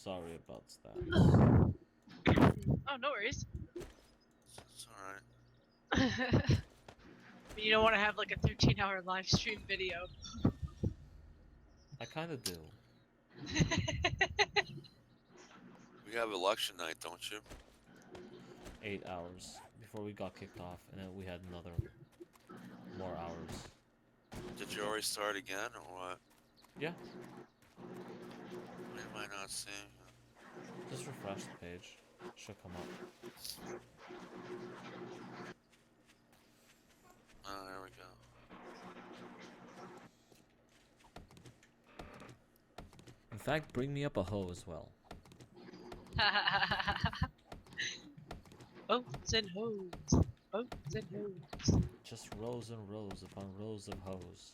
Sorry about that. Oh, no worries. It's alright. You don't want to have like a 13-hour live stream video. I kind of do. We have election night, don't you? 8 hours before we got kicked off, and then we had another more hours. Did you already start again, or what? Yeah. Why am I not seeing it? Just refresh the page. Should come up. Oh, there we go. In fact, bring me up a hoe as well. Oats and hoes. Oats and hoes. Just rows and rows upon rows of hoes.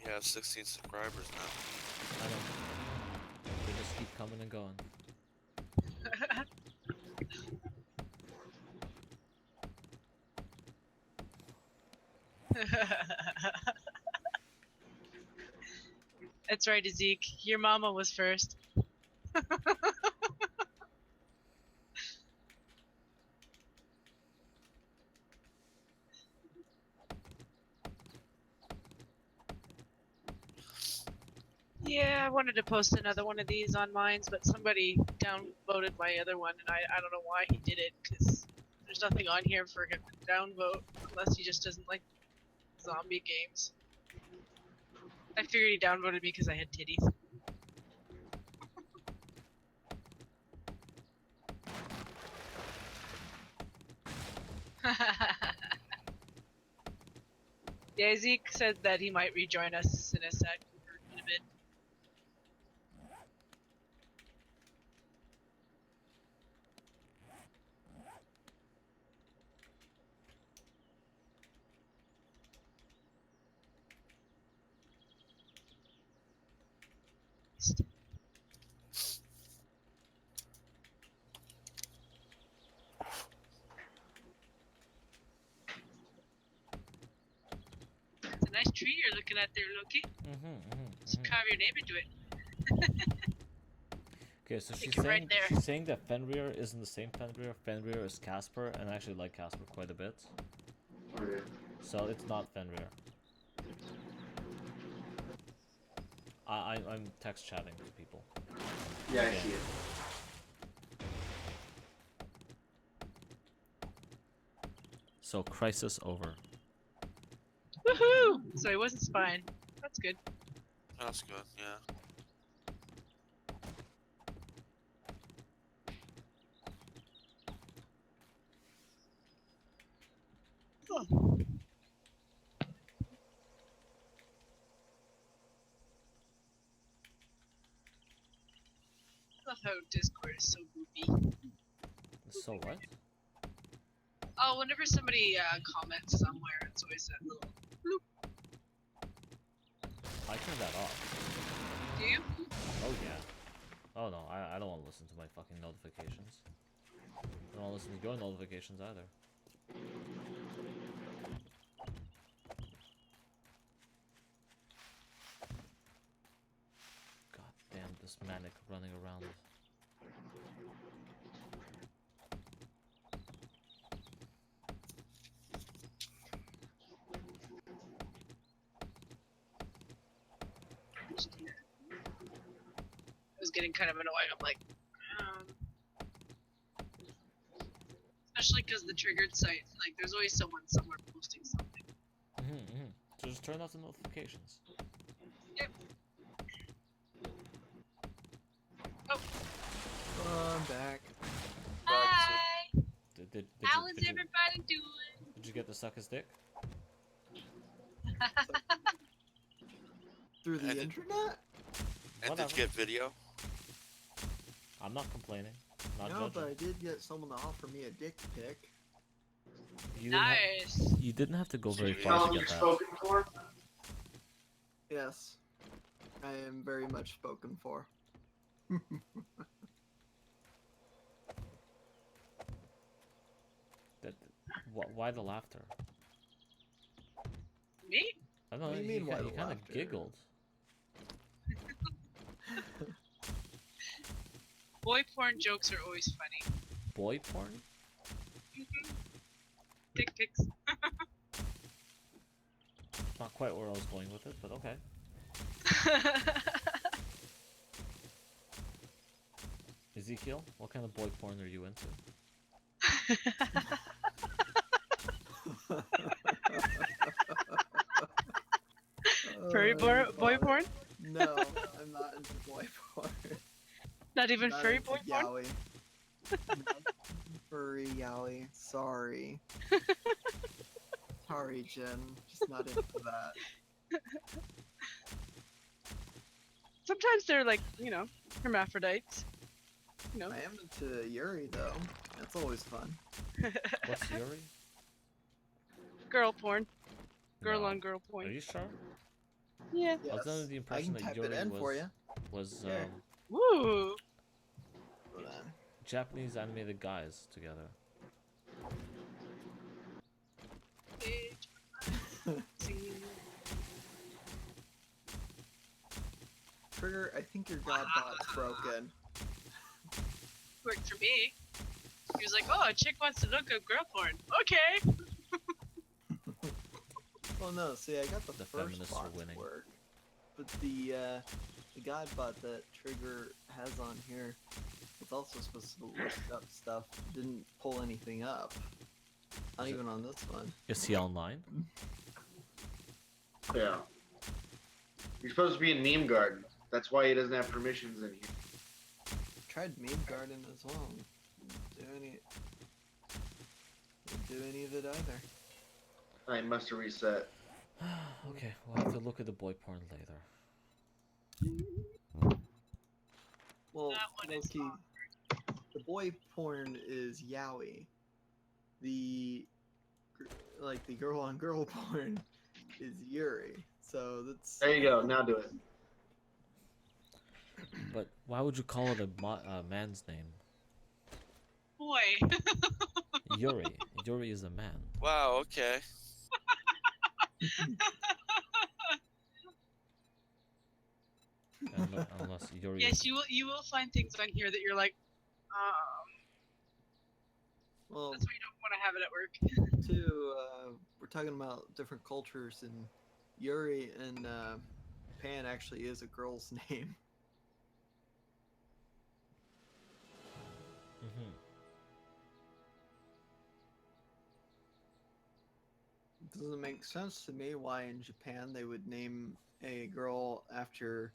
You have 16 subscribers now. I know. They just keep coming and going. That's right, Zeke. Your mama was first. Yeah, I wanted to post another one of these on mine, but somebody downvoted my other one, and I don't know why he did it, because there's nothing on here for him to downvote, unless he just doesn't like zombie games. I figured he downvoted me because I had titties. Yeah, Zeke said that he might rejoin us in a sec, or in a bit. It's a nice tree you're looking at there, Loki. Just carve your name into it. Okay, so she's it saying, right there. she's saying that Fenrir isn't the same Fenrir. Fenrir is Casper, and I actually like Casper quite a bit. Okay. So it's not Fenrir. I'm text chatting to people. Yeah, I see it. So crisis over. Woohoo! So he wasn't spying. That's good. That's good, yeah. Oh. I love how Discord is so goofy. So what? Oh, whenever somebody comments somewhere, it's always that little bloop. I turn that off. Do you? Oh yeah. Oh no, I don't want to listen to my fucking notifications. I don't want to listen to your notifications either. God damn this manic running around. I was getting kind of annoying. I'm like, especially because the triggered site, like, there's always someone somewhere posting something. So just turn off the notifications. Yep. Oh. I'm back. Hi. How is Did everybody doing? Did you get to suck his dick? Through the And internet? And Whatever. did you get video? I'm not complaining. Not No, judging. but I did get someone to offer me a dick pic. You Nice. You didn't have to go very Sweet. far Tell to him get you've that. spoken for. Yes. I am very much spoken for. Why the laughter? Me? I don't know. What do you He mean, why kind the of laughter? giggled. Boy porn jokes are always funny. Boy porn? Dick pics. Not quite where I was going with it, but okay. Ezekiel, what kind of boy porn are you into? Furry boy God. porn? No, I'm not into boy porn. Not even Not furry into boy porn? yaoi. Not furry yaoi. Sorry. Sorry, Jen. Just not into that. Sometimes they're like, you know, hermaphrodites. You know. I am into Yuri though. That's always fun. What's Yuri? Girl porn. Girl No. on girl Are porn. you sure? Yeah. I was under the I impression can that type it Yuri in for you. was Here. Woo! Hold on. Japanese animated guys together. Trigger, I think your god bot's broken. Worked for me. He was like, oh, a chick wants to look at girl porn. Okay! Well, no, see, I got the, The first feminists are bot to winning. work, but the god bot that Trigger has on here, it's also supposed to look up stuff. Didn't pull anything up. Not Is it- even on this one. Is he online? Yeah. You're supposed to be in Meme Garden. That's why he doesn't have permissions in here. Tried Meme Garden as well. Didn't do any of it either. I must have reset. Okay, we'll have to look at the boy porn later. Well, That one is low-key, the boy porn is yaoi. The the girl on girl porn is Yuri. So that's There you go. Now do it. But why would you call it a man's name? Boy. Yuri. Yuri is a man. Wow, okay. Unless Yuri. Yes, you will find things on here that you're like, well, that's why you don't want to have it at work. too. We're talking about different cultures, and Yuri and Pan actually is a girl's name. Mhm. Doesn't make sense to me why in Japan they would name a girl after,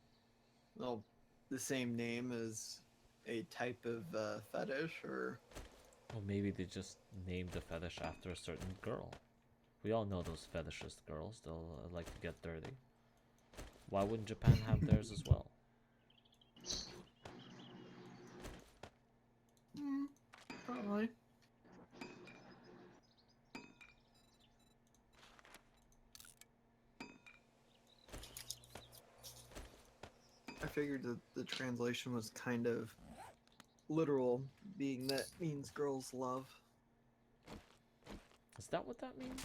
well, the same name as a type of fetish, or Well, maybe they just named the fetish after a certain girl. We all know those fetishist girls. They'll like to get dirty. Why wouldn't Japan have theirs as well? probably. I figured that the translation was kind of literal, being that means girls love. Is that what that means?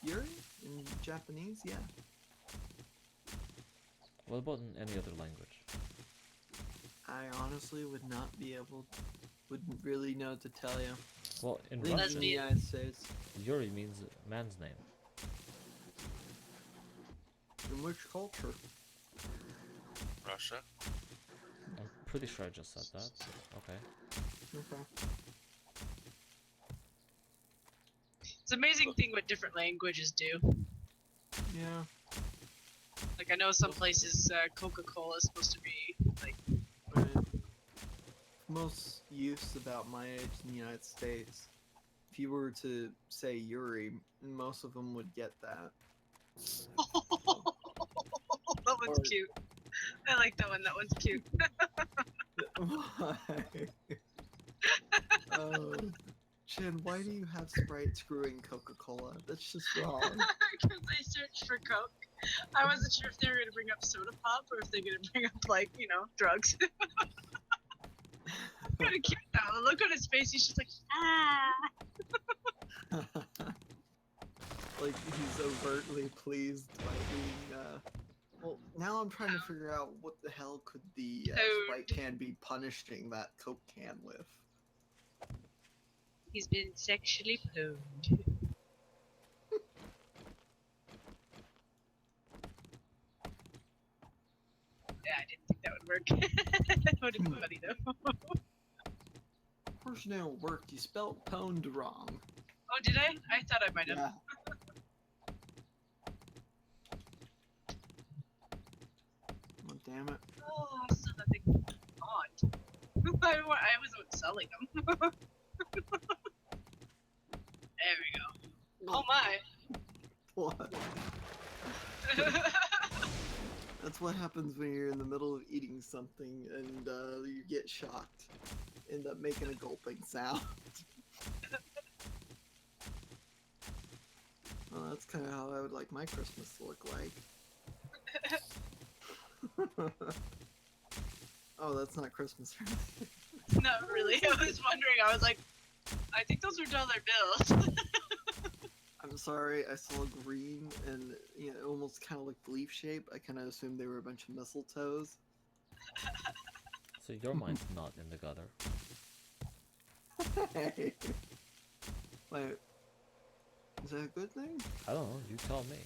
Yuri in Japanese, yeah. What about in any other language? I honestly would not be able, wouldn't really know to tell you. Well, in I think in Russian, the United States. Yuri means man's name. In which culture? Russia. I'm pretty sure I just said that. Okay. Okay. It's an amazing thing what different languages do. Yeah. Like, I know some places Coca-Cola is supposed to be, like, Right. Most youths about my age in the United States, if you were to say Yuri, most of them would get that. that one's Or- cute. I like that one. That one's cute. Why? Oh, Chin, why do you have Sprite screwing Coca-Cola? That's just wrong. Because I searched for Coke. I wasn't sure if they were going to bring up soda pop or if they're going to bring up, like, you know, drugs. Kind of cute though. The look on his face, he's just like, ah. Like he's overtly pleased by being. Well, now I'm trying to figure out what the hell could the Sprite can be punishing that Coke can with. He's been sexually pwned. Yeah, I didn't think that would work. That would have been funny though. Of course, it didn't work. You spelled pwned wrong. Oh, did I? I thought I might have. Yeah. Oh, damn it. Oh, I still have nothing on. I wasn't selling them. There we go. Oh my. What? That's what happens when you're in the middle of eating something and you get shocked. End up making a gulping sound. Well, that's kind of how I would like my Christmas to look like. Oh, that's not Christmas. Not really. I was wondering. I was like, I think those are dollar bills. I'm sorry, I saw green and you know, it almost kind of looked leaf shape. I kind of assumed they were a bunch of mistletoes. So your mind's not in the gutter. Hey. Wait, is that a good thing? I don't know. You tell me.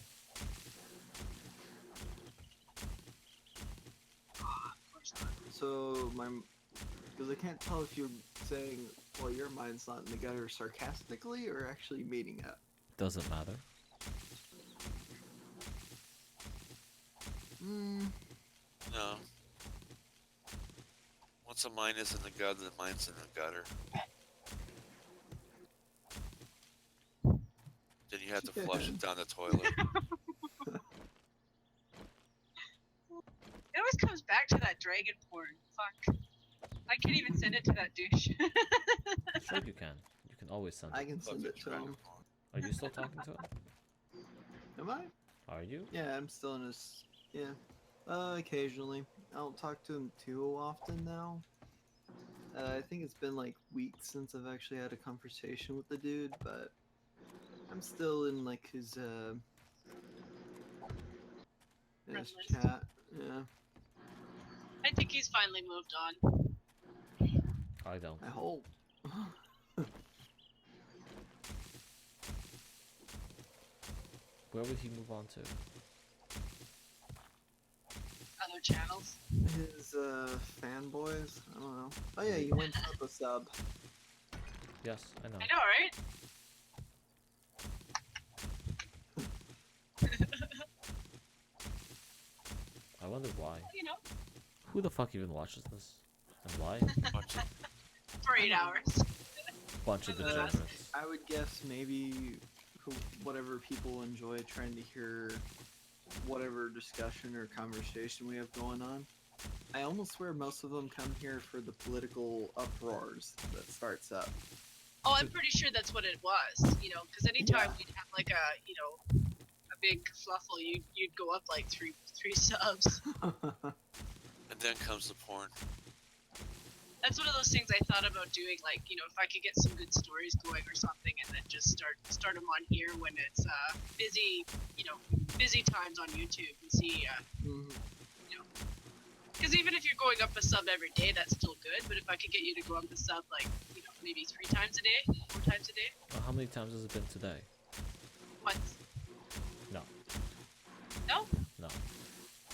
So because I can't tell if you're saying, well, your mind's not in the gutter sarcastically or actually meaning it. Doesn't matter. No. Once a mine is in the gutter, the mine's in the gutter. Then you have to flush it down the toilet. It always comes back to that dragon porn. Fuck. I can't even send it to that douche. Sure you can. You can always send I it. can send it to him. Are you still talking to him? Am I? Are you? Yeah, I'm still in his. Yeah. Occasionally. I don't talk to him too often now. I think it's been like weeks since I've actually had a conversation with the dude, but I'm still in like his Friend his list. chat. Yeah, I think he's finally moved on. I don't. I hope. Where would he move on to? Other channels. His fanboys. I don't know. Oh yeah, you went up a sub. Yes, I know. I know, right? I wonder why. You know, Who the fuck even watches this? And why? Watch it. for 8 hours. Bunch of degenerates. I would guess maybe whatever people enjoy trying to hear whatever discussion or conversation we have going on. I almost swear most of them come here for the political uproars that starts up. Oh, I'm pretty sure that's what it was. You know, because anytime Yeah. we'd have like a big fluffle, you'd go up like three subs. And then comes the porn. That's one of those things I thought about doing. Like, you know, if I could get some good stories going or something, and then just start them on here when it's busy, you know, busy times on YouTube, and see, Mhm. you know, because even if you're going up a sub every day, that's still good. But if I could get you to go up a sub like, you know, maybe 3 times a day, 4 times a day, Well, how many times has it been today? once. No. No? No.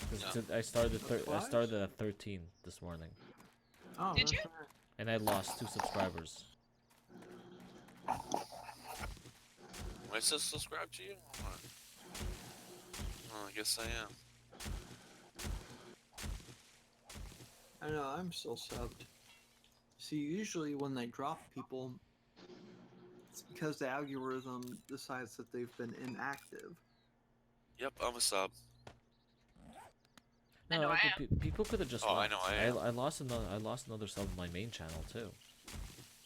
'Cause No. I started Twice? at 13 this morning, Oh, Did that's you? right. and I lost 2 subscribers. Am I still subscribed to you? Oh, I guess I am. I know, I'm still subbed. See, usually when they drop people, it's because the algorithm decides that they've been inactive. Yep, I'm a sub. I know I okay, people could have just Oh, I left. know I am. I lost another sub on my main channel too.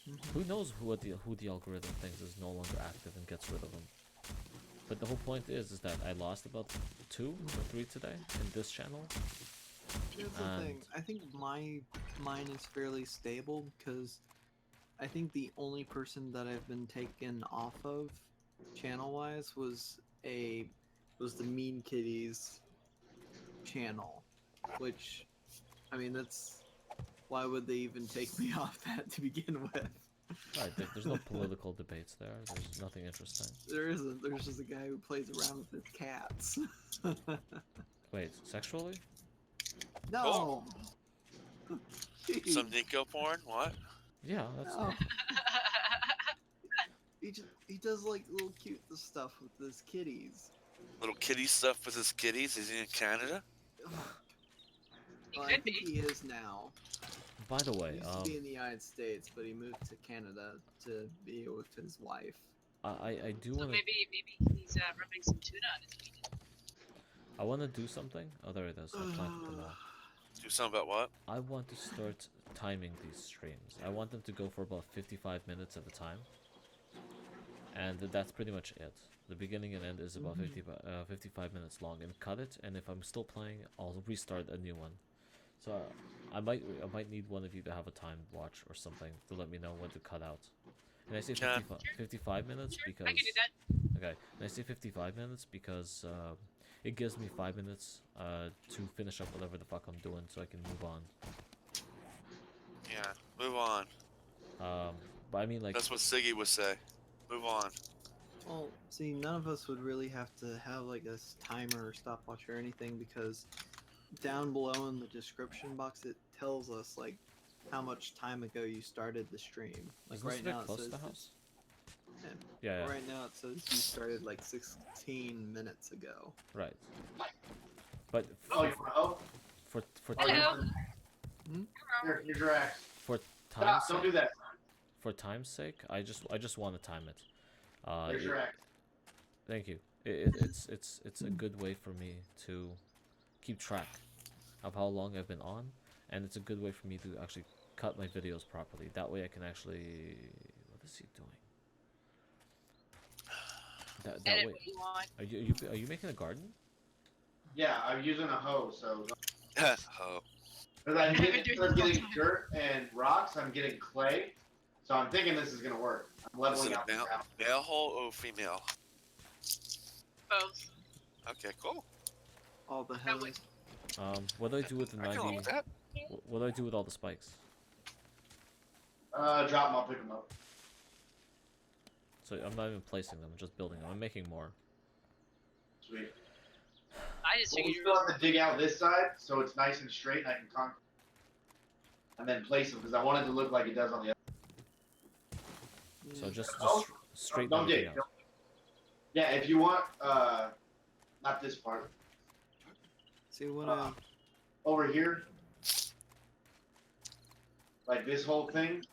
Mhm. Who knows who the algorithm thinks is no longer active and gets rid of them. But the whole point is that I lost about 2 or 3 today in this channel. Here's the thing. I think mine is fairly stable because I think the only person that I've been taken off of channel-wise was the Mean Kitties channel, which, I mean, that's why would they even take me off that to begin with? Right, there's no political debates there. There's nothing interesting. There isn't. There's just a guy who plays around with his cats. Wait, sexually? No. Jeez. Some Nico porn? What? Yeah, that's No. He does like little cute stuff with his kitties. Little kitty stuff with his kitties? Is he in Canada? He Well, I could think be. he is now. By the He way, used to be in the United States, but he moved to Canada to be with his wife. I do So want to maybe he's rubbing some tuna on his feet. I want to do something. Oh, there it is. I planted them all. Do something about what? I want to start timing these streams. I want them to go for about 55 minutes at a time. And that's pretty much it. The beginning and end is about 55 minutes long, and cut it. And if I'm still playing, I'll restart a new one. So I might need one of you to have a time watch or something to let me know when to cut out. And I say Yeah. 55 minutes Sure, because I can do that. okay. And I say 55 minutes because it gives me 5 minutes to finish up whatever the fuck I'm doing, so I can move on. Yeah, move on. But I mean, like, That's what Siggy would say. Move on. Well, see, none of us would really have to have like a timer or stopwatch or anything because down below in the description box it tells us like how much time ago you started the stream. Like is this right a bit now it close says to the house? yeah, Yeah, right now it says you started like 16 minutes ago. right. But Oh, you want to help? for Hello. Here's your axe. for Stop! time's Don't sake, do that. for time's sake, I just want to time it. Here's your axe. Thank you. It's a good way for me to keep track of how long I've been on, and it's a good way for me to actually cut my videos properly. That way I can actually. What is he doing? That Edit way. what you want. Are you making a garden? Yeah, I'm using a hoe, so Oh. because I'm I've been getting, doing instead of this all getting time. dirt and rocks, I'm getting clay. So I'm thinking this is gonna work. I'm Is leveling it a out the male, ground. male hole or female? Both. Okay, cool. All the That would- hoes. What do I do with the I can live 90? with that. What do I do with all the spikes? Drop them. I'll pick them up. So I'm not even placing them. I'm just building them. I'm making more. Sweet. I just Well, we figured still have to dig out this side so it's nice and straight, and I can conquer. And then place them because I want it to look like it does on the other. So just Oh, straighten don't everything dig. out. Don't. Yeah, if you want, not this part. See what Over here, like this whole thing,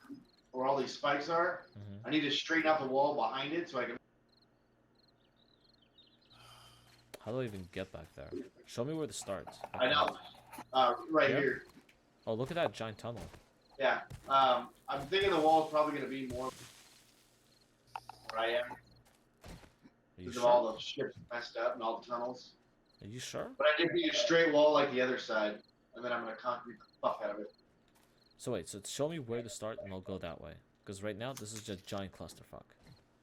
where all these spikes are. Mhm. I need to straighten out the wall behind it so I can. How do I even get back there? Show me where to start. I know. Right Here? here. Oh, look at that giant tunnel. Yeah. I'm thinking the wall's probably gonna be more where I am Are you because of sure? all the ships messed up and all the tunnels. Are you sure? But I just need a straight wall like the other side, and then I'm gonna concrete the fuck out of it. So wait, so show me where to start and I'll go that way. Because right now, this is just giant clusterfuck.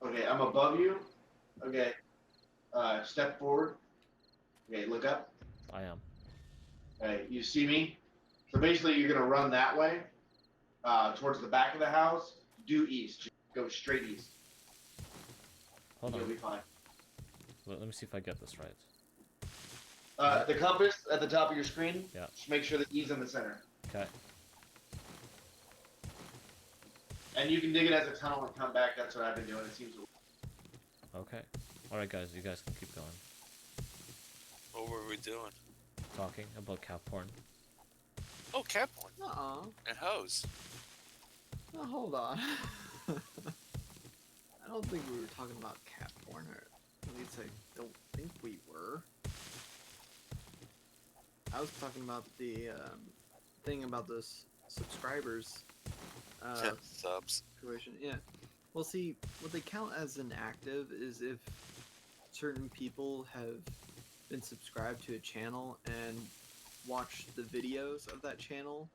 Okay, I'm above you. Okay. Step forward. Okay, look up. I am. Okay, you see me? So basically, you're gonna run that way, towards the back of the house. Due east. Go straight east. Hold You'll on. be fine. Let me see if I get this right. The compass at the top of your screen. Yeah. Just make sure the E's in the center. Okay. And you can dig it as a tunnel and come back. That's what I've been doing. It seems to work. Okay. Alright, guys, you guys can keep going. What were we doing? Talking about cat porn. Oh, cat porn Uh-uh. and hose. No, hold on. I don't think we were talking about cat porn, or at least I don't think we were. I was talking about the thing about those subscribers Subs. situation. Yeah. Well, see, what they count as an active is if certain people have been subscribed to a channel and watch the videos of that channel,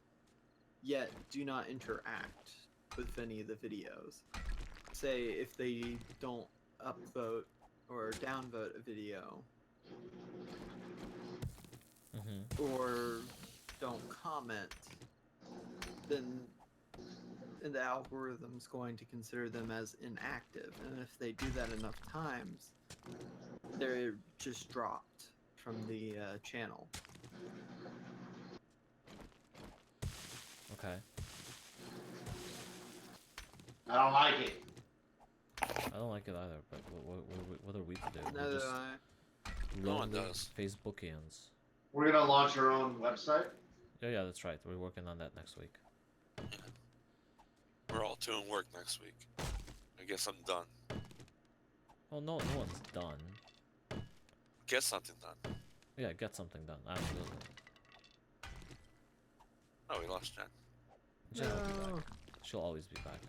yet do not interact with any of the videos. Say if they don't upvote or downvote a video, or don't comment, then the algorithm's going to consider them as inactive. And if they do that enough times, they're just dropped from the channel. Okay. I don't like it. I don't like it either, but what are we to do? Neither We're do just I. No one lonely does. Facebookians. We're gonna launch our own website. Yeah, that's right. We're working on that next week. We're all doing work next week. I guess I'm done. Well, no one's done. Get something done. Yeah, get something done. Absolutely. Oh, we lost Jen. Jen will be No. back. She'll always be back.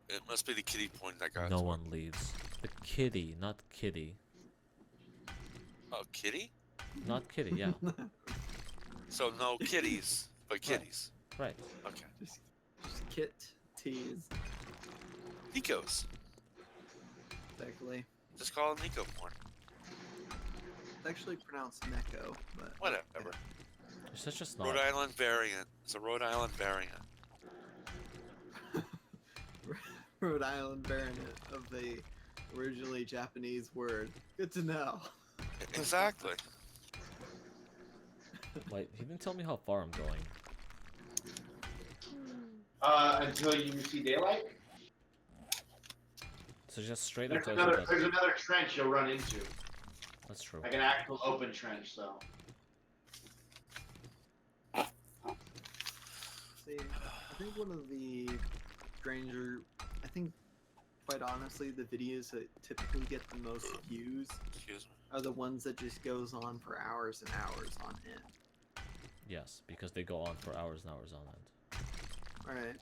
It must be the kitty point that got No to her. one leaves. The kitty, not kitty. Oh, kitty? Not kitty, yeah. So no kitties, but kitties. Right. Okay. Just kit tease, Nico's. exactly. Just call it Nico porn. It's actually pronounced Neko, but Whatever. It's such a snob. Rhode Island variant. It's a Rhode Island variant. Rhode Island variant of the originally Japanese word. Good to know. Exactly. Wait, he didn't tell me how far I'm going. Until you see daylight. So just straight There's up another trench you'll run into, That's true. like an actual open trench. So See, I think one of the stranger, I think, quite honestly, the videos that typically get the most views Excuse me. are the ones that just goes on for hours and hours on end. Yes, because they go on for hours and hours on end. Right.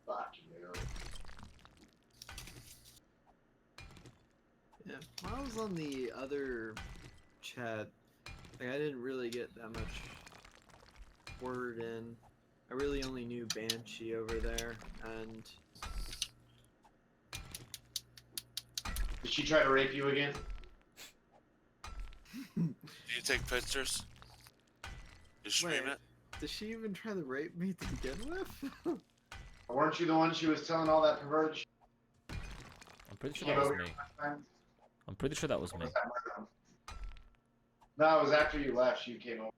fuck you. Yeah. When I was on the other chat, like, I didn't really get that much word in. I really only knew Banshee over there, and Did she try to rape you again? Do you take pictures? You stream Wait. it? did she even try to rape me to begin with? Weren't you the one she was telling all that perverted shit? I'm pretty sure Came that was over me. here last time? I'm pretty sure that was Or me. was that Murdo? No, it was after you left. She came over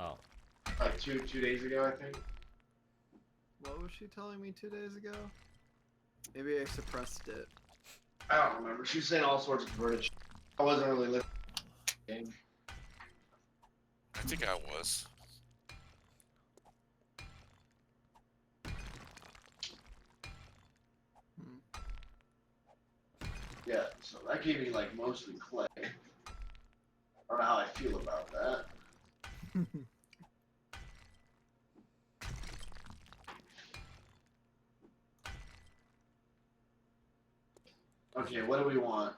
Oh. like two days ago, I think. What was she telling me 2 days ago? Maybe I suppressed it. I don't remember. She was saying all sorts of perverted shit. I wasn't really listening. I think I was. Yeah, so that gave me like mostly clay. I don't know how I feel about that. Okay, what do we want?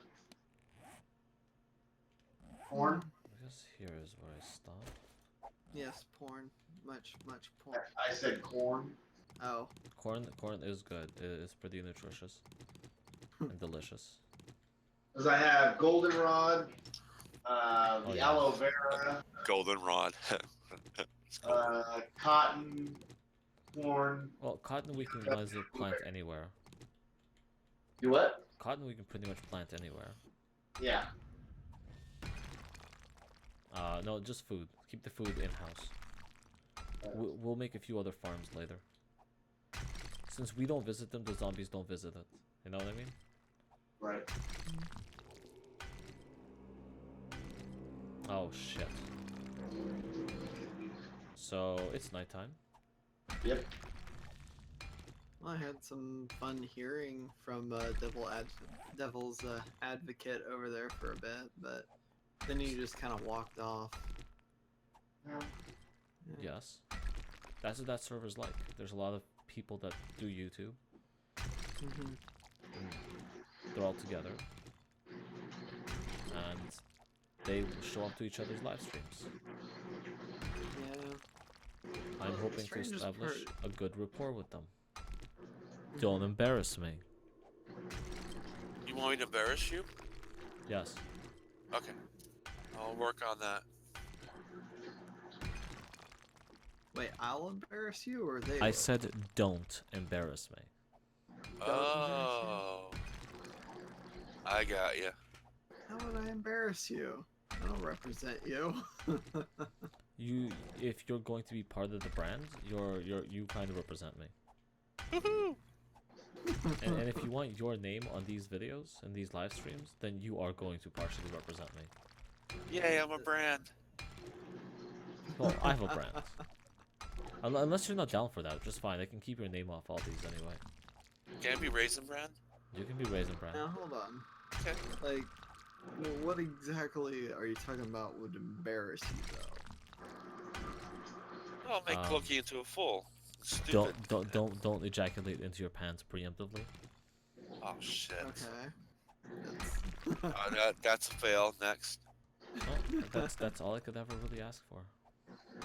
Corn? I guess here is where I stop. Yes, porn. Much porn. I said corn. Oh. Corn is good. It is pretty nutritious and delicious. Because I have goldenrod, the yeah. aloe vera, Goldenrod. It's cotton, corn. Well, cotton we can might as well plant anywhere. You what? Cotton we can pretty much plant anywhere. Yeah. No, just food. Keep the food in-house. We'll make a few other farms later. Since we don't visit them, the zombies don't visit it. You know what I mean? Right. Oh, shit. So, it's nighttime. Yep. Well, I had some fun hearing from Devil's Advocate over there for a bit, but then he just kind of walked off. Yeah. Yes. That's what that server's like. There's a lot of people that do YouTube. Mhm. They're all together, and they show up to each other's live streams. Yeah. I'm Well, the hoping to strangest establish part- a good rapport with them. Don't embarrass me. You want me to embarrass you? Yes. Okay. I'll work on that. Wait, I'll embarrass you, or they? I will? said don't embarrass me. Oh. I got you. How would I embarrass you? I don't represent you. If you're going to be part of the brand, you kind of represent me. Woohoo! And if you want your name on these videos and these live streams, then you are going to partially represent me. Yay, I'm a brand. Well, I have a brand. Unless you're not down for that, just fine. I can keep your name off all these anyway. Can it be Raisin Brand? You can be Raisin Brand. Now hold on. Okay. Like, what exactly are you talking about would embarrass you though? I'll make Um, Cloaky into a fool. Stupid. Don't ejaculate into your pants preemptively. Oh shit. Okay. That's a fail. Next. Oh, that's all I could ever really ask for.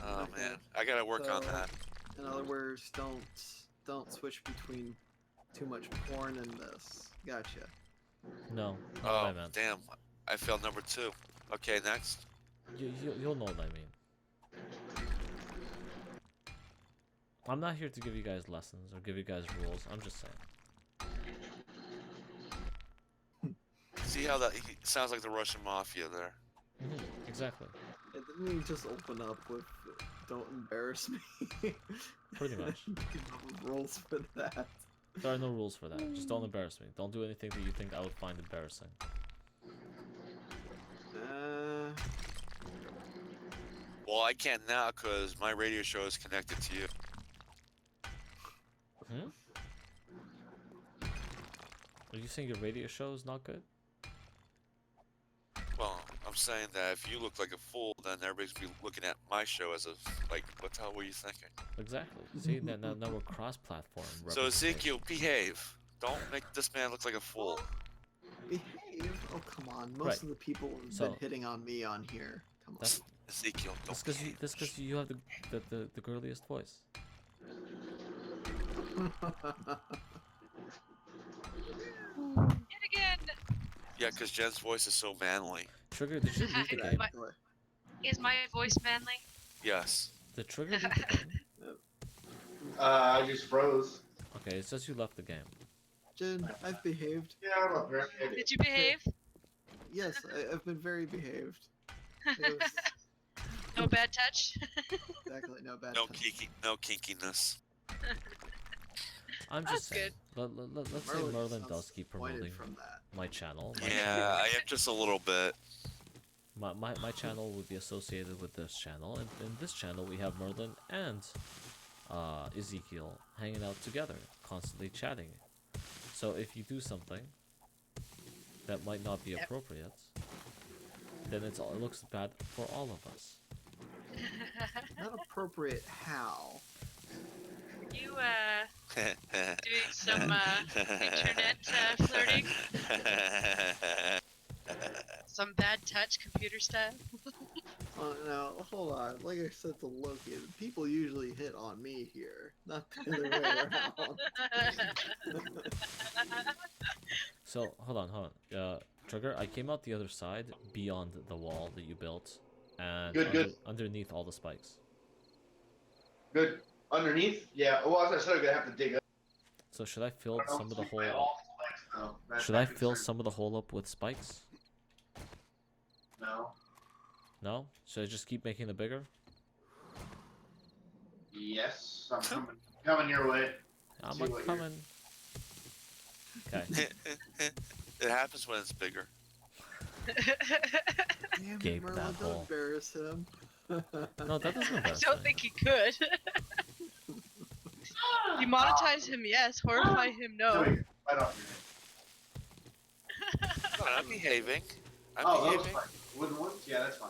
Oh Okay. man, I gotta work on So- that. In other words, don't switch between too much porn and this. Gotcha. No, not what Oh I meant. damn, I failed number 2. Okay, next. You'll know what I mean. I'm not here to give you guys lessons or give you guys rules. I'm just saying. See how that he sounds like the Russian mafia there. Exactly. Yeah, didn't you just open up with "Don't embarrass me"? Pretty much. Came up with rules for that. There are no rules for that. Just don't embarrass me. Don't do anything that you think I would find embarrassing. Well, I can't now because my radio show is connected to you. Hmm? Are you saying your radio show is not good? Well, I'm saying that if you look like a fool, then everybody's gonna be looking at my show as a like, what the hell were you thinking? Exactly. See, now we're cross-platform. So representation. Ezekiel, behave. Don't make this man look like a fool. Behave? Oh come on! Most Right. of the people have So- been hitting on me on here. Come on. That's Ezekiel, don't behave. that's because you have the girliest voice. Yet again, Yeah, because Jen's voice is so manly. Trigger, did you leave the game? Exactly. is my voice manly? Yes. The Trigger leave the game? I just froze. Okay, it says you left the game. Jen, I've behaved. Yeah, I'm up here. Did you behave? Yes, I've been very behaved. It was No bad touch? exactly no bad. No touch. no kinkiness. I'm That's just saying. Let's say Merlin Merlin sounds does keep disappointed promoting from that. my channel. Yeah, I am just a little bit. My channel would be associated with this channel, and in this channel we have Merlin and Ezekiel hanging out together, constantly chatting. So if you do something that might not be Yep. appropriate, then it looks bad for all of us. Not appropriate how? You, doing some, internet, flirting? Some bad touch, computer style? Oh no, hold on. Like I said to Loki, people usually hit on me here, not the other way around. So hold on. Trigger, I came out the other side beyond the wall that you built, and Good. underneath all the spikes. Good. Underneath? Yeah. Well, as I said, I'm gonna have to dig up. So should I fill I don't know some of if the it's hole? my off spikes, though. That's Should my I fill concern. some of the hole up with spikes? No. No? Should I just keep making it bigger? Yes. I'm coming your way. I'm See what you're- coming. Okay. It happens when it's bigger. Damn, Gape Merlin, that don't hole. embarrass him. No, that doesn't I embarrass don't me. think he could. Demonetize him, yes. Horrify him, There no. we go. Right off your head. No, I'm behaving. I'm Oh, those behaving. fine. Wooden ones? Yeah, that's fine.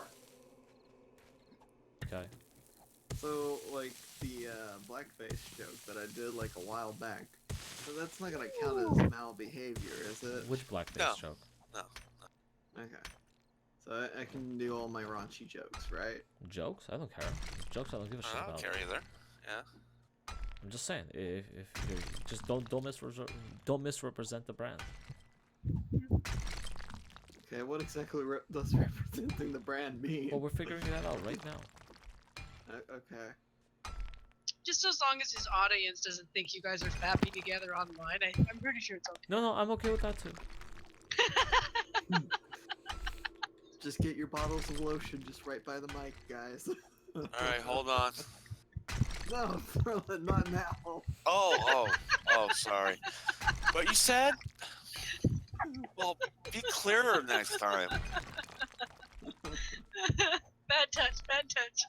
Okay. So, like, the blackface joke that I did, like, a while back, so that's not gonna count as malbehavior, is it? Which blackface No. joke? No. Okay. So I can do all my raunchy jokes, right? Jokes? I don't care. Jokes I don't give a shit I don't about. care either. Yeah. I'm just saying, if you just don't misrepresent the brand. Okay, what exactly does representing the brand mean? Well, we're figuring that out right now. Okay. Just as long as his audience doesn't think you guys are fapping together online, I'm pretty sure it's okay. No, I'm okay with that too. Just get your bottles of lotion just right by the mic, guys. Alright, hold on. No, Merlin, not now. Oh, sorry. But you said? Well, be clearer next time. Bad touch, bad touch.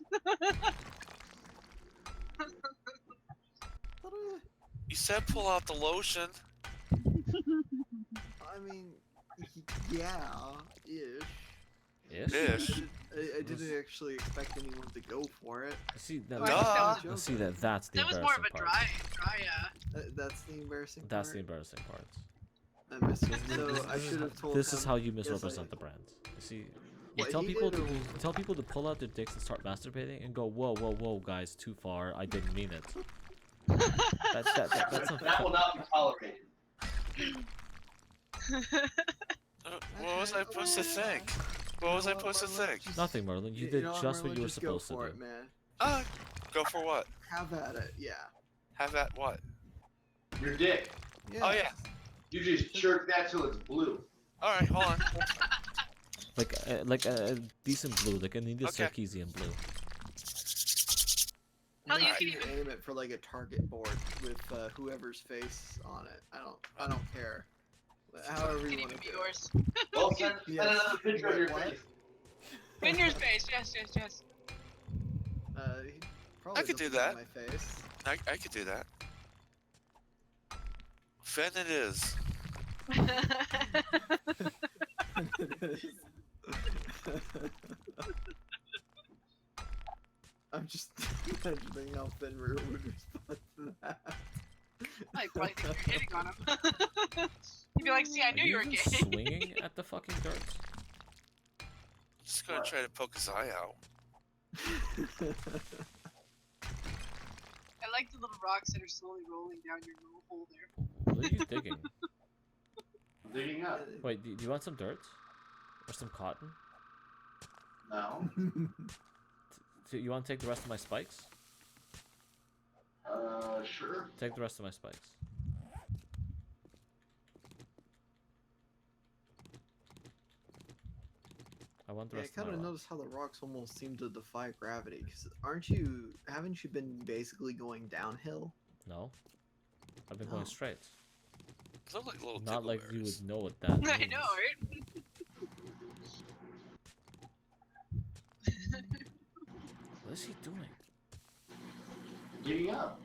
You said pull out the lotion. I mean, yeah, ish. Ish? I didn't actually expect anyone to go for it. See that? Duh. See that's the That was embarrassing more of a part. dry, That's the embarrassing That's part. the embarrassing part. I missed it. So I should have told This him. is how you Yes, misrepresent the brand. You see, you What tell he people did to or- tell people to pull out their dicks and start masturbating and go, whoa, guys, too far. I didn't mean it. That's a That will not be tolerated. What was I supposed to think? What was I supposed to think? nothing, Merlin. You You did know what, just what Merlin, you were just go supposed to for do. it, man. Go for what? Have at it, yeah. Have at what? Your dick. Yeah. Oh yeah. You just jerk that till it's blue. Alright, hold on. Like a decent blue, like an Anita Okay. Sarkeesian blue. Hell, you Make can sure even- aim it for like a target board with whoever's face on it. I don't care. However Can you even want to be do yours. Well, send Yes. another picture of your What? face. In your face, yes. He probably I could do doesn't that. know My face. I could do that. Finn it is. I'm just imagining how Fenrir would respond to that. I probably think you're hitting on him. He'd be like, see, I Are knew you were even gay. swinging at the fucking dirt? Just gonna try to poke his eye out. I like the little rocks that are slowly rolling down your little hole there. What are you digging? I'm digging up. Wait, do you want some dirt? Or some cotton? No. Do you want to take the rest of my spikes? Sure. Take the rest of my spikes. I want the Yeah, I rest kind of of my noticed rocks. how the rocks almost seem to defy gravity. Cause haven't you been basically going downhill? No. I've been going Oh. straight. They look like little Not like you tickleberries. would know what that means. I know, right? What is he doing? Digging up.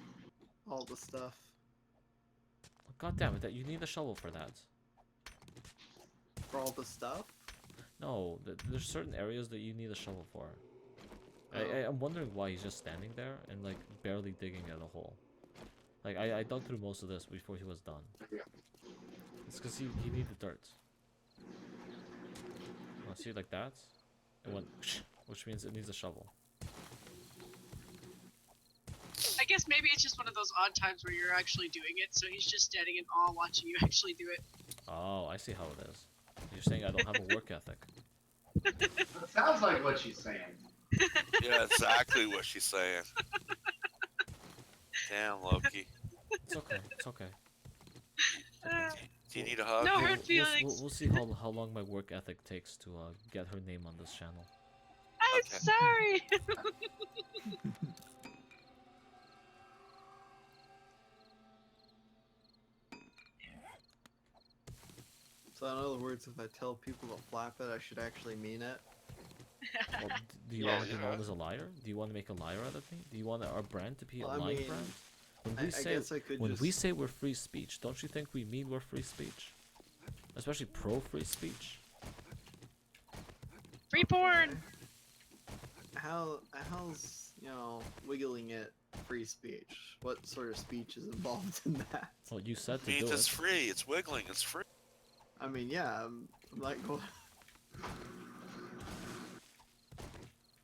All the stuff. God damn it, that you need a shovel for that. For all the stuff? No, there's certain areas that you need a shovel for. Oh. I'm wondering why he's just standing there and like barely digging at a hole. Like I dug through most of this before he was done. Yeah. It's because he needed dirt. Oh, see like that? It went which means it needs a shovel. I guess maybe it's just one of those odd times where you're actually doing it, so he's just standing in awe watching you actually do it. Oh, I see how it is. You're saying I don't have a work ethic. That sounds like what she's saying. Yeah, exactly what she's saying. Damn, Loki. It's okay. It's okay. Do you need a hug? No We'll- hurt feelings. We'll see how long my work ethic takes to get her name on this channel. I'm Okay. sorry. So in other words, if I tell people to flap it, I should actually mean it. Well, do you Yeah, want to be yeah. known as a liar? Do you want to make a liar out of me? Do you want our brand to be a Well, I lying mean, brand? When I we say guess I could when just... we say we're free speech, don't you think we mean we're free speech? Especially pro free speech. Free porn. How's wiggling it free speech. What sort of speech is involved in that? Well, you said to Means do it's it. free. It's wiggling. It's free. I mean, yeah, I'm like, going.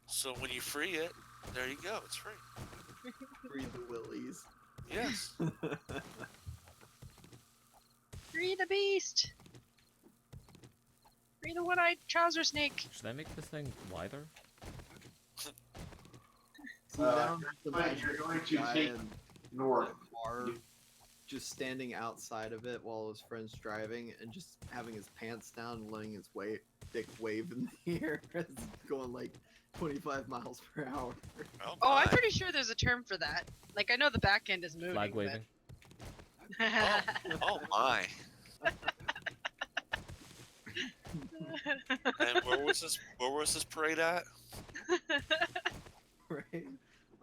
So when you free it, there you go. It's free. Free the willies. Yes. Free the beast! Free the one-eyed trouser snake! Should I make this thing wider? See, now I'm just but imagining you're going a to guy take in north. a car, just standing outside of it while his friend's driving, and just having his pants down and letting his dick wave in the air as it's going like 25 miles per hour. Oh, I'm my. pretty sure there's a term for that. Like, I know the back end is moving. Flag but- waving. Oh my. And where was this parade at? Right?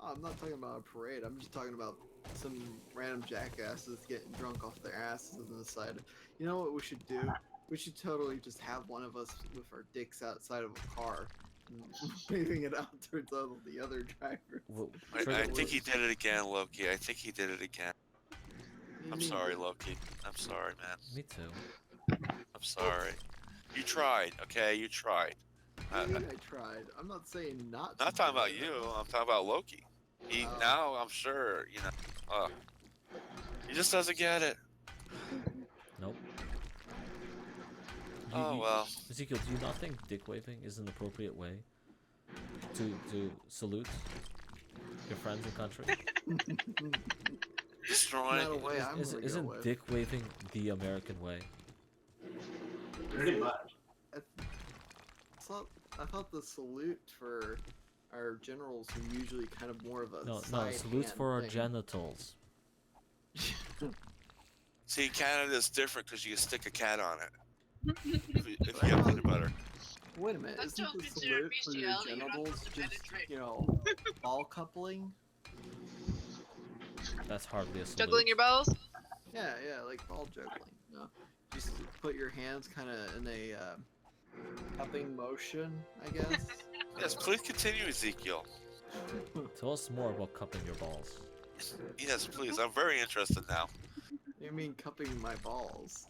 Oh, I'm not talking about a parade. I'm just talking about some random jackasses getting drunk off their asses and decided, you know what we should do? We should totally just have one of us with our dicks outside of a car, and waving it out towards all the other drivers. Well, I Trigger, think he did it again, Loki. I think he did it again. You I'm mean- sorry, Loki. I'm sorry, man. me too. I'm sorry. You tried, okay? You tried. What do you mean I tried. I'm not saying not. Not to talking do about it. you. I'm talking about Loki. He Oh. now I'm sure he just doesn't get it. Nope. Oh well. Ezekiel, do you not think dick waving is an appropriate way to salute your friends and country? Destroying. Not a way I'm gonna go Isn't with. dick waving the American way? Pretty much. I thought the salute for our generals were usually kind of more of a No, side salutes hand for our thing. genitals. See, Canada's different because you can stick a cat on it. If you have peanut butter. Wait a minute, That's isn't still the considered salute for your bestiality, you're not genitals supposed to just, penetrate. ball coupling? That's hardly a salute. Juggling your balls? Yeah, like ball juggling. No, just put your hands kind of in a cupping motion, I guess. Yes, please continue, Ezekiel. Tell us more about cupping your balls. Yes, please. I'm very interested now. You mean cupping my balls?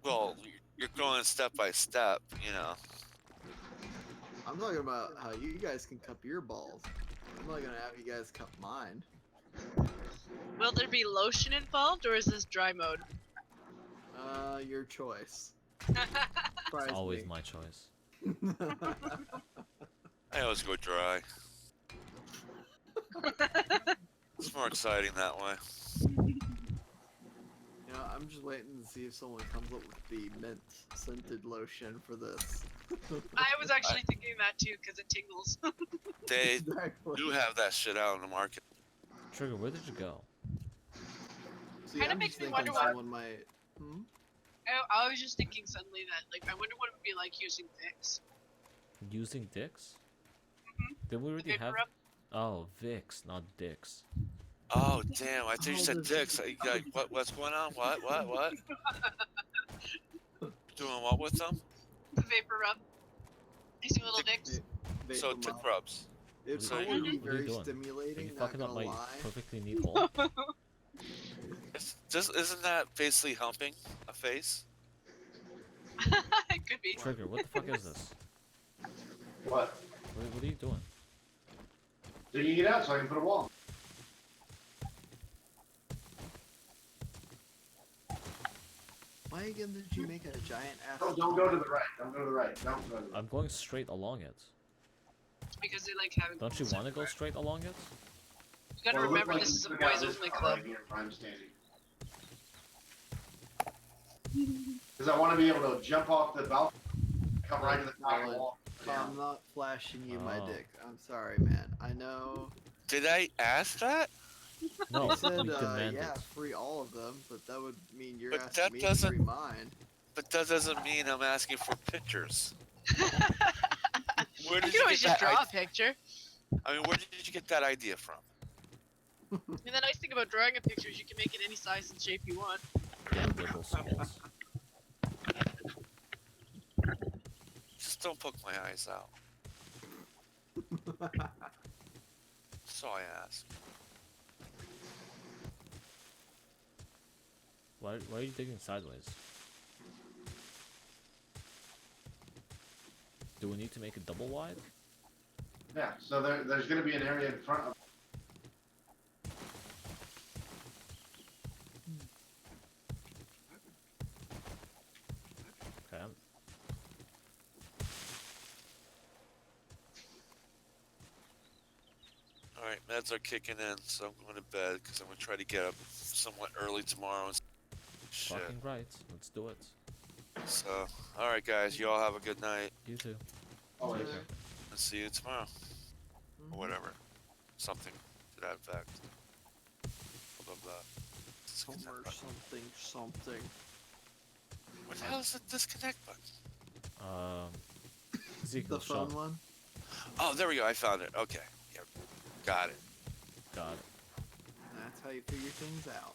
Well, you're going step by step, you know. I'm talking about how you guys can cup your balls. I'm not gonna have you guys cup mine. Will there be lotion involved, or is this dry mode? Your choice. It's Surprise always me. my choice. I always go dry. It's more exciting that way. You know, I'm just waiting to see if someone comes up with the mint scented lotion for this. I was actually thinking that too, because it tingles. They Exactly. do have that shit out in the market. Trigger, where did you go? See, Kinda I'm makes just me thinking wonder what- someone might. Hmm? I was just thinking suddenly that, like, I wonder what it would be like using Vicks. Using dicks? Mhm. Did we already Vapor have? rub? Oh, Vicks, not dicks. Oh damn! I thought you Oh, said there's- dicks. What's going on? What? Doing what with them? The vapor rub. You see little dicks? So Vapor dick mouth. rubs. It'd So probably you- be What are you very doing? Are stimulating. you Not fucking up gonna my lie. perfectly neat hole? Isn't that basically humping a face? It could be. Trigger, what the fuck is this? What? What are you doing? Digging it out so I can put a wall. Why again did you make a giant ass? Don't go to the right. Don't go to the right. Don't go to the right. I'm going straight along it. Because they like having. Don't you want to go straight along it? You gotta Well, it remember looks like this is a you took out boys this only part club. Right here where I'm standing. Because I want to be able to jump off the balcony, come right to the top of the wall. I'm not flashing you my Oh. dick. I'm sorry, man. I know. Did I ask that? No, You said, we demand yeah, it. free all of them, but that would mean you're But asking that me to doesn't- free mine. But that doesn't mean I'm asking for pictures. Where You did can you always get just that? draw a picture. I mean, where did you get that idea from? And the nice thing about drawing a picture is you can make it any size and shape you want. Damn liberal schools. Just don't poke my eyes out. That's all I ask. Why are you digging sideways? Do we need to make it double wide? Yeah, so there's going to be an area in front of. Okay. Alright, meds are kicking in, so I'm going to bed because I'm going to try to get up somewhat early tomorrow. Shit. Fucking right. Let's do it. So, alright guys, you all have a good night. You too. Always. Take care. And see you tomorrow. Or whatever. Something to that effect. Blah, blah, blah. Disconnect Homer button. something. What the hell is the disconnect button? The Ezekiel phone shot. one? Oh, there we go. I found it. Okay. Yep. Got it. Got it. That's how you figure things out.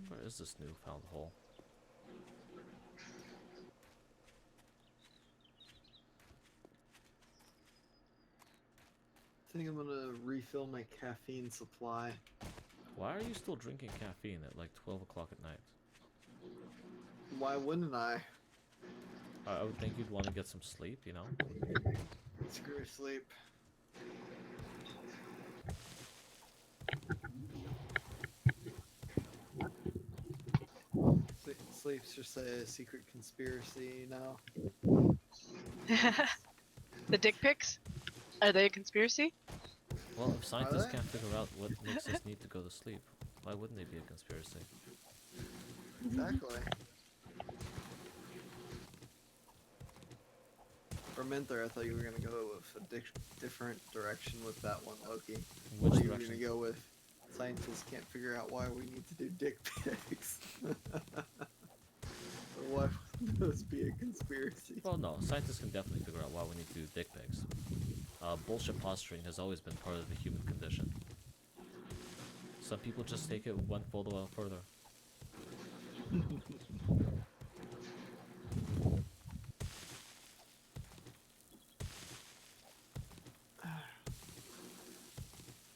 Where is this newfound hole? I think I'm gonna refill my caffeine supply. Why are you still drinking caffeine at like 12 o'clock at night? Why wouldn't I? I would think you'd want to get some sleep, you know? Screw sleep. Sleep's just a secret conspiracy now. The dick pics? Are they a conspiracy? Well, if scientists they? can't figure out what makes us need to go to sleep, why wouldn't they be a conspiracy? Exactly. For a minute there, I thought you were gonna go with a different direction with that one, Loki. I Which thought you were direction? gonna go with scientists can't figure out why we need to do dick pics. Or why would those be a conspiracy? Well, no, scientists can definitely figure out why we need to do dick pics. Bullshit posturing has always been part of the human condition. Some people just take it one photo further.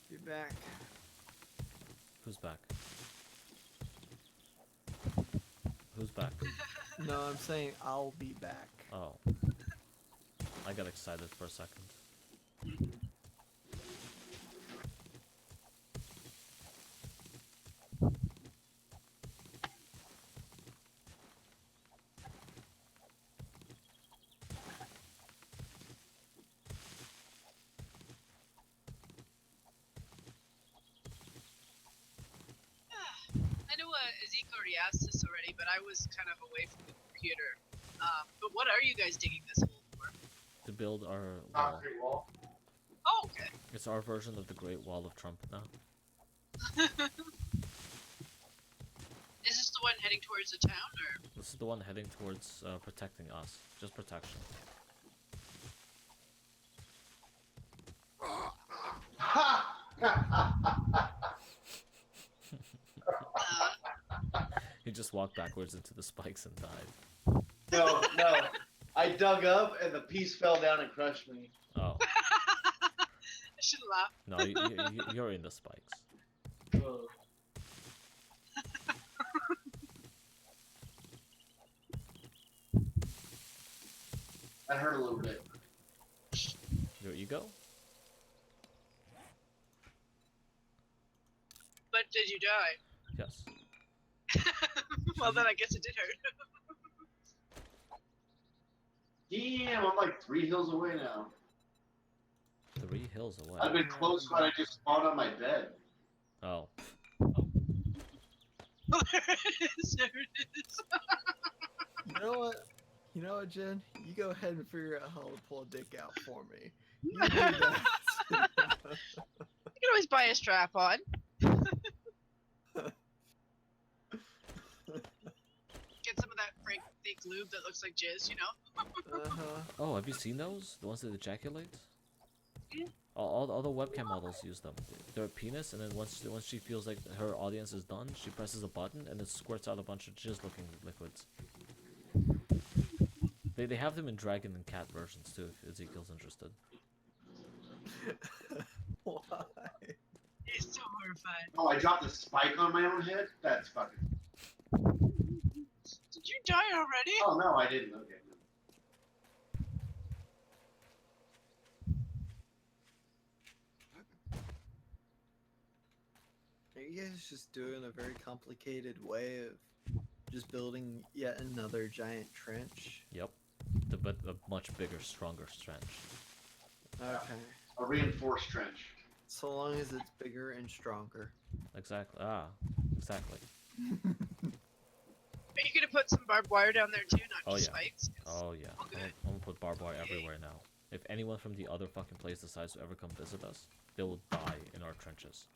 Be back. Who's back? Who's back? No, I'm saying I'll be back. Oh. I got excited for a second. I know Zeke already asked this already, but I was kind of away from the computer. But what are you guys digging this hole for? To build our wall. Concrete wall. Oh, okay. It's our version of the Great Wall of Trump now. Is this the one heading towards the town, or? This is the one heading towards protecting us. Just protection. Ha! He just walked backwards into the spikes and died. No. I dug up and the piece fell down and crushed me. Oh. I should laugh. No, you're in the spikes. Ugh. That hurt a little bit. Your ego? But did you die? Yes. Well, then I guess it did hurt. Damn, I'm like 3 hills away now. 3 hills away. I've been close when I just spawned on my bed. Oh. There it is. There it is. You know what? You know what, Jen? You go ahead and figure out how to pull a dick out for me. You do that. You can always buy a strap on. Get some of that fake lube that looks like jizz, you know? Uh-huh. Oh, have you seen those? The ones that ejaculate? Yeah. All the webcam models use them. They're a penis, and then once she feels like her audience is done, she presses a button, and it squirts out a bunch of jizz-looking liquids. They have them in dragon and cat versions too, if Ezekiel's interested. Why? He's so horrified. Oh, I dropped a spike on my own head? That's fucking... Did you die already? Oh, no, I didn't. Okay. Are you guys just doing a very complicated way of just building yet another giant trench? Yep. But a much bigger, stronger trench. Okay. A reinforced trench. So long as it's bigger and stronger. Exactly. Ah, exactly. Are you gonna put some barbed wire down there too, not Oh, just yeah. spikes? 'Cause Oh yeah. good. I'm gonna put barbed wire everywhere now. If anyone from the other fucking place decides to ever come visit us, they will die in our trenches.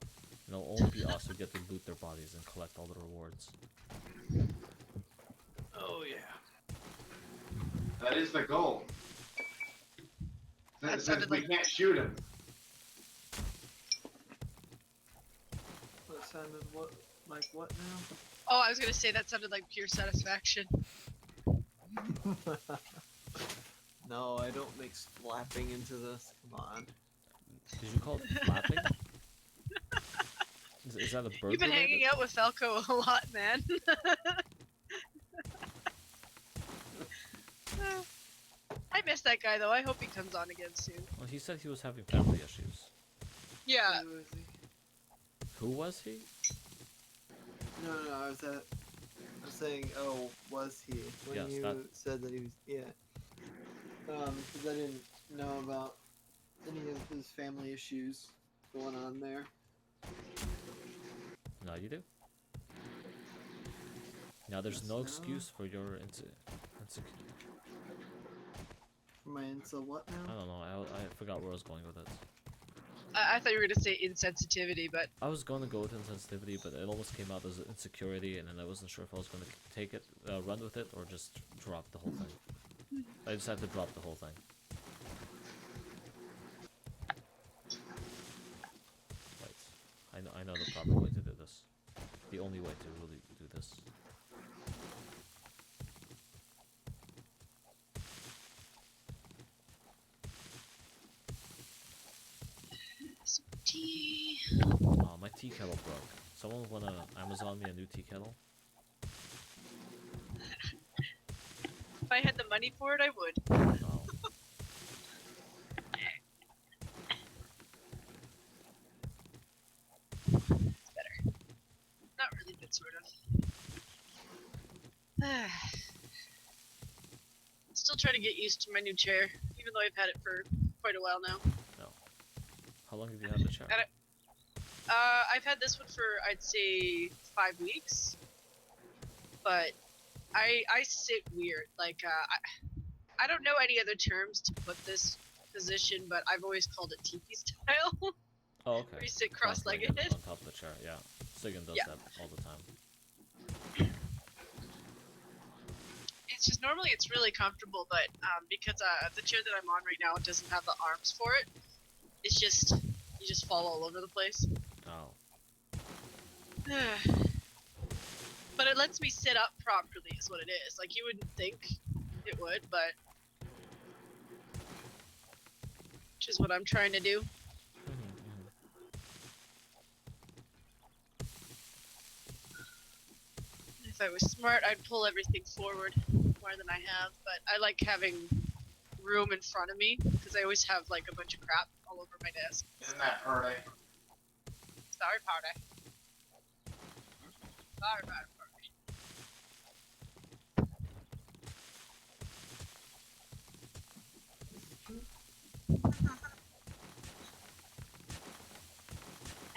And it'll only be us who get to loot their bodies and collect all the rewards. Oh yeah. That is the goal. That Since sounded we like- can't shoot him. That sounded like what now? Oh, I was gonna say that sounded like pure satisfaction. No, I don't mix flapping into this. Come on. Did you call it flapping? Is that a bird? You've been hanging out with Falco a lot, man. I miss that guy though. I hope he comes on again soon. Well, he said he was having family issues. Yeah. Who is he? Who was he? No, I was saying, oh, was he? When Yes, you that- said that he was, yeah. Because I didn't know about any of his family issues going on there. No, you do. Now there's Yes, no no. excuse for your For my insta what I now? don't know. I forgot where I was going with it. I thought you were gonna say insensitivity, but I was going to go with insensitivity, but it almost came out as insecurity, and then I wasn't sure if I was going to take it, run with it, or just drop the whole thing. I decided to drop the whole thing. Right. I know the proper way to do this. The only way to really do this. some tea. Oh, my tea kettle broke. Someone wanna Amazon me a new tea kettle? If I had the money for it, I would. Oh. It's better. Not really, but sort of. Still trying to get used to my new chair, even though I've had it for quite a while now. How long have you had the chair? Got it. I've had this one for, I'd say, 5 weeks. But I sit weird. Like, I don't know any other terms to put this position, but I've always called it teepee style. Oh, okay. Where you sit Cross-legged cross-legged. on top of the chair, yeah. Sigan does Yeah. that all the time. It's just, normally it's really comfortable, but because the chair that I'm on right now doesn't have the arms for it, it's just, you just fall all over the place. Oh. But it lets me sit up properly is what it is. Like, you wouldn't think it would, but... Which is what I'm trying to do. If I was smart, I'd pull everything forward more than I have, but I like having room in front of me, because I always have, like, a bunch of crap all over my desk. Isn't that party? Sorry, party. Sorry, party.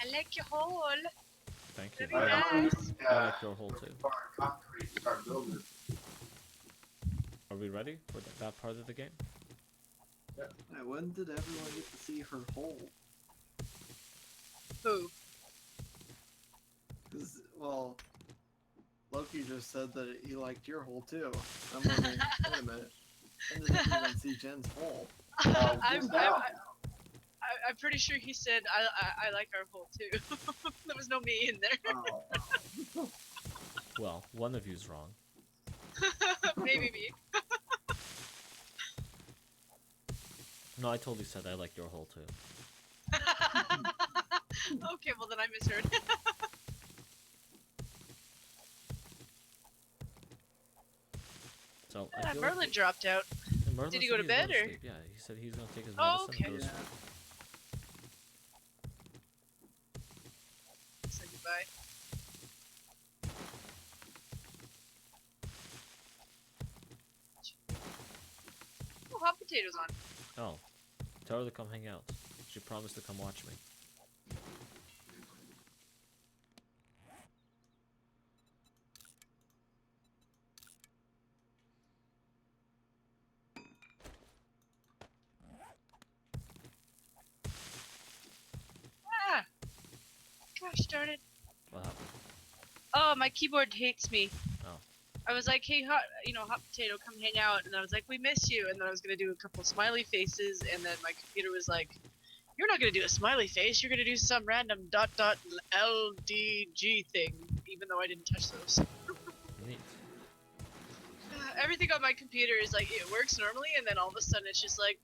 I like your hole. Thank you. Very I nice. I like your hole too. Concrete, start building. Are we ready for that part of the game? When did everyone get to see her hole? Who? Because, well, Loki just said that he liked your hole too. I'm wondering, wait a minute. When did everyone see Jen's hole? I'm pretty sure he said I like our hole too. There was no me in there. Oh. Well, one of you's wrong. Maybe me. No, I totally said I like your hole too. Okay, well then I misheard. So I feel Merlin like dropped out. Merlin Did he said go to he's going bed, or? sleep. Yeah, he said he's gonna take his Oh, medicine and okay. go to Yeah. sleep. Say goodbye. Oh, hot potatoes on. Oh, tell her to come hang out. She promised to come watch me. Ah! Gosh darn it. What happened? Oh, my keyboard hates me. Oh. I was like, hey, hot potato, come hang out. And I was like, we miss you. And then I was going to do a couple smiley faces. And then my computer was like, you're not going to do a smiley face. You're going to do some random ... LDG thing. Even though I didn't touch those. Neat. Everything on my computer is like, it works normally. And then all of a sudden it's just like,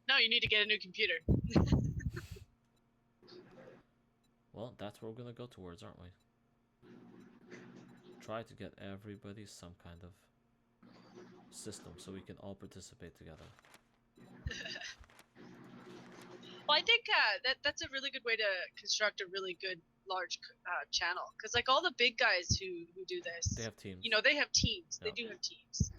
no, you need to get a new computer. Well, that's where we're gonna go towards, aren't we? Try to get everybody some kind of system so we can all participate together. Well, I think that's a really good way to construct a really good large channel. Because like all the big guys who do this, They have teams. you know, they have teams. They Yeah. do have teams.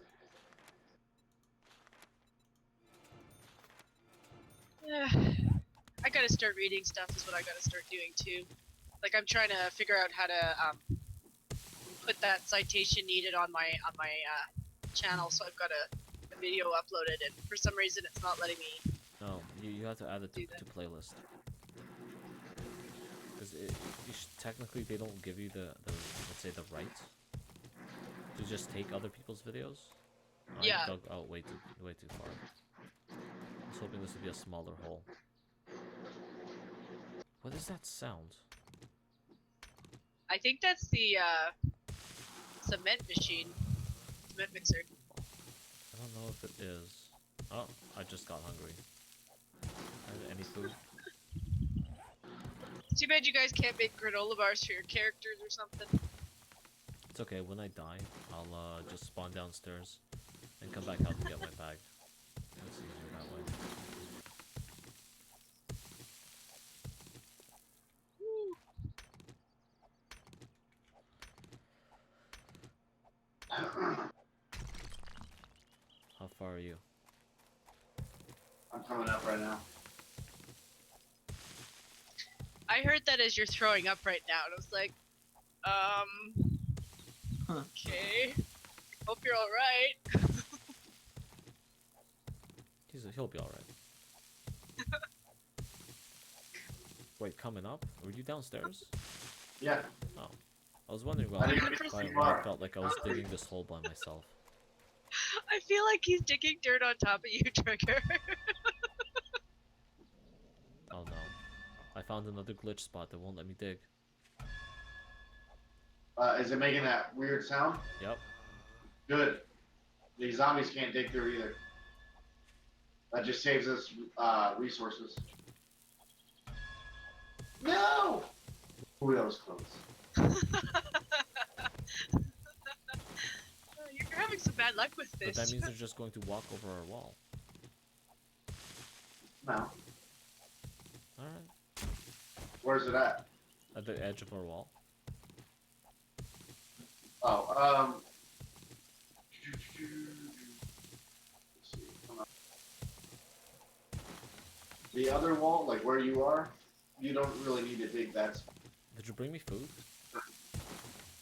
I gotta start reading stuff is what I gotta start doing too. Like I'm trying to figure out how to put that citation needed on my channel, so I've got a video uploaded, and for some reason it's not letting me. No, you have to add it Do to that. playlist. Because technically they don't give you the let's say the right to just take other people's videos. I Yeah. dug out way too far. I was hoping this would be a smaller hole. What is that sound? I think that's the cement machine, cement mixer. I don't know if it is. Oh, I just got hungry. Any food? It's too bad you guys can't make granola bars for your characters or something. It's okay. When I die, I'll just spawn downstairs and come back out to get my bag. It's easier that way. How far are you? I'm coming up right now. I heard that as you're throwing up right now, and I was like, Huh. okay. Hope you're alright. He'll be alright. Wait, coming up? Were you downstairs? Yeah. Oh. I was wondering I didn't why get I felt like I was digging this hole by myself. I feel like he's digging dirt on top of you, Trigger. Oh no. I found another glitch spot that won't let me dig. Is it making that weird sound? Yep. Good. These zombies can't dig through either. That just saves us resources. No! Ooh, that was close. You're having some bad luck with But this. that means they're just going to walk over our wall. No. Alright. Where's it at? At the edge of our wall. Oh, let's see, come on. The other wall, like where you are, you don't really need to dig that spot. Did you bring me food?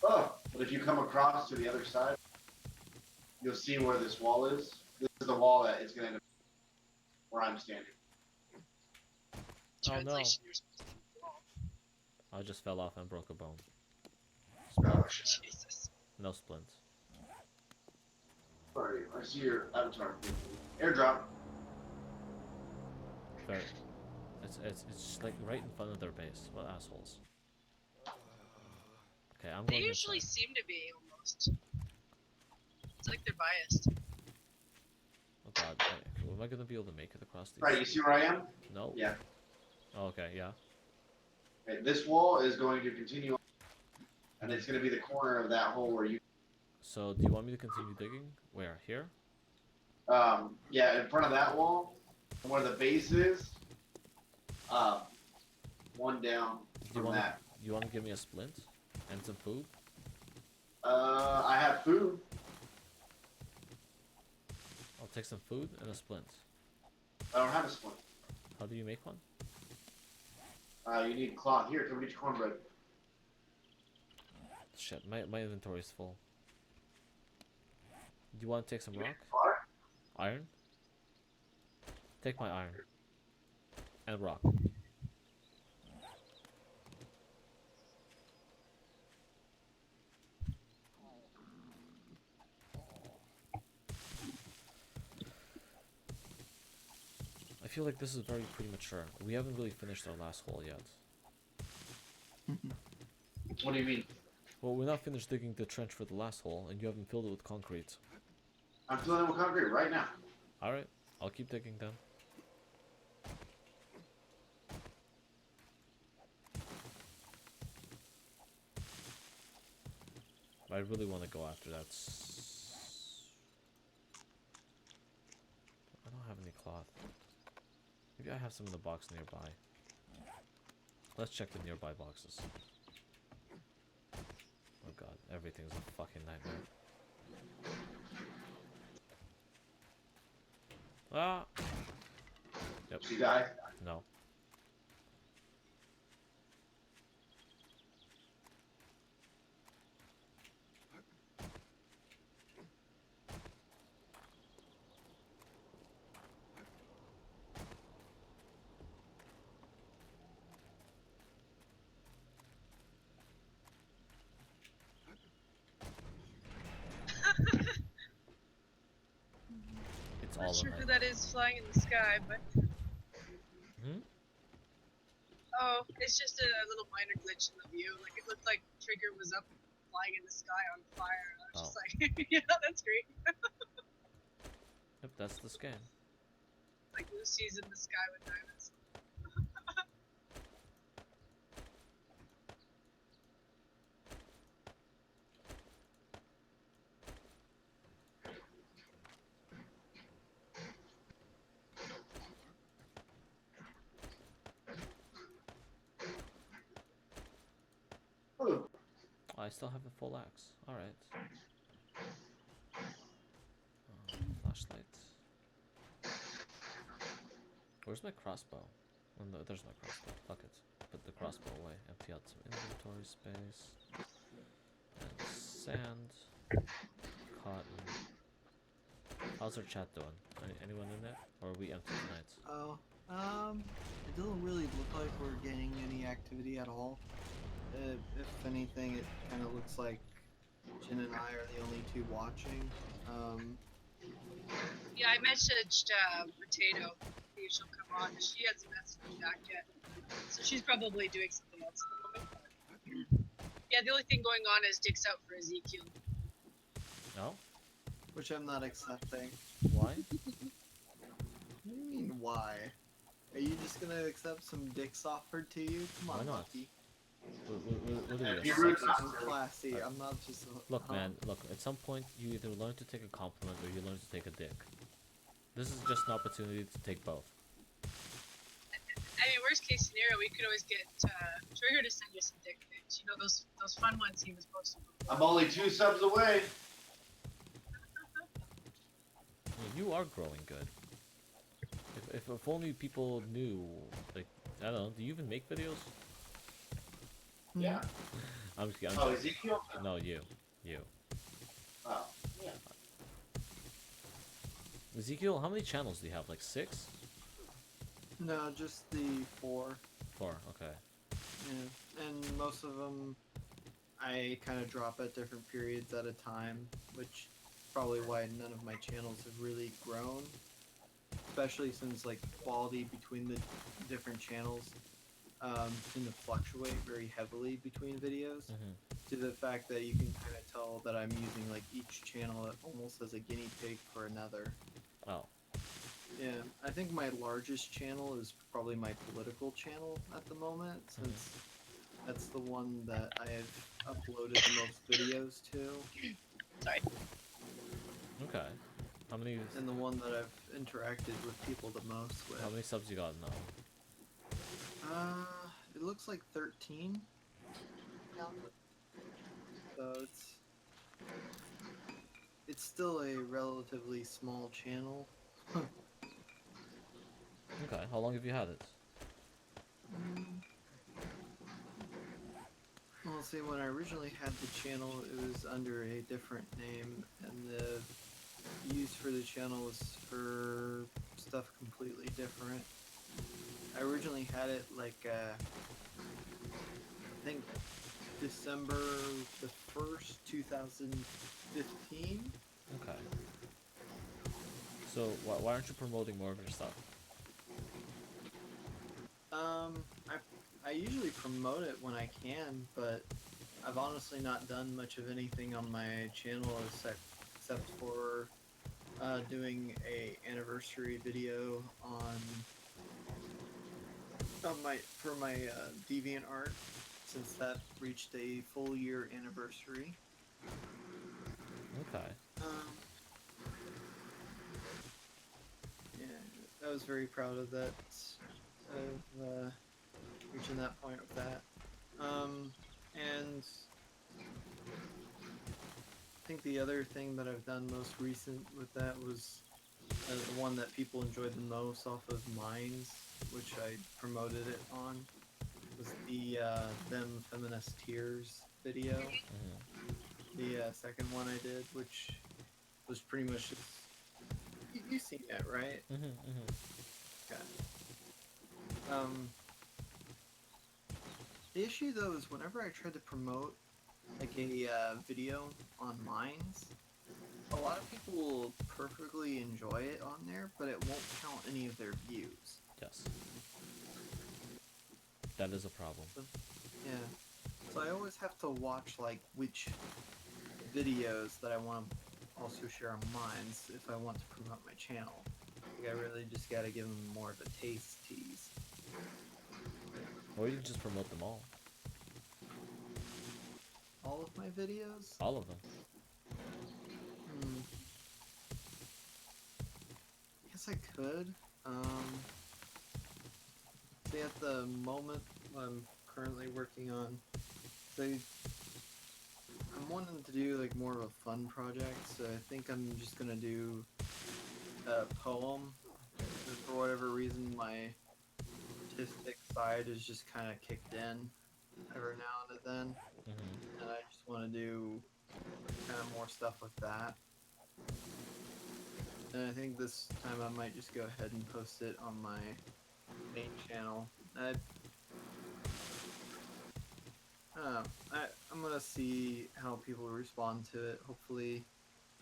Oh, but if you come across to the other side, you'll see where this wall is. This is the wall that is going to end up where I'm standing. Oh no. Translation, you're supposed to be wrong. I just fell off and broke a bone. Oh, shit. Jesus. No splints. Sorry, I see your avatar. Airdrop. Fair. It's just like right in front of their base. What assholes. Okay, I'm They going usually inside. seem to be, almost. It's like they're biased. Oh god, Am I gonna be able to make it across these? Right, you see where I am? No. Yeah. Oh, okay, yeah. Okay, this wall is going to continue, and it's going to be the corner of that hole where you. So, do you want me to continue digging? Where? Here? Yeah, in front of that wall, where the base is. One down Do you from want that. to give me a splint and some food? I have food. I'll take some food and a splint. I don't have a splint. How do you make one? You need cloth. Here, come get your cornbread. Shit, my inventory is full. Do you want to take some rock? Water? Iron? Take my iron. And rock. I feel like this is very premature. We haven't really finished our last hole yet. What do you mean? Well, we're not finished digging the trench for the last hole, and you haven't filled it with concrete. I'm filling it with concrete right now. Alright, I'll keep digging then. I really want to go after that. I don't have any cloth. Maybe I have some in the box nearby. Let's check the nearby boxes. Oh god, everything's a fucking nightmare. Ah! Yep. Did you die? No. It's all Not sure in who my... that is flying in the sky, but Hmm? oh, it's just a little minor glitch in the view. Like it looked like Trigger was up flying in the sky on fire. And I was just like, yeah, that's great. Yep, that's the scan. Like Lucy's in the sky with diamonds. Ooh. I still have a full axe. Alright. Flashlight. Where's my crossbow? Oh, no, there's no crossbow. Fuck it. Put the crossbow away. Empty out some inventory space. And sand. Cotton. How's our chat doing? Anyone in there? Or are we empty tonight? Oh, it doesn't really look like we're getting any activity at all. If anything, it kind of looks like Jin and I are the only two watching. Yeah, I messaged Potato. See if she'll come on. She hasn't messaged back yet, so she's probably doing something else at the moment. Yeah, the only thing going on is Dick's out for Ezekiel. No? Which I'm not accepting. Why? What do you mean, why? Are you just gonna accept some dicks offered to you? Come Why on, not? Lucky. What do If we you're accept? rude I'm enough to- classy. I'm not just. Look, man, look, at some point you either learn to take a compliment or you learn to take a dick. This is just an opportunity to take both. I mean, worst case scenario, we could always get Trigger to send you some dick pics. You know those fun ones he was posting before. I'm only 2 subs away. I mean, you are growing good. If only people knew, like, I don't know, do you even make videos? Yeah. I'm Oh, joking. Ezekiel? No, you. Oh, yeah. Ezekiel, how many channels do you have? Like 6? No, just the 4. 4, okay. Yeah. And most of them, I kind of drop at different periods at a time, which is probably why none of my channels have really grown. Especially since like quality between the different channels tend to fluctuate very heavily between videos. To the fact that you can kind of tell that I'm using like each channel almost as a guinea pig for another. Oh. Yeah, I think my largest channel is probably my political channel at the moment, since that's the one that I've uploaded the most videos to, Sorry. Okay. How many and the one that I've interacted with people the most with. how many subs you got now? It looks like 13. So it's still a relatively small channel. Okay. How long have you had it? Well, see, when I originally had the channel, it was under a different name, and the use for the channel was for stuff completely different. I originally had it like, I think December the 1st, 2015. Okay. So why aren't you promoting more of your stuff? I usually promote it when I can, but I've honestly not done much of anything on my channel except for doing a anniversary video for my DeviantArt, since that reached a full year anniversary. Okay. Yeah, I was very proud of that, of reaching that point with that. And I think the other thing that I've done most recent with that was the one that people enjoyed the most off of Mines, which I promoted it on, was the Them Feminist Tears video. The second one I did, which was pretty much just... You've seen it, right? Okay. The issue though is whenever I tried to promote like a video on Mines, a lot of people will perfectly enjoy it on there, but it won't count any of their views. Yes. That is a problem. Yeah. So I always have to watch like which videos that I want to also share on Mines if I want to promote my channel. Like I really just gotta give them more of a taste tease. Or you can just promote them all. All of my videos? All of them. Guess I could. See, at the moment I'm currently working on, I'm wanting to do like more of a fun project, so I think I'm just gonna do a poem. And for whatever reason, my artistic side is just kind of kicked in every now and then, and I just want to do kind of more stuff with that. And I think this time I might just go ahead and post it on my main channel. I'm gonna see how people respond to it. Hopefully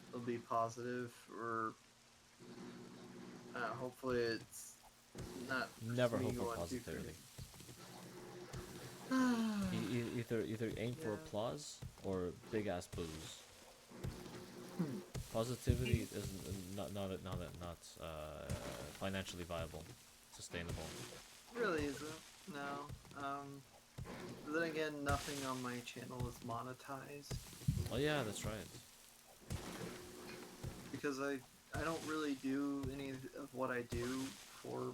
it'll be positive, or hopefully it's not Never me hope for going too positivity. crazy. Either aim for Yeah. applause or big ass boos. Positivity is not financially viable, sustainable. Really isn't. No. But then again, nothing on my channel is monetized Oh yeah, that's right. because I don't really do any of what I do for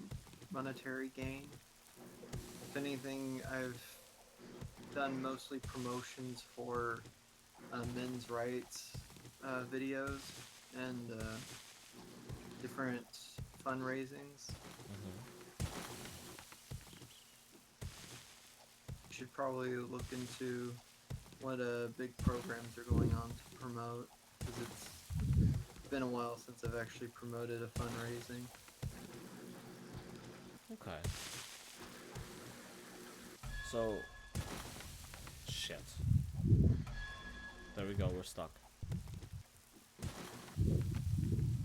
monetary gain. If anything, I've done mostly promotions for men's rights videos and different fundraisings. Should probably look into what big programs are going on to promote, because it's been a while since I've actually promoted a fundraising. Okay. So, shit. There we go, we're stuck.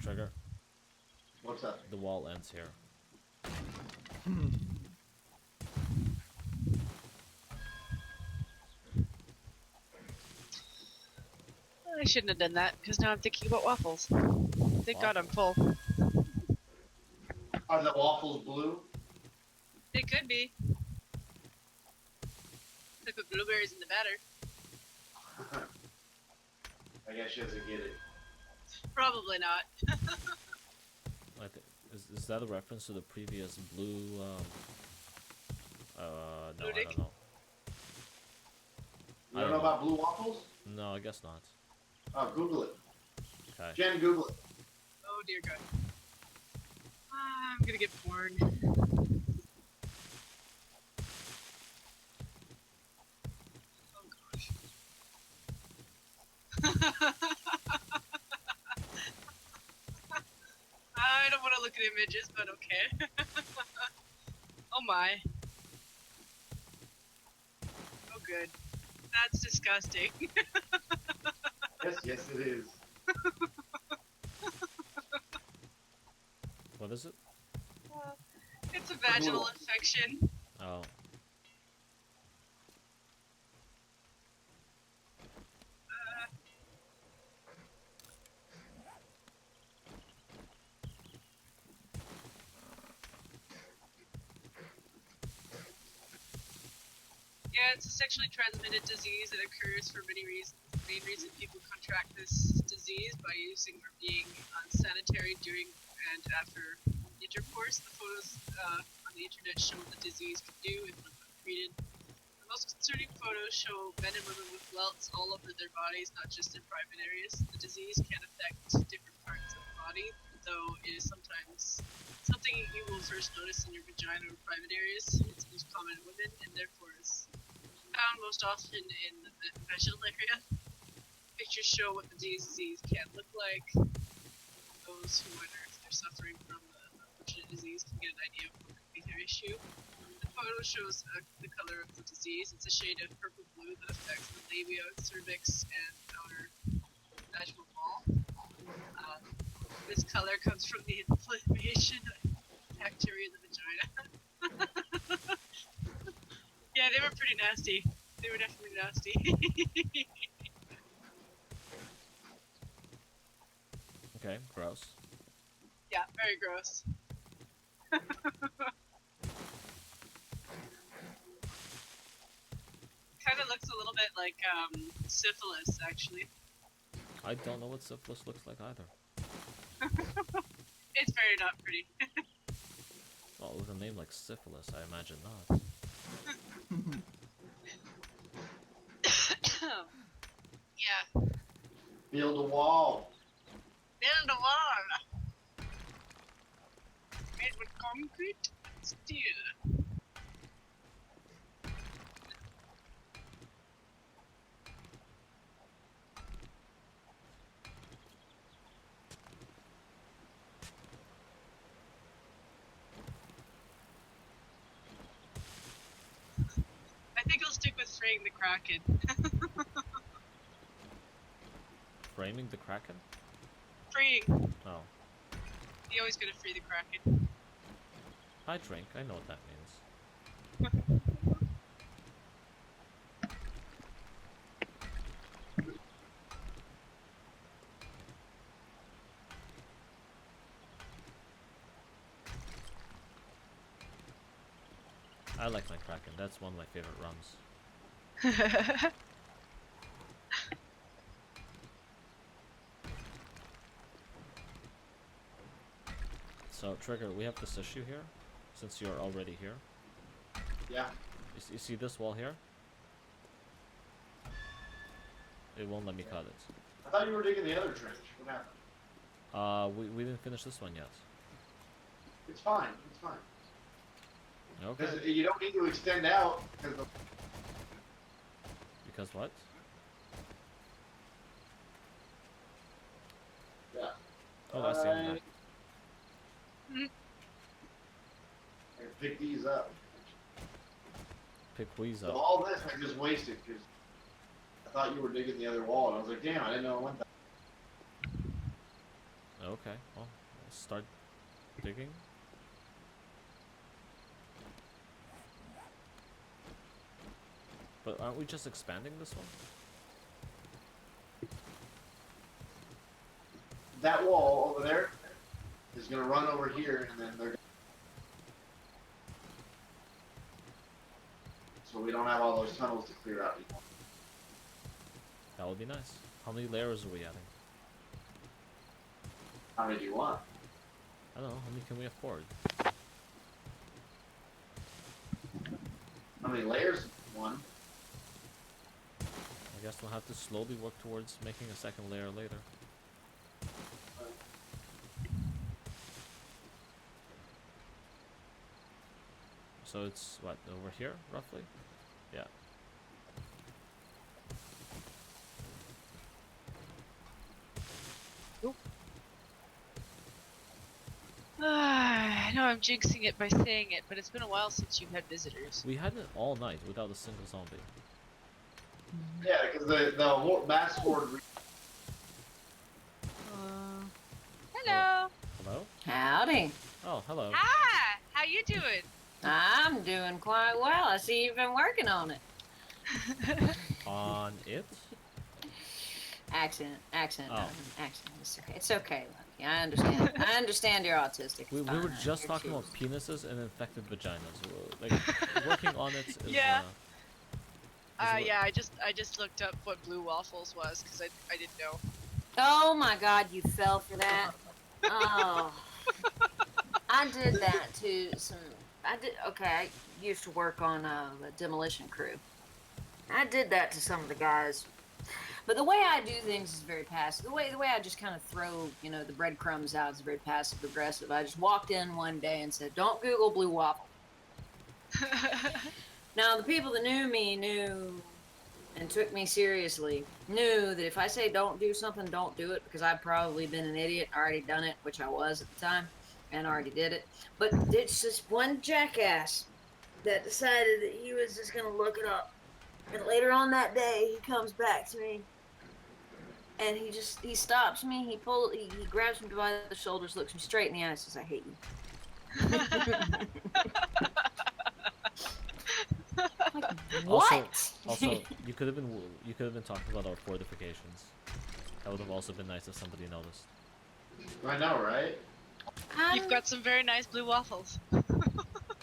Trigger, What's up? the wall ends here. I shouldn't have done that, because now I'm thinking about waffles. Thank God I'm full. Are the waffles blue? It could be. They put blueberries in the batter. I guess she doesn't get it. Probably not. I think is that a reference to the previous blue? No, Blue I dick? don't know. You I don't don't know know. about blue waffles? No, I guess not. Oh, Google it. Okay. Jen, Google it. Oh dear God. Ah, I'm gonna get bored. Oh gosh. I don't want to look at images, but okay. Oh my. Oh good. That's disgusting. Yes, it is. What is it? It's a vaginal infection. Oh. Yeah, it's a sexually transmitted disease that occurs for many reasons. The main reason people contract this disease by using or being unsanitary during and after intercourse. The photos on the internet show what the disease can do if left untreated. The most concerning photos show men and women with welts all over their bodies, not just in private areas. The disease can affect different parts of the body, though it is sometimes something you will first notice in your vagina or private areas. It's most common in women and therefore is found most often in the vaginal area. Pictures show what the disease can look like. Those who wonder if they're suffering from the unfortunate disease can get an idea of what could be their issue. The photo shows the color of the disease. It's a shade of purple-blue that affects the labia, cervix, and outer vaginal wall. This color comes from the inflammation of bacteria in the vagina. Yeah, they were pretty nasty. They were definitely nasty. Okay. Gross. Yeah, very gross. Kind of looks a little bit like syphilis, actually. I don't know what syphilis looks like either. It's very not pretty. Well, with a name like syphilis, I imagine not. Yeah, Build a wall. build a wall. Made with concrete and steel. I think I'll stick with freeing the Kraken. Framing the Kraken? Freeing. Oh. You always gotta free the Kraken. I drink. I know what that means. I like my Kraken. That's one of my favorite rums. So, Trigger, we have this issue here, since you're already here. Yeah. You see this wall here? It won't let me cut it. I thought you were digging the other trench. What happened? We didn't finish this one yet. It's fine. It's fine. Okay. Because you don't need to extend out. Because what? Yeah. Oh, that's the end. I can pick these up. Pick Weeze So up. all this I just wasted because I thought you were digging the other wall, and I was like, damn, I didn't know it went that. Okay, well, we'll start digging. But aren't we just expanding this one? That wall over there is gonna run over here, and then they're so we don't have all those tunnels to clear out anymore. That would be nice. How many layers are we adding? How many do you want? I don't know. How many can we afford? How many layers? One. I guess we'll have to slowly work towards making a second layer later. So it's what, over here, roughly? Yeah. I know I'm jinxing it by saying it, but it's been a while since you've had visitors. We had it all night without a single zombie. Yeah, because the whole mass horde. Hello. Hello? Howdy. Oh, hello. Hi. How you doing? I'm doing quite well. I see you've been working on it. On it? Accent, Oh. darling, accent. It's okay, Lucky. I understand. I understand you're autistic. It's We fine. were just You're talking about choosing. penises and infected vaginas. Like, working on it is, Yeah. what- Yeah. I just looked up what blue waffles was because I didn't know. Oh my God, you fell for that. Oh, I did that to some. Okay, I used to work on the demolition crew. I did that to some of the guys. But the way I do things is very passive. The way I just kind of throw, the breadcrumbs out is very passive aggressive. I just walked in one day and said, "Don't Google blue waffle." Now the people that knew me knew and took me seriously knew that if I say don't do something, don't do it, because I've probably been an idiot, already done it, which I was at the time, and already did it. But it's just one jackass that decided that he was just gonna look it up. And later on that day, he comes back to me, and he stops me. He grabs me by the shoulders, looks me straight in the eye, and says, "I hate you." Like, what? Also, you could have been talking about our fortifications. That would have also been nice if somebody noticed. I know, right? You've got some very nice blue waffles.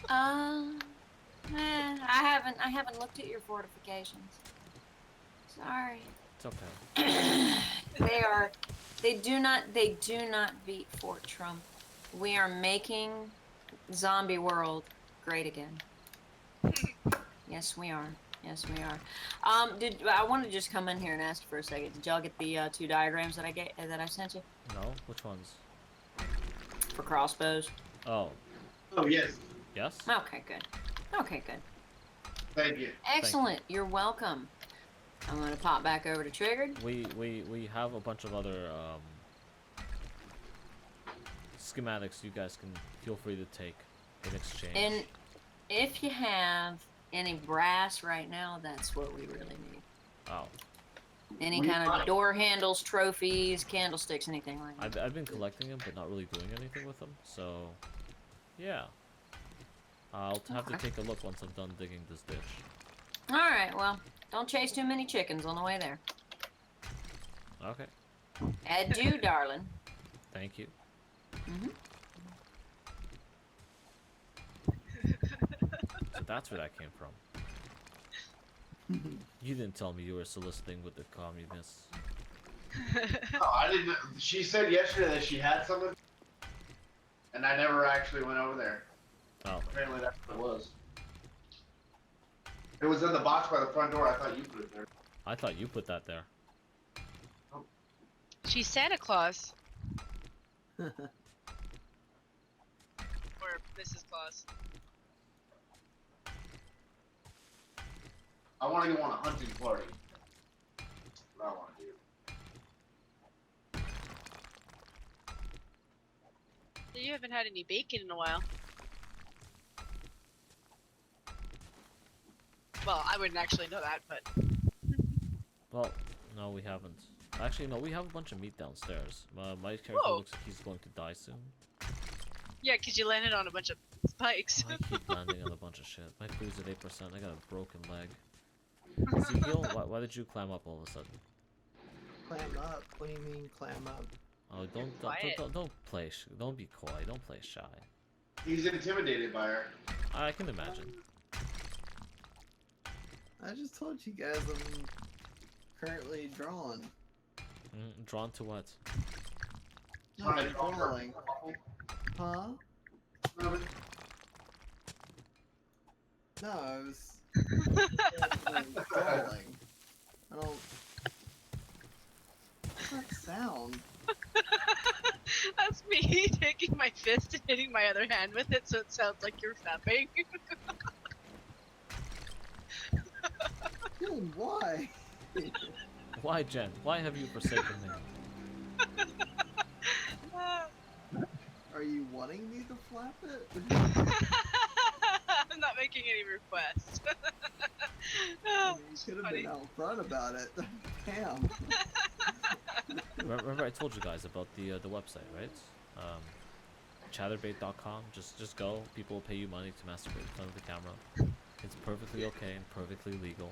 I haven't looked at your fortifications. Sorry. It's okay. They do not beat Fort Trump. We are making zombie world great again. Yes, we are. Yes, we are. I want to just come in here and ask you for a second. Did y'all get the 2 diagrams that I sent you No? Which ones? for crossbows? Oh. Oh yes. Yes? Okay, good. Okay, good. Thank you. Excellent. You're welcome. I'm gonna pop back over to Triggered. We have a bunch of other schematics you guys can feel free to take in exchange. And if you have any brass right now, that's what we really need. Oh. Any We kind might. of door handles, trophies, candlesticks, anything like that. I've been collecting them, but not really doing anything with them. So, yeah. I'll have to Okay. take a look once I'm done digging this ditch. All right. Well, don't chase too many chickens on the way there. Okay. Adieu, darling. Thank you. Mhm. So that's where that came from. You didn't tell me you were soliciting with the communists. No, I didn't. She said yesterday that she had something, and I never actually went over there. Oh. Apparently that's what it was. It was in the box by the front door. I thought you put it there. I thought you put that there. She's Santa Claus. Or Mrs. Claus. I want to go on a hunting party. That's what I want to do. You haven't had any bacon in a while. Well, I wouldn't actually know that, but Well, no, we haven't. Actually, no, we have a bunch of meat downstairs. My character Whoa. looks like he's going to die soon. yeah, because you landed on a bunch of spikes. I keep landing on a bunch of shit. My food's at 8%. I got a broken leg. Ezekiel, why did you climb up all of a sudden? Clam up? What do you mean clam up? Oh, don't play. Don't be coy. Don't play shy. He's intimidated by her. I can imagine. I just told you guys I'm currently drawing. Drawn to what? No, Trying I'm to draw drawing. Huh? No, I was drawing. I don't. What's that sound? That's me taking my fist and hitting my other hand with it, so it sounds like you're fapping. Dude, why? Why, Jen? Why have you forsaken me? Are you wanting me to flap it? I'm not making any requests. I Oh, mean, you it's could have funny. been out front about it. Damn. Remember I told you guys about the website, right? Chatterbait.com. Just go. People will pay you money to masturbate in front of the camera. It's perfectly okay and perfectly legal.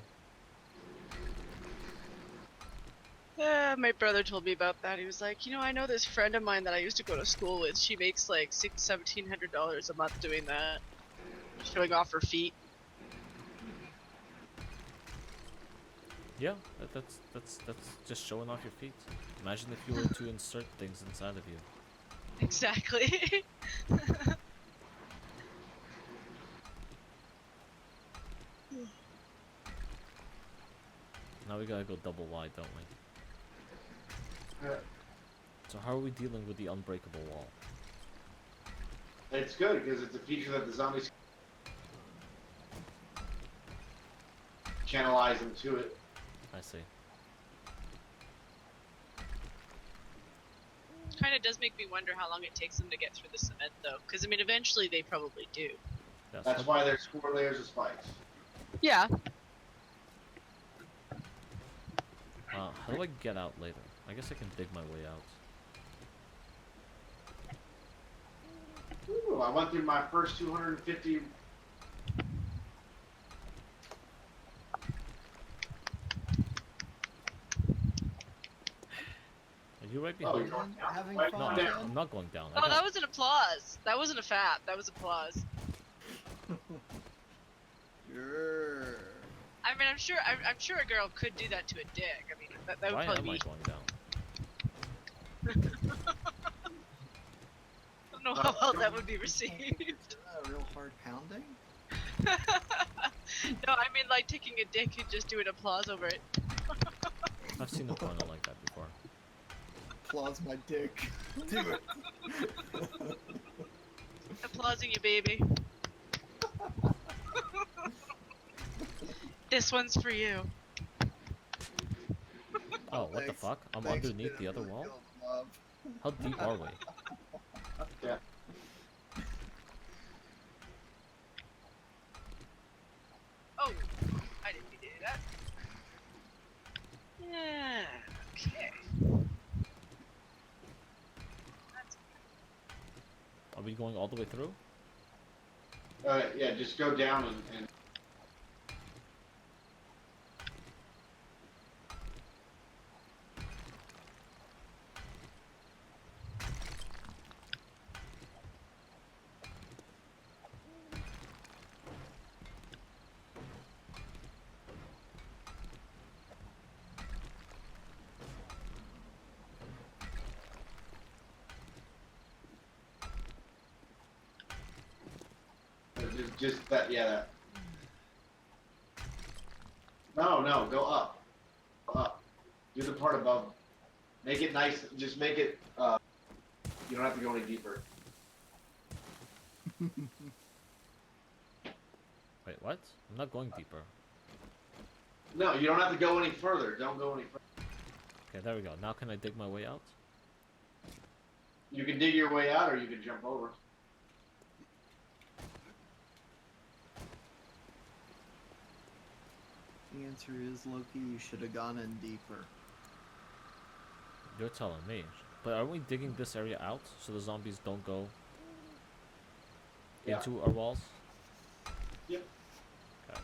My brother told me about that. He was like, you know, I know this friend of mine that I used to go to school with. She makes like $1,700 a month doing that, showing off her feet. Yeah, that's just showing off your feet. Imagine if you were to insert things inside of you. Exactly. Now we gotta go double wide, don't we? Yeah. So how are we dealing with the unbreakable wall? It's good because it's a feature that the zombies channelize them to it. I see. Kind of does make me wonder how long it takes them to get through the cement, though. Because, I mean, eventually they probably do. Yes. That's why there's 4 layers of spikes. Yeah. How do I get out later? I guess I can dig my way out. Ooh, I went through my first 250. Are you right Oh, behind you're me? going down. Having Right fun, No, Jen? I'm not going down. Oh, that was an applause. That wasn't a fap. That was applause. Sure. I mean, I'm sure a girl could do that to a dick. I mean, that would Why am probably I be. going down? I don't know how well that would be received. Isn't that a real hard pounding? No, I mean like taking a dick and just doing applause over it. I've seen a porno like that before. Applause my dick. Do it. Applauding you, baby. This one's for you. Oh, what the Thanks. fuck? I'm Thanks, underneath Jen. the other Really wall? feeling love. How deep are we? Yeah. Oh, I didn't mean to do that. Yeah. Okay. That's Are we going all the way through? Yeah, just go down and just that, yeah, that. No, go up. Go up. Do the part above. Make it nice. Just make it, you don't have to go any deeper. Wait, what? I'm not going deeper. No, you don't have to go any further. Don't go any further. Okay, there we go. Now can I dig my way out? You can dig your way out or you can jump over. The answer is, Loki, you should have gone in deeper. You're telling me. But are we digging this area out so the zombies don't go Yeah. into our walls? Yep. Okay.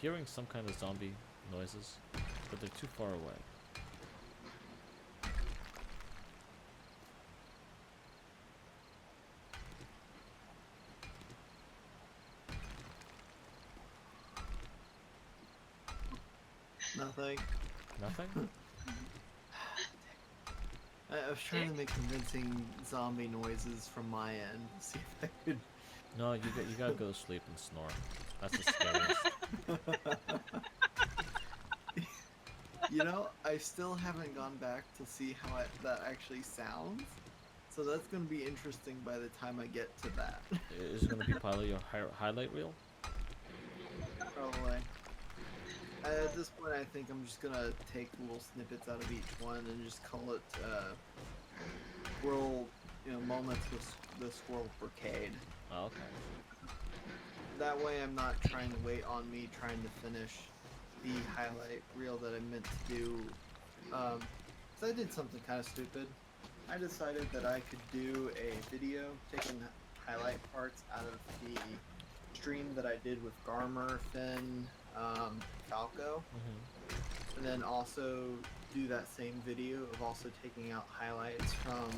hearing some kind of zombie noises, but they're too far away. Nothing. Nothing? I was trying to make convincing zombie noises from my end. See if I could. No, you gotta go to sleep and snore. That's the scariest. You know, I still haven't gone back to see how that actually sounds. So that's going to be interesting by the time I get to that. Is it gonna be part of your highlight reel? Probably. At this point, I think I'm just going to take little snippets out of each one and just call it squirrel, moments with the squirrel brigade. Oh, okay. That way I'm not trying to wait on me trying to finish the highlight reel that I meant to do. So I did something kind of stupid. I decided that I could do a video taking highlight parts out of the stream that I did with Garmer, Finn, Falco, and then also do that same video of also taking out highlights from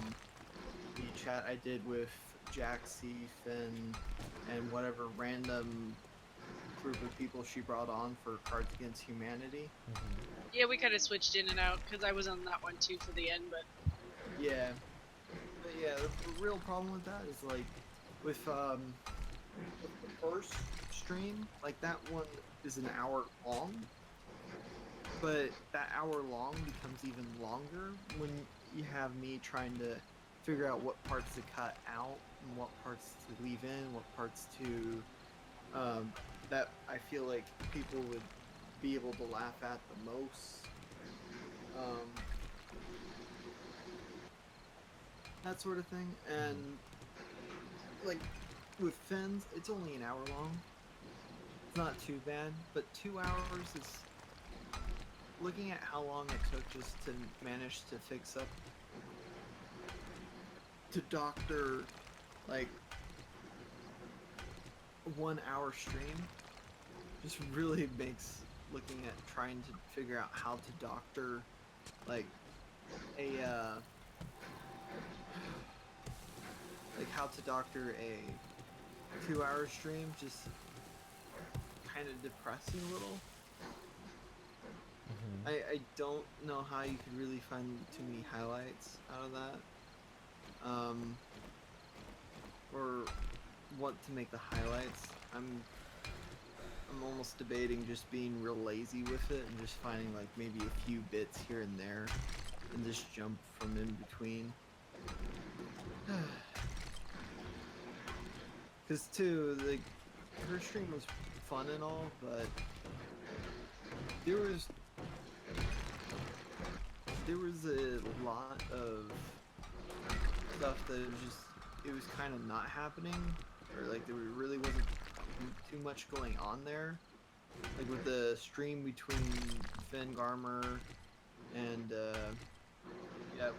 the chat I did with Jaxie, Finn, and whatever random group of people she brought on for Cards Against Humanity. Yeah, we kind of switched in and out because I was on that one too for the end, but Yeah. But yeah, the real problem with that is like with the first stream, like that one is an hour long, but that hour long becomes even longer when you have me trying to figure out what parts to cut out and what parts to leave in, what parts to that I feel like people would be able to laugh at the most. That sort of thing. And like with Finn's, it's only an hour long. It's not too bad, but 2 hours is, looking at how long it took just to manage to fix up to doctor like a 1 hour stream just really makes looking at trying to figure out how to doctor like a how to doctor a 2 hour stream just kind of depressing a little. I don't know how you could really find too many highlights out of that. Or what to make the highlights. I'm almost debating just being real lazy with it and just finding like maybe a few bits here and there and just jump from in between. Cause too, like, her stream was fun and all, but there was a lot of stuff that it was kind of not happening, or like there really wasn't too much going on there. Like with the stream between Finn, Garmer, and yeah,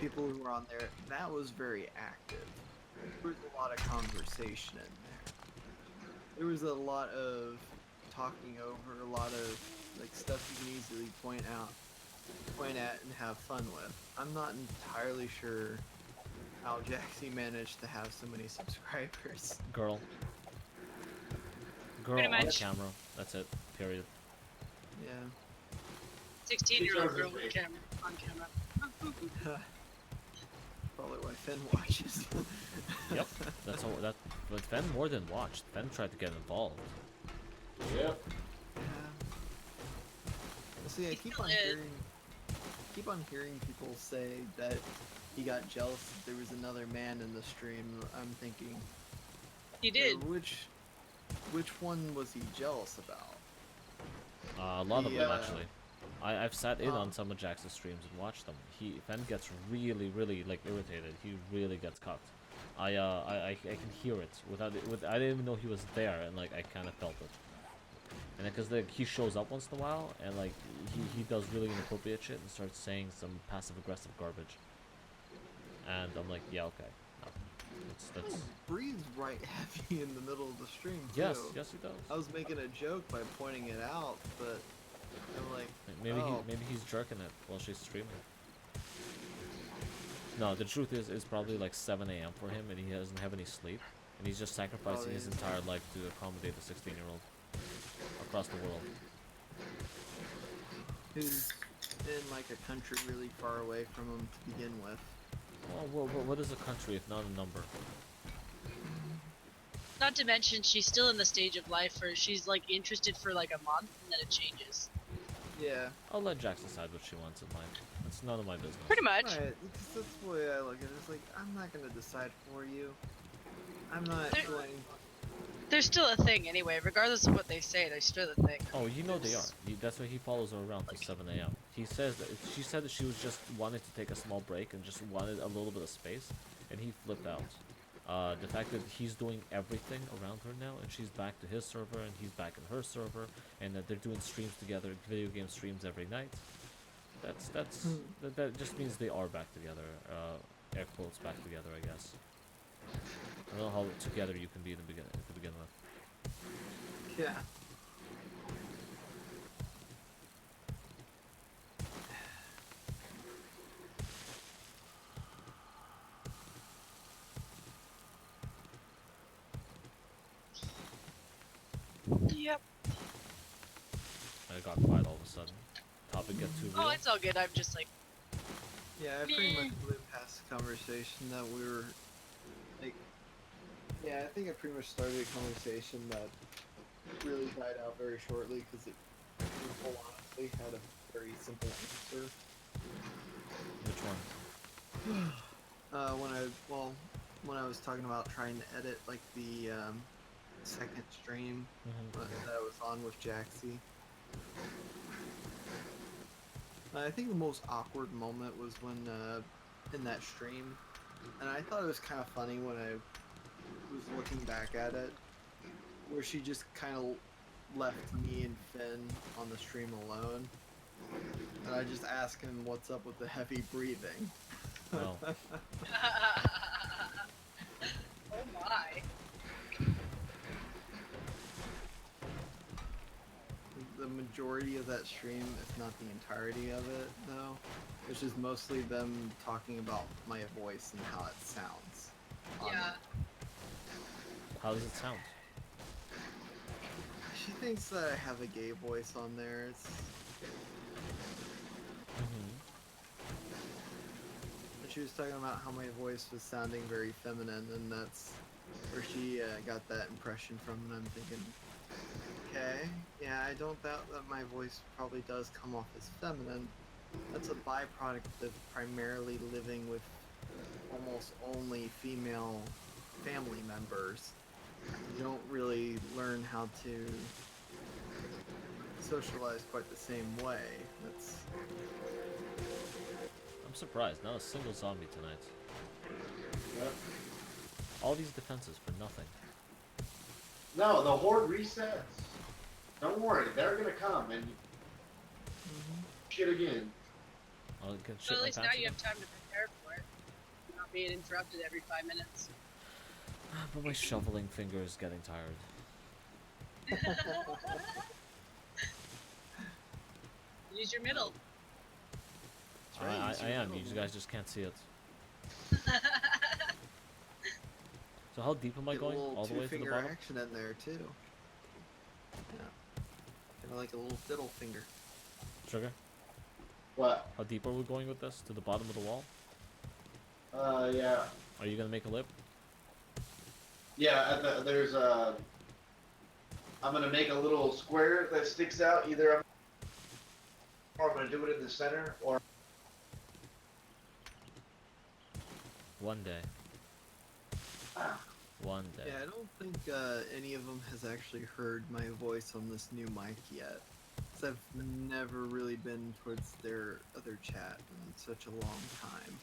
people who were on there, that was very active. There was a lot of conversation in there. There was a lot of talking over, a lot of like stuff you can easily point at and have fun with. I'm not entirely sure how Jaxie managed to have so many subscribers. Girl Pretty on much. camera. That's it. Period. Yeah. 16-year-old She girl chose with it. on camera. Probably why Finn watches. Yep. That's all. But Fen more than watched. Fen tried to get involved. Yep. Yeah. Well, see, I keep on hearing people say that he got jealous that there was another man in the stream. I'm thinking, He did. which one was he jealous about? A lot of them Yeah. actually. I've sat in on some of Jax's streams and watched them. Fen gets really like irritated. He really gets cucked. I can hear it I didn't even know he was there, and like I kind of felt it. And because like he shows up once in a while, and like he does really inappropriate shit and starts saying some passive aggressive garbage. And I'm like, yeah, okay. No. That's Bree's right heavy in the middle of the stream too. Yes, yes he does. I was making a joke by pointing it out, but I'm like, Maybe oh. maybe he's jerking it while she's streaming. No, the truth is it's probably like 7 a.m. for him, and he doesn't have any sleep, and he's just sacrificing his entire life to accommodate a 16-year-old across the world. Who's in like a country really far away from him to begin with. Well, what is a country if not a number? Not to mention, she's still in the stage of life where she's like interested for like a month and then it changes. Yeah. I'll let Jax decide what she wants in life. It's none of my business. Pretty much. Right, because that's the way I look at it. It's like, I'm not going to decide for you. I'm not going... They're still a thing anyway, regardless of what they say, they're still a thing. Oh, you know they are. That's why he follows her around till 7 a.m. He says that she said that she was just wanted to take a small break and just wanted a little bit of space, and he flipped out. The fact that he's doing everything around her now, and she's back to his server, and he's back in her server, and that they're doing streams together, video game streams every night. That just means they are back together. Air quotes back together, I guess. I don't know how together you can be to begin with. Yeah. Yep. I got quiet all of a sudden. Topic get too real. Oh, it's all good. I'm just like, Yeah, I pretty much blew past the conversation that we were, like, yeah, I think I pretty much started a conversation that really died out very shortly because it, whole honestly, had a very simple answer. Which one? When I was talking about trying to edit, like, the, second stream that I was on with Jaxie. I think the most awkward moment was when, in that stream, and I thought it was kind of funny when I was looking back at it, where she just kind of left me and Finn on the stream alone, and I just asked him what's up with the heavy breathing. Oh. oh my. The majority of that stream, if not the entirety of it, though, was just mostly them talking about my voice and how it sounds. Yeah. How does it sound? She thinks that I have a gay voice on there. It's... And she was talking about how my voice was sounding very feminine, and that's where she got that impression from, and I'm thinking, okay, yeah, I don't doubt that my voice probably does come off as feminine. That's a byproduct of primarily living with almost only female family members. You don't really learn how to socialize quite the same way. That's... I'm surprised. Not a single zombie tonight. Yep. All these defenses for nothing. No, the horde resets. Don't worry, they're gonna come and shit again. I'll get shit Well, at my least now pants you again. have time to prepare for it. Not being interrupted every 5 minutes. But my shoveling finger is getting tired. Use your middle. That's right, I am. You guys just can't see it. So how deep am I going? All the way to the two-finger bottom? action in there too. Yeah, kind of like a little fiddle finger. Sugar? What? How deep are we going with this? To the bottom of the wall? Yeah. Are you gonna make a lip? Yeah, there's a... I'm gonna make a little square that sticks out. Either I'm gonna do it in the center, or... One day. One day. Yeah, I don't think any of them has actually heard my voice on this new mic yet. 'Cause I've never really been towards their other chat in such a long time.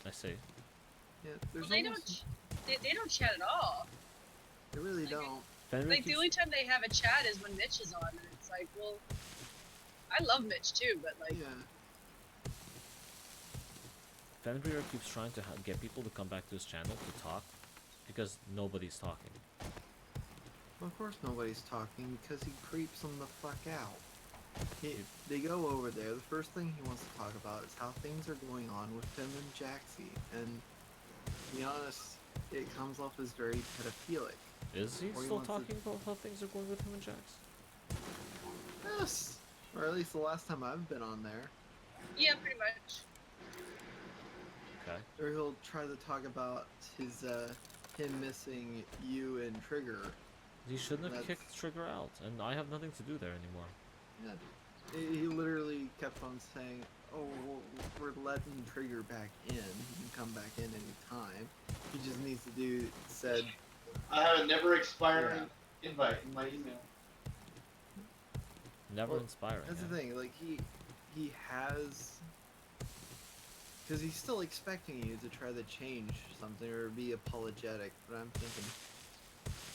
I see. Yeah, there's Well, almost... they don't chat at all. They really like, don't. Fenrir Like, the keeps- only time they have a chat is when Mitch is on, and it's like, well, I love Mitch too, but like, Yeah. Fenrir keeps trying to get people to come back to his channel to talk because nobody's talking. Well, of course nobody's talking because he creeps them the fuck out. They go over there, the first thing he wants to talk about is how things are going on with him and Jaxie, and to be honest, it comes off as very pedophilic. Is he Or he still wants to- talking about how things are going with him and Jax? Yes! Or at least the last time I've been on there. Yeah, pretty much. Okay. Or he'll try to talk about him missing you and Trigger. He shouldn't have That's- kicked Trigger out, and I have nothing to do there anymore. Yeah. He literally kept on saying, oh, we're letting Trigger back in. He can come back in any time. He just needs to said, I have a never expiring invite in my email. Never Well, inspiring. that's yeah. the thing, like, he has, because he's still expecting you to try to change something or be apologetic, but I'm thinking,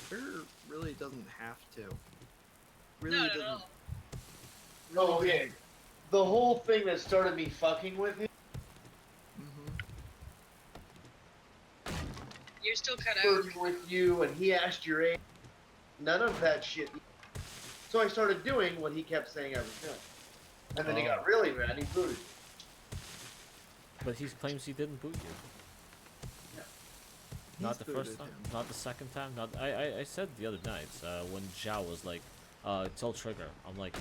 Trigger really doesn't have to. Really No, doesn't. no. Really Oh, okay. The whole thing that started me fucking with him You're still cut out. flirting with you, and he asked your age. None of that shit. So I started doing what he kept saying I was doing. And then he got really mad, he booted me. But he claims he didn't boot you. Not the first time, not the second time. Not I said the other night when Zhao was like, tell Trigger. I'm like,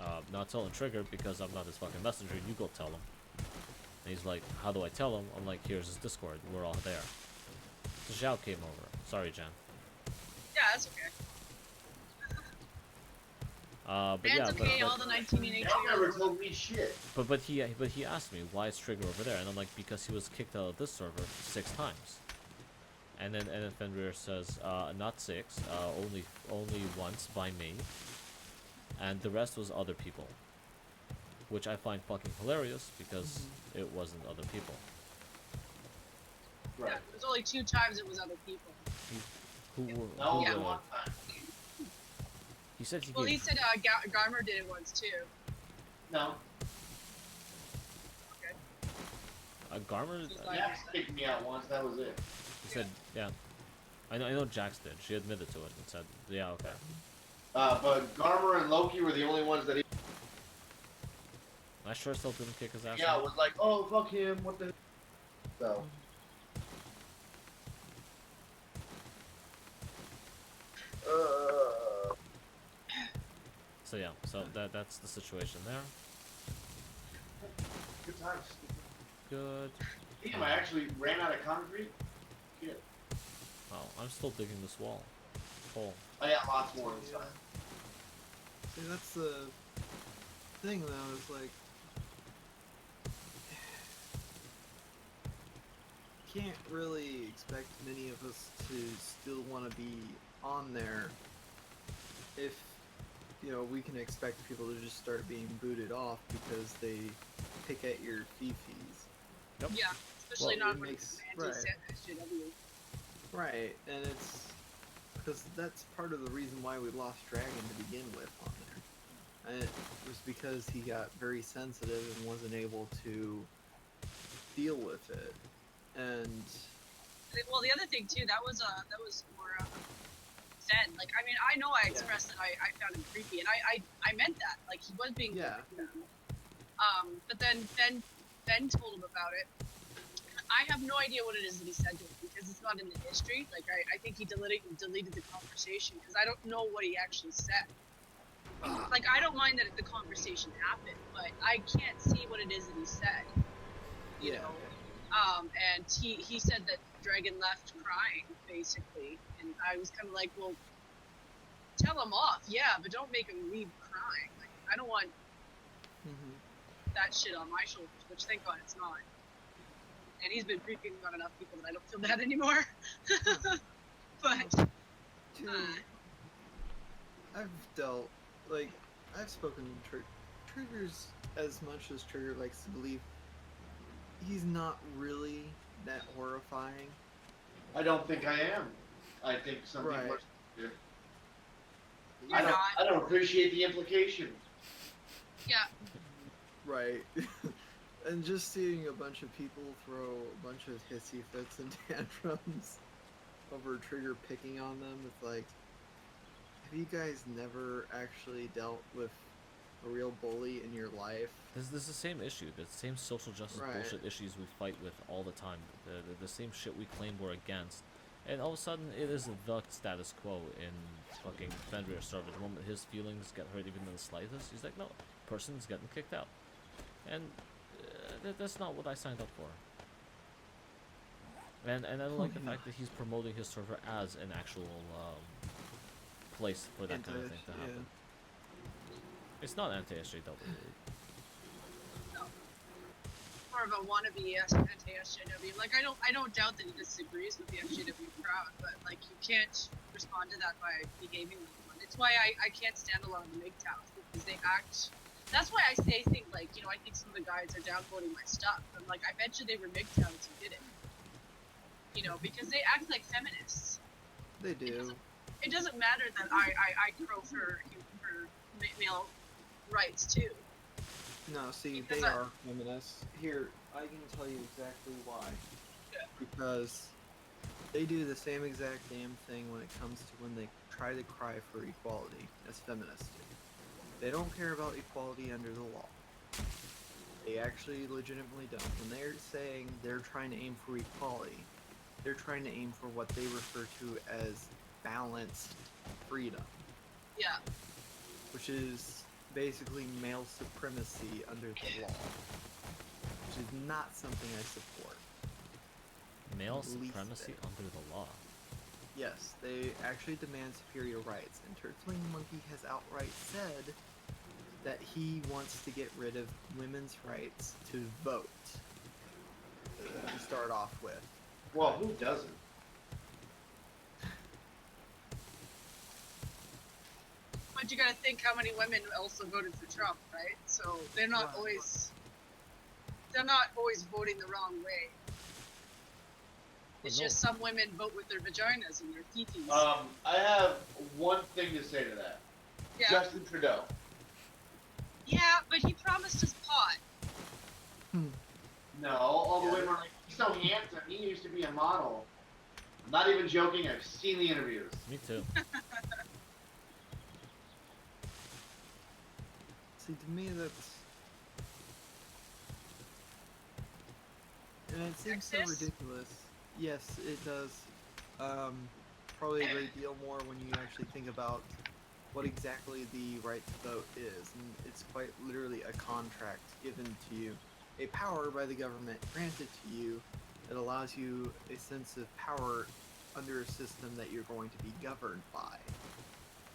no, not telling Trigger because I'm not his fucking messenger. You go tell him. And he's like, how do I tell him? I'm like, here's his Discord. We're all there. So Zhao came over. Sorry, Jan. Yeah, that's okay. But That's yeah, okay. All the 19 and 18 Y'all never year olds. told me shit. but he asked me why is Trigger over there, and I'm like, because he was kicked out of this server 6 times. And then Fenrir says, not 6, only once by me, and the rest was other people, which I find fucking hilarious because it wasn't other people. Right. Yeah, there's only 2 times it was other people. Who No, Yeah. one time. he said he Well, he gave, said Garmer did it once too. No. Garmer, He's like- Jax kicked me out once, that was it. he said, yeah, I know Jax did. She admitted to it and said, yeah, okay. But Garmer and Loki were the only ones that he I sure still didn't kick his ass. yeah, out. was like, oh, fuck him, what the. So. So yeah, so that's the situation there. Good times. Good. Damn, I actually ran out of concrete. Shit. Oh, I'm still digging this wall. Hole. I got lots more inside. See, that's the thing, though, is like, can't really expect many of us to still want to be on there if, you know, we can expect people to just start being booted off because they pick at your fifis. Yeah, especially Well, not it when makes- it's SJW. Right, and it's because that's part of the reason why we lost Dragon to begin with on there. And it was because he got very sensitive and wasn't able to deal with it. And Well, the other thing too, that was more Zen. Like, I mean, I know I expressed that I found him creepy, and I meant that. Like, he was being Yeah. creepy. But then Ben told him about it. I have no idea what it is that he said to him because it's not in the history. Like, I think he deleted the conversation because I don't know what he actually said. Like, I don't mind that the conversation happened, but I can't see what it is that he said. You Yeah. know? And he said that Dragon left crying, basically. And I was kind of like, well, tell him off, yeah, but don't make him leave crying. Like, I don't want that shit on my shoulders, which thank God it's not. And he's been creeping on enough people that I don't feel bad anymore. But, I've spoken to Trigger's as much as Trigger likes to believe. He's not really that horrifying. I don't think I am. I think some people Right. are. you're I not. don't appreciate the implication. Yeah, Right. And just seeing a bunch of people throw a bunch of hissy fits and tantrums over trigger picking on them, it's like, have you guys never actually dealt with a real bully in your life? This is the same issue. The same social justice Right. bullshit issues we fight with all the time. The same shit we claim we're against. And all of a sudden, it is the status quo in fucking Fenrir server. The moment his feelings get hurt even in the slightest, he's like, no, person's getting kicked out. And that's not what I signed up for. And I don't like the fact that he's promoting his server as an actual place for that kind of thing to happen. It's not anti-SJW. More of a wannabe anti-SJW. Like I don't doubt that he disagrees with the SJW crowd, but like you can't respond to that by behaving like one. It's why I can't stand a lot of the MGTOWs because they act. That's why I say things like, you know, I think some of the guys are downvoting my stuff. I'm like, I bet you they were MGTOWs who did it. You know, because they act like feminists. They do. It doesn't matter that I crow for male rights too. No, see, Because they are feminists. Here, I can tell you exactly why. Yeah. Because they do the same exact damn thing when it comes to when they try to cry for equality, as feminists do. They don't care about equality under the law. They actually legitimately don't. When they're saying they're trying to aim for equality, they're trying to aim for what they refer to as balanced freedom. Yeah. Which is basically male supremacy under the law. Which is not something I support. Male Least supremacy bit. under the law. Yes, they actually demand superior rights, and Turtling Monkey has outright said that he wants to get rid of women's rights to vote. To start off with. Well, who doesn't? But you gotta think how many women also voted for Trump, right? So they're not Wow. always voting the wrong way. It's no. just some women vote with their vaginas and their titis. I have one thing to say to that. Yeah. Justin Trudeau. Yeah, but he promised us pot. No, all the women were like, he's so handsome. He used to be a model. I'm not even joking. I've seen the interviews. Me too. See, to me, that's. And it seems so Sexist? ridiculous. Yes, it does. Probably a great deal more when you actually think about what exactly the right to vote is. And it's quite literally a contract given to you. A power by the government granted to you that allows you a sense of power under a system that you're going to be governed by.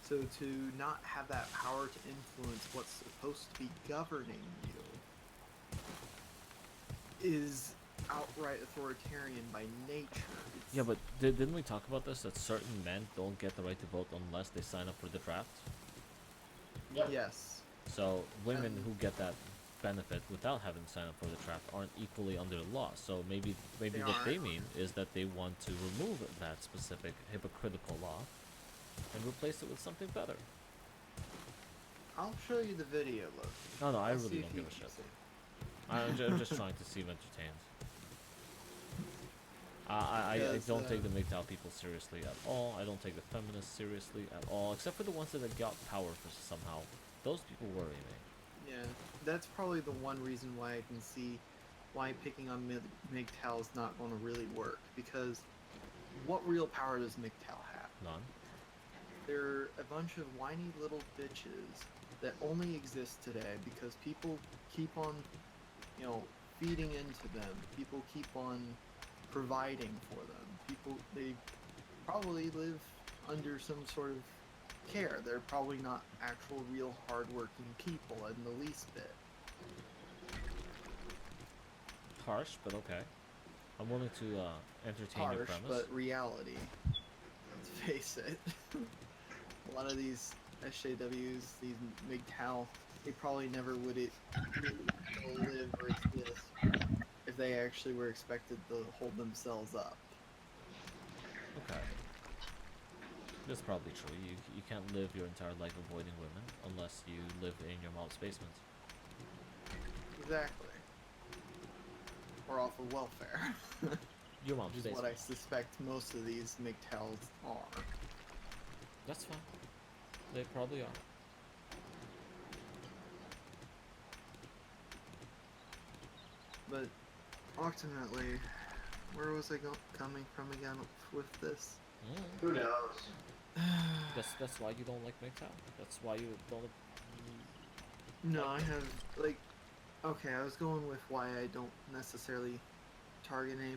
So to not have that power to influence what's supposed to be governing you is outright authoritarian by nature. It's, Yeah, but didn't we talk about this? That certain men don't get the right to vote unless they sign up for the draft? Yep. yes, So women who get that benefit without having to sign up for the draft aren't equally under the law. So maybe They what they aren't. mean is that they want to remove that specific hypocritical law and replace it with something better. I'll show you the video, look. No, I I'll see really if don't you give a can shit. see. I'm just trying to seem entertained. I Because, don't take the MGTOW people seriously at all. I don't take the feminists seriously at all, except for the ones that have got power for somehow. Those people worry me. Yeah, that's probably the one reason why I can see why picking on MGTOW is not going to really work. Because what real power does MGTOW have? None. They're a bunch of whiny little bitches that only exist today because people keep on, feeding into them. People keep on providing for them. They probably live under some sort of care. They're probably not actual, real, hardworking people in the least bit. Harsh, but okay. I'm willing to entertain your Harsh, premise. but reality. Let's face it. A lot of these SJWs, these MGTOW, they probably never would live or exist if they actually were expected to hold themselves up. Okay. That's probably true. You can't live your entire life avoiding women unless you live in your mom's basement. Exactly. or off of welfare. Your mom's Which is what basement. I suspect most of these MGTOWs are. That's fine. They probably are. But ultimately, where was I coming from again with this? Who knows? That's why you don't like MGTOW. That's why you don't. No, I have, like, okay, I was going with why I don't necessarily target any.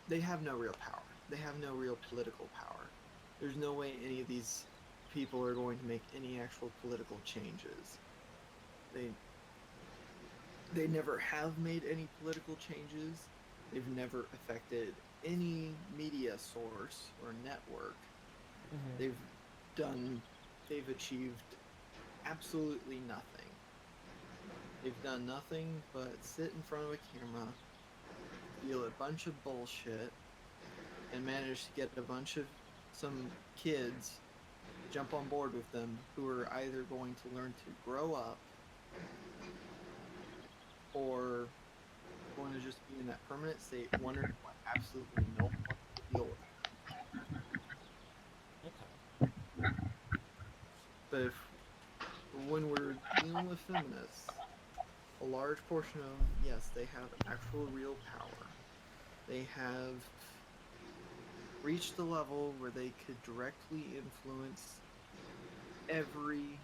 They have no real power. They have no real political power. There's no way any of these people are going to make any actual political changes. They never have made any political changes. They've never affected any media source or network. They've achieved absolutely nothing. They've done nothing but sit in front of a camera, deal a bunch of bullshit, and manage to get some kids jump on board with them who are either going to learn to grow up or going to just be in that permanent state, wondering why absolutely no one wants to deal with it. Okay. But when we're dealing with feminists, a large portion of them, yes, they have actual real power. They have reached the level where they could directly influence every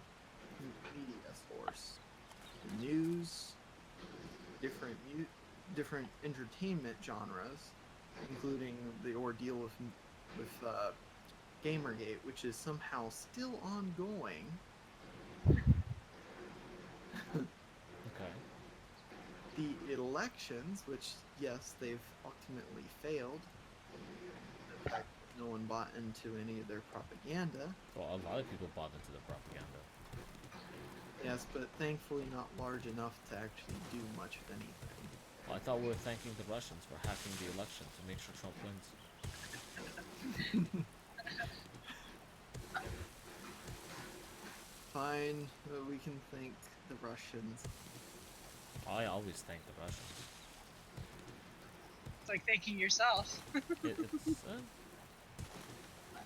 media source, the news, different entertainment genres, including the ordeal with Gamergate, which is somehow still ongoing. Okay. The elections, which yes, they've ultimately failed. The fact that no one bought into any of their propaganda. Well, a lot of people bought into the propaganda. Yes, but thankfully not large enough to actually do much of anything. Well, I thought we were thanking the Russians for hacking the election to make sure Trump wins. Fine, but we can thank the Russians. I always thank the Russians. It's like thanking yourself. It's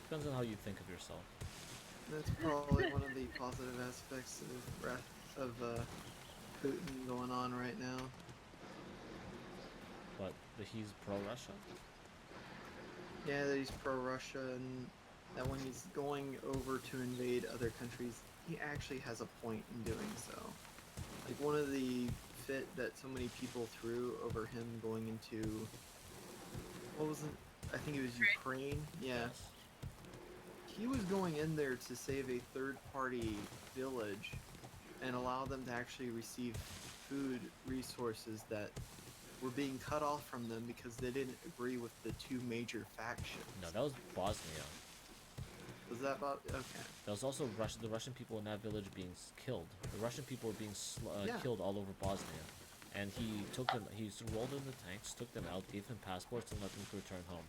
depends on how you think of yourself. That's probably one of the positive aspects of Putin going on right now. But he's pro-Russia. Yeah, that he's pro-Russia, and that when he's going over to invade other countries, he actually has a point in doing so. Like one of the fit that so many people threw over him going into, what was it? I think it was Ukraine. Yeah. Yes. He was going in there to save a third-party village and allow them to actually receive food resources that were being cut off from them because they didn't agree with the two major factions. No, that was Bosnia. Was that about? Okay. There was also the Russian people in that village being killed. The Russian people were being killed all over Bosnia. And he took them, he rolled in the tanks, took them out, gave them passports, and let them return home.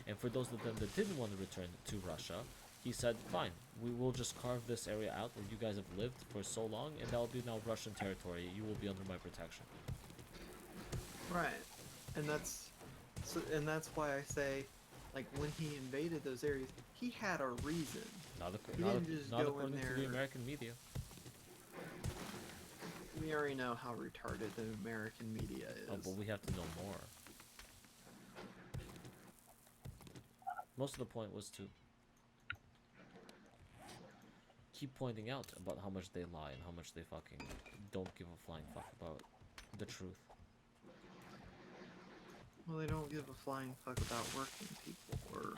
And for those of them that didn't want to return to Russia, he said, fine, we will just carve this area out where you guys have lived for so long, and that will be now Russian territory. You will be under my protection. Right. And that's why I say, like, when he invaded those areas, he had a reason. Not He didn't just go in according to the there. American media. We already know how retarded the American media is. Oh, but we have to know more. Most of the point was to keep pointing out about how much they lie and how much they fucking don't give a flying fuck about the truth. Well, they don't give a flying fuck about working people or,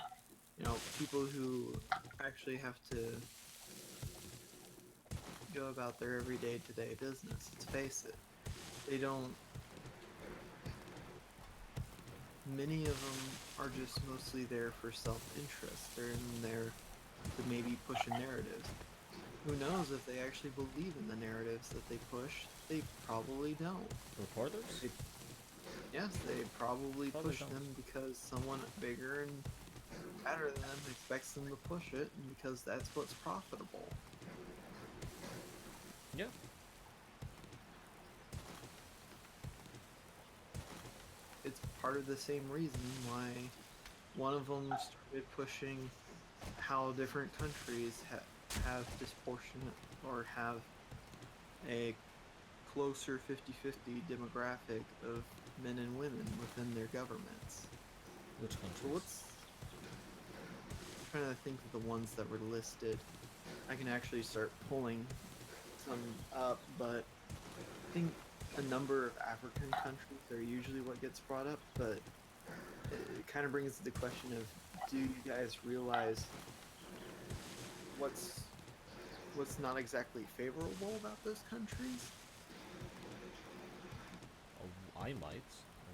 people who actually have to go about their everyday to-day business. Let's face it. They don't... Many of them are just mostly there for self-interest. They're in there to maybe push a narrative. Who knows if they actually believe in the narratives that they push? They probably don't. Reporters? Yes, they probably push don't. them because someone bigger and better than them expects them to push it, and because that's what's profitable. Yeah. It's part of the same reason why one of them started pushing how different countries have disproportionate or have a closer 50-50 demographic of men and women within their governments. Which So countries? I'm trying to think of the ones that were listed. I can actually start pulling some up, but I think a number of African countries are usually what gets brought up, but it kind of brings the question of, do you guys realize what's not exactly favorable about those countries? Oh, I might.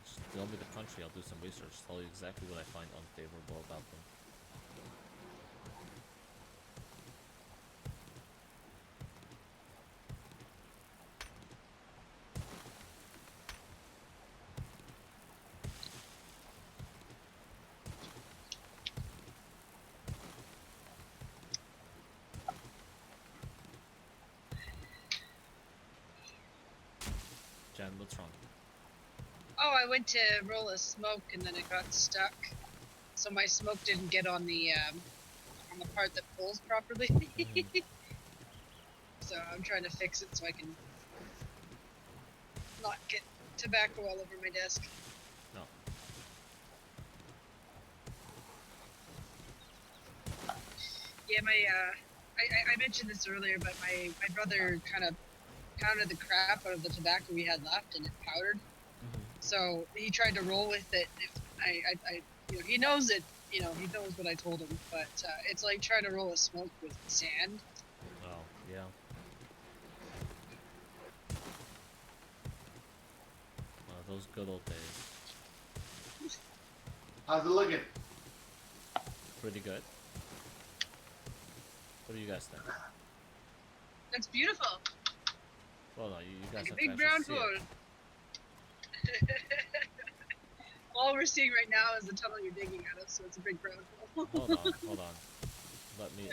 Just tell me the country, I'll do some research, tell you exactly what I find unfavorable about them. Jan, what's wrong? Oh, I went to roll a smoke and then it got stuck. So my smoke didn't get on the part that pulls properly. So I'm trying to fix it so I can not get tobacco all over my desk. No. Yeah, I mentioned this earlier, but my brother kind of pounded the crap out of the tobacco we had left and it powdered. So he tried to roll with it. If I he knows it. He knows what I told him. But it's like trying to roll a smoke with sand. Oh, yeah. Those good old days. How's it looking? Pretty good. What do you guys think? That's beautiful. Well, no, you guys Like a have big to brown actually see hole. it. All we're seeing right now is the tunnel you're digging out of, so it's a big brown hole. Hold on. Let me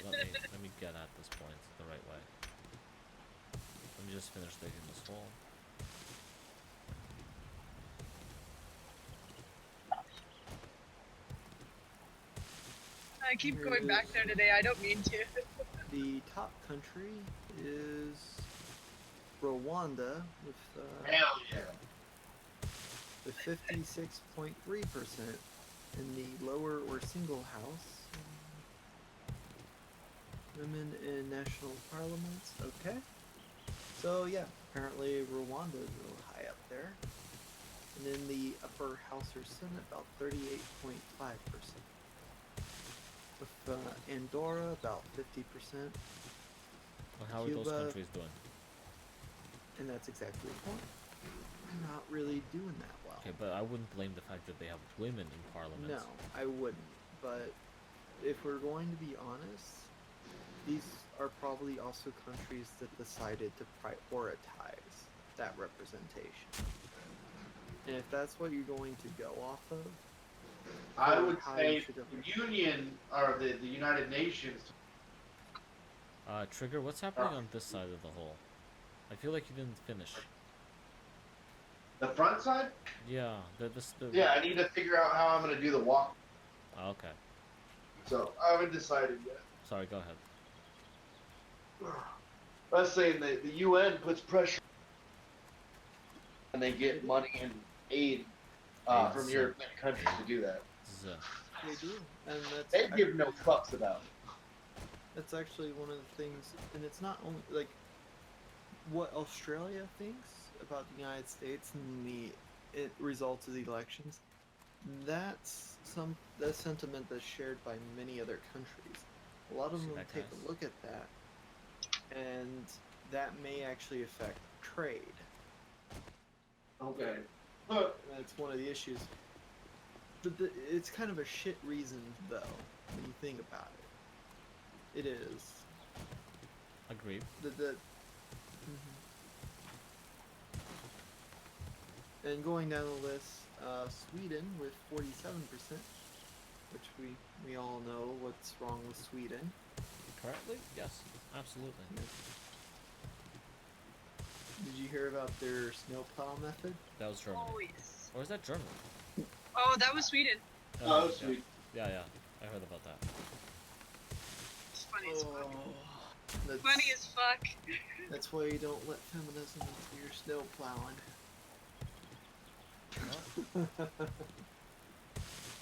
get at this point the right way. Let me just finish digging this hole. I keep going back there today. I don't mean to. The top country is Rwanda with Hell yeah. with 56.3%. In the lower or single house, women in national parliaments. Okay. So yeah, apparently Rwanda is a little high up there. And in the upper house or senate, about 38.5%. With Andorra, about 50%. Well, how are Cuba, those countries doing? and that's exactly the point. They're not really doing that well. Okay, but I wouldn't blame the fact that they have women in parliament. No, I wouldn't. But if we're going to be honest, these are probably also countries that decided to prioritize that representation. And if that's what you're going to go off of, I would how say you should have- the Union or the United Nations. Trigger, what's happening on this side of the hole? I feel like you didn't finish. The front side? Yeah, Yeah, I need to figure out how I'm going to do the walk. Oh, okay. So I haven't decided yet. Sorry, go ahead. I was saying that the UN puts pressure and they get money and aid from European countries to do that. Z. They do, and that's They give no fucks about it. That's actually one of the things, and it's not only like what Australia thinks about the United States and the results of the elections. That's sentiment that's shared by many other countries. A lot of them take a look at that, and that may actually affect trade. Okay. That's one of the issues. But it's kind of a shit reason, though, when you think about it. It is. Agreed. And going down the list, Sweden with 47%, which we all know what's wrong with Sweden. Currently? Yes, absolutely. Yeah. Did you hear about their snowplow method? That was Germany. Oh yes. Or is that Germany? Oh, that was Sweden. Oh, yeah. sweet. Yeah, I heard about that. It's funny as fuck. That's, Funny as fuck. that's why you don't let feminism into your snow plowing.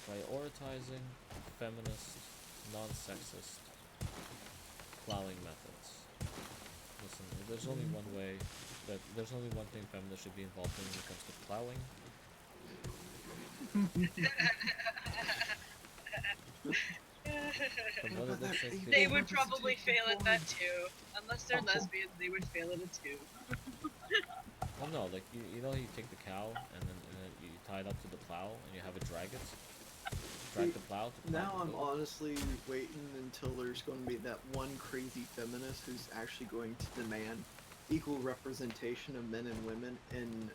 Prioritizing feminist, non-sexist plowing methods. Listen, there's only one way there's only one thing feminists should be involved in when it comes to plowing. From what it looks like, They would probably fail at that too. Unless they're lesbians, they would fail at it too. well, no, like you know, you take the cow and then you tie it up to the plow and you have it drag the plow. To plow Now the I'm field. honestly waiting until there's going to be that one crazy feminist who's actually going to demand equal representation of men and women in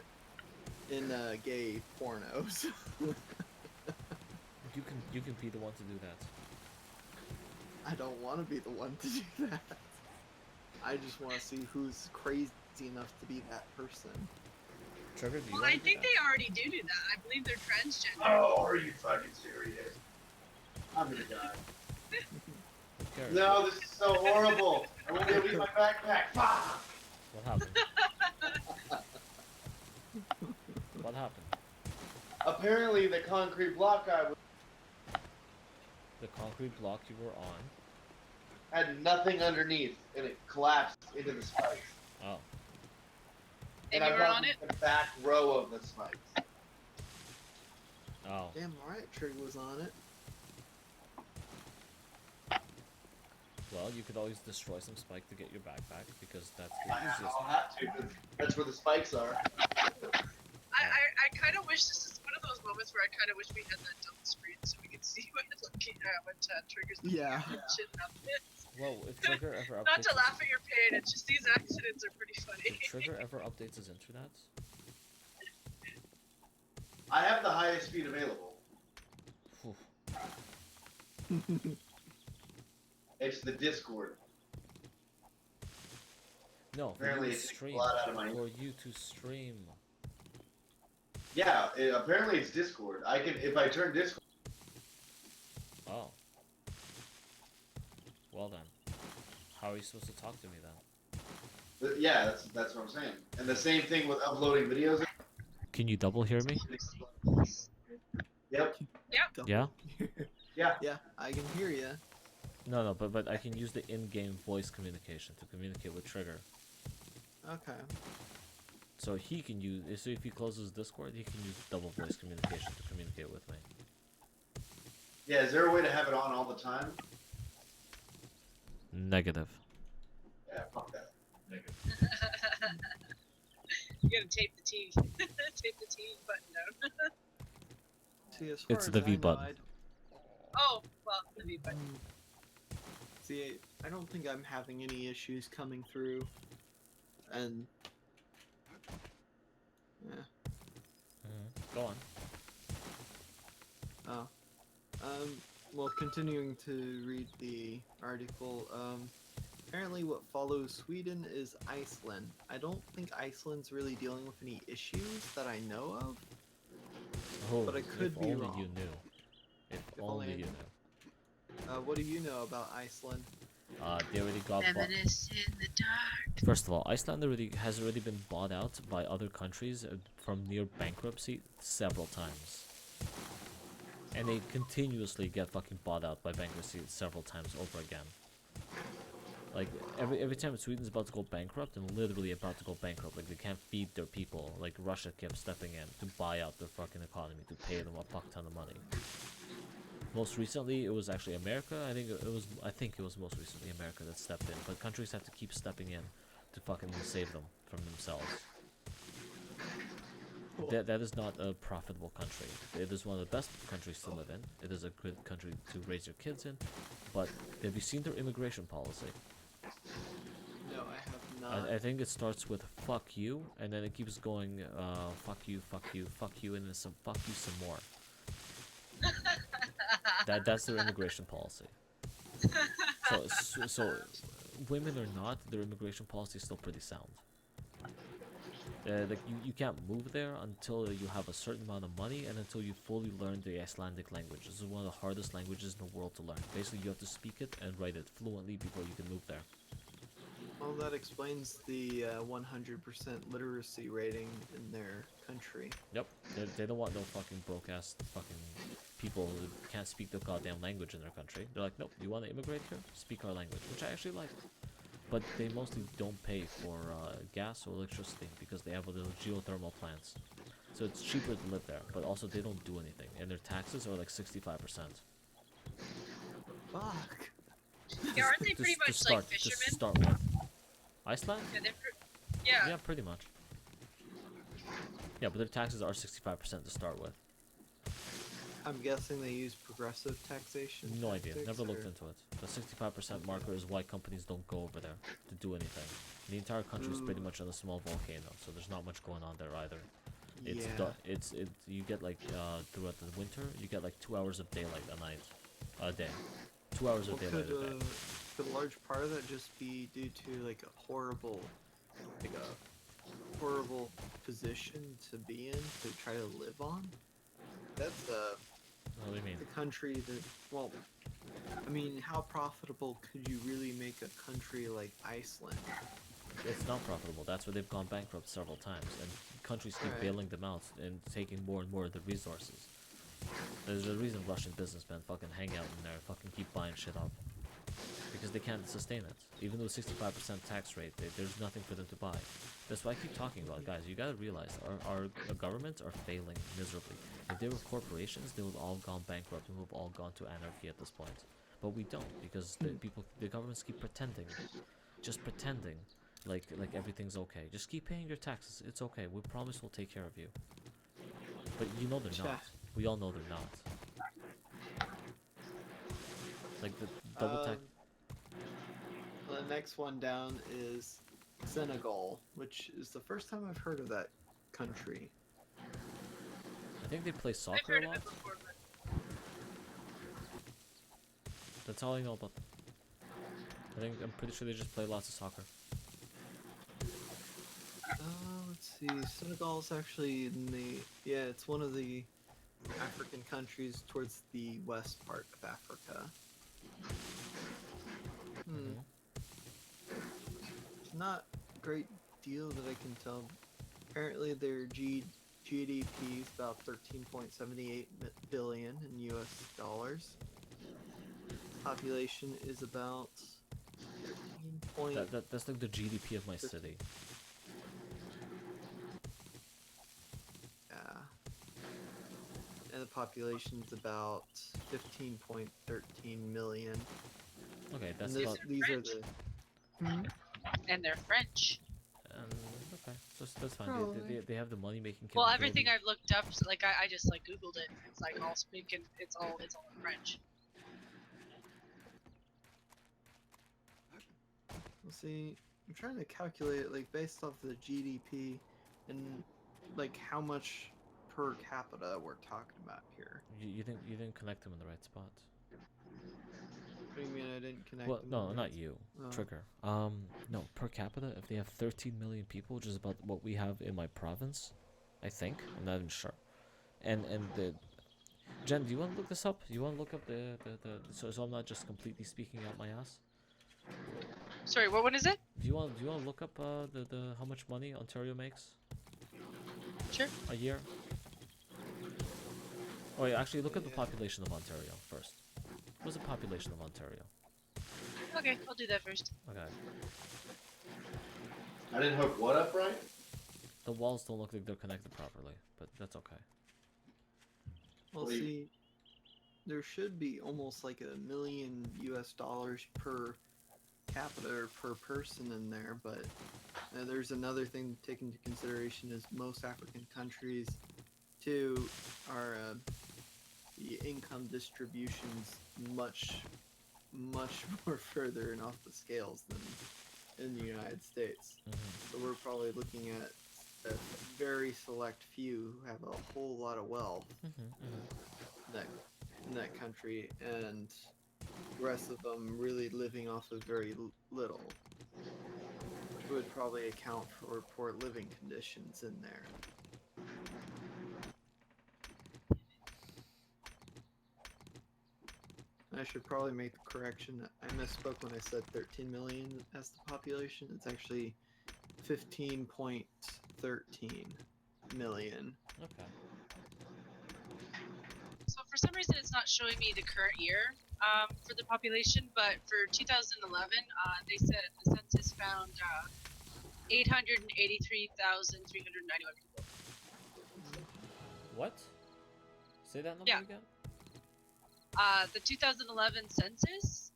gay pornos. You can be the one to do that. I don't want to be the one to do that. I just want to see who's crazy enough to be that person. Trigger, do you Well, wanna I do think that? they already do that. I believe they're transgender. Oh, are you fucking serious? I'm gonna die. Who cares? No, this is so horrible. I won't be able to use my backpack. Fuck! What happened? What happened? Apparently, the concrete block I was The concrete block you were on. had nothing underneath, and it collapsed into the spikes. Oh. And I you were got on it? the back row of the spikes. Oh. Damn right, Trig was on it. Well, you could always destroy some spike to get your backpack because that's the I'll easiest. have to, 'cause that's where the spikes are. I kind of wish this is one of those moments where I kind of wish we had that double screen so we could see what triggers the Yeah. shit happens. Well, if Trigger ever updates, Not to laugh at your pain, it's just these accidents are pretty funny. if Trigger ever updates his internet, I have the highest speed available. whew, It's the Discord. no, for Apparently you to it takes a stream, lot out of my- for you to stream. Yeah, apparently it's Discord. I can, if I turn Discord. Oh. Well then, how are you supposed to talk to me then? Yeah, that's what I'm saying. And the same thing with uploading videos. Can you double hear me? Yep. Yeah? Yeah, I can hear you. No, but I can use the in-game voice communication to communicate with Trigger. Okay. So he can use, so if he closes Discord, he can use double voice communication to communicate with me. Yeah, is there a way to have it on all the time? Negative. Yeah, fuck that. You gotta tape the T. Tape the T button down. See, as far It's as the I V know, button. Oh, well, the V button. See, I don't think I'm having any issues coming through, and yeah. Go on. Oh. Well, continuing to read the article, apparently what follows Sweden is Iceland. I don't think Iceland's really dealing with any issues that I know of. Oh, But I could if be only wrong. you knew. If only only I you knew. knew. What do you know about Iceland? They already got bought. Feminists in the dark. First of all, Iceland has already been bought out by other countries from near bankruptcy several times. And they continuously get fucking bought out by bankruptcy several times over again. Like, every time Sweden's about to go bankrupt, and literally about to go bankrupt, like, they can't feed their people, like, Russia kept stepping in to buy out their fucking economy, to pay them a fuck ton of money. Most recently, it was actually America. I think it was most recently America that stepped in, but countries have to keep stepping in to fucking save them from themselves. That is not a profitable country. It is one of the best countries to live in. It is a good country to raise your kids in, but have you seen their immigration policy? No, I have not. I think it starts with fuck you, and then it keeps going fuck you, fuck you, fuck you, and then some fuck you some more. That's their immigration policy. So women or not, their immigration policy is still pretty sound. Like you can't move there until you have a certain amount of money and until you fully learn the Icelandic language. This is one of the hardest languages in the world to learn. Basically, you have to speak it and write it fluently before you can move there. Well, that explains the 100% literacy rating in their country. Yep, they don't want no fucking broke ass fucking people who can't speak the goddamn language in their country. They're like, nope, you want to immigrate here? Speak our language, which I actually like. But they mostly don't pay for gas or electricity because they have little geothermal plants. So it's cheaper to live there, but also they don't do anything, and their taxes are like 65%. Fuck. Yeah, aren't they pretty much like To fishermen? start with. Iceland? Yeah, yeah. Yeah, pretty much. Yeah, but their taxes are 65% to start with. I'm guessing they use progressive taxation. No idea. tactics, Never looked or- into it. The 65% marker is why companies don't go over there to do anything. The entire country is pretty much on a small volcano, so there's not much going on there either. It's Yeah. you get like throughout the winter you get like 2 hours of daylight a day. 2 hours of Well, daylight a day. could a large part of that just be due to like a horrible position to be in to try to live on? That's What do you mean? the country that, well, I mean, how profitable could you really make a country like Iceland? It's not profitable. That's why they've gone bankrupt several times, and countries keep Right. bailing them out and taking more and more of the resources. There's a reason Russian businessmen fucking hang out in there and fucking keep buying shit up. Because they can't sustain it. Even though 65% tax rate, there's nothing for them to buy. That's why I keep talking about it. Guys, you gotta realize, our governments are failing miserably. If they were corporations, they would all gone bankrupt and we've all gone to anarchy at this point. But we don't, because the governments keep pretending. Just pretending like everything's okay. Just keep paying your taxes. It's okay. We promise we'll take care of you. But you know they're not. We all know they're not. Like the double tax. The next one down is Senegal, which is the first time I've heard of that country. I think they play I've soccer heard a of lot. it before, but That's all I know about them. I'm pretty sure they just play lots of soccer. Let's see. Senegal's actually in it's one of the African countries towards the west part of Africa. Not a great deal that I can tell. Apparently their GDP is about 13.78 billion in US dollars. Population is about 13. That's like the GDP of my city. Yeah. And the population's about 15.13 million. Okay, that's And about. these are the. and they're French. Okay, so that's fine. Probably. They have the money making. Well, everything I've looked up, like I just like Googled it. It's like all speaking. It's all in French. Let's see. I'm trying to calculate it, like based off the GDP and like how much per capita we're talking about here. You didn't connect them in the right spot. What do you mean I didn't connect? Well, them no, in? not you, Oh. Trigger. No, per capita, if they have 13 million people, which is about what we have in my province, I think. I'm not even sure. And the Jen, do you want to look this up? You want to look up so I'm not just completely speaking out my ass? Sorry, what one is it? Do you want to look up the how much money Ontario makes Sure. a year? Oh yeah, actually look at the Yeah. population of Ontario first. What's the population of Ontario? Okay, I'll do that first. Okay. I didn't hook what up right? The walls don't look like they're connected properly, but that's okay. Well, Well, you- see, there should be almost like $1 million US per capita or per person in there, but there's another thing to take into consideration is most African countries too are the income distributions much more further and off the scales than in the United States. So we're probably looking at a very select few who have a whole lot of wealth in that country, and the rest of them really living off of very little. would probably account for poor living conditions in there. I should probably make the correction. I misspoke when I said 13 million as the population. It's actually 15.13 million. Okay. So for some reason, it's not showing me the current year for the population, but for 2011, they said the census found 883,391 people. What? Say that number Yeah. again? The 2011 census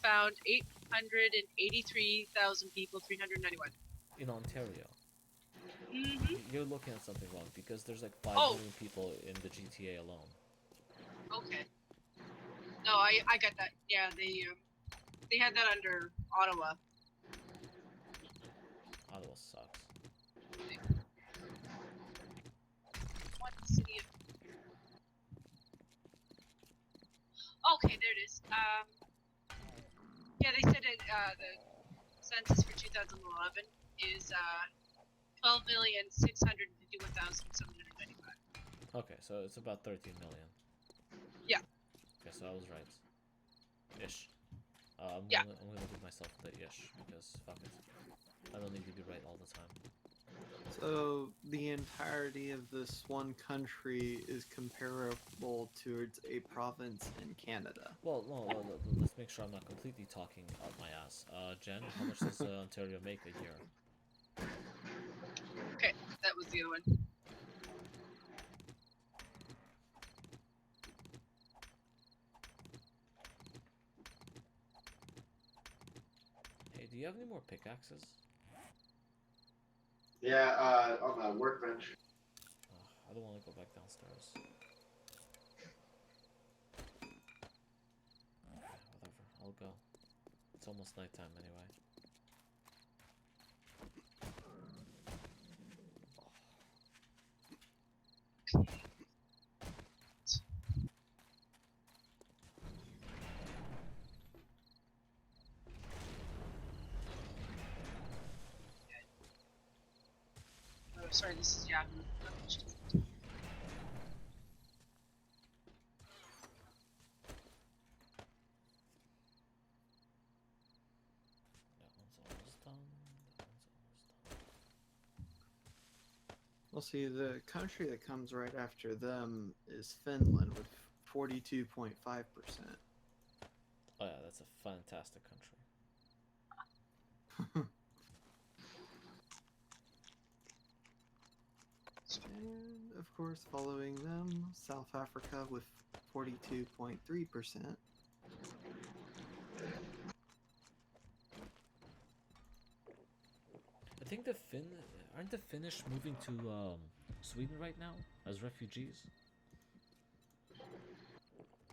found 883,000 people, 391. In Ontario. Mm-hmm. You're looking at something wrong because there's like 5 Oh. million people in the GTA alone. Okay. No, I got that. Yeah, they had that under Ottawa. Ottawa sucks. What city? Okay, there it is. Yeah, they said it. The census for 2011 is 12,651,795. Okay, so it's about 13 million. Yeah. Okay, so I was right. Ish. I'm Yeah. gonna give myself the ish because fuck it. I don't need to be right all the time. So the entirety of this one country is comparable towards a province in Canada. Well, let's make sure I'm not completely talking out my ass. Jen, how much does Ontario make a year? Okay, that was the other one. Hey, do you have any more pickaxes? Yeah, on the workbench. I don't want to go back downstairs. Okay, whatever, I'll go. It's almost nighttime anyway. Oh, sorry, this is Yahoo. That one's almost done. That one's almost done. Well, see, the country that comes right after them is Finland with 42.5%. Oh yeah, that's a fantastic country. And, of course, following them, South Africa with 42.3%. I think aren't the Finnish moving to Sweden right now as refugees?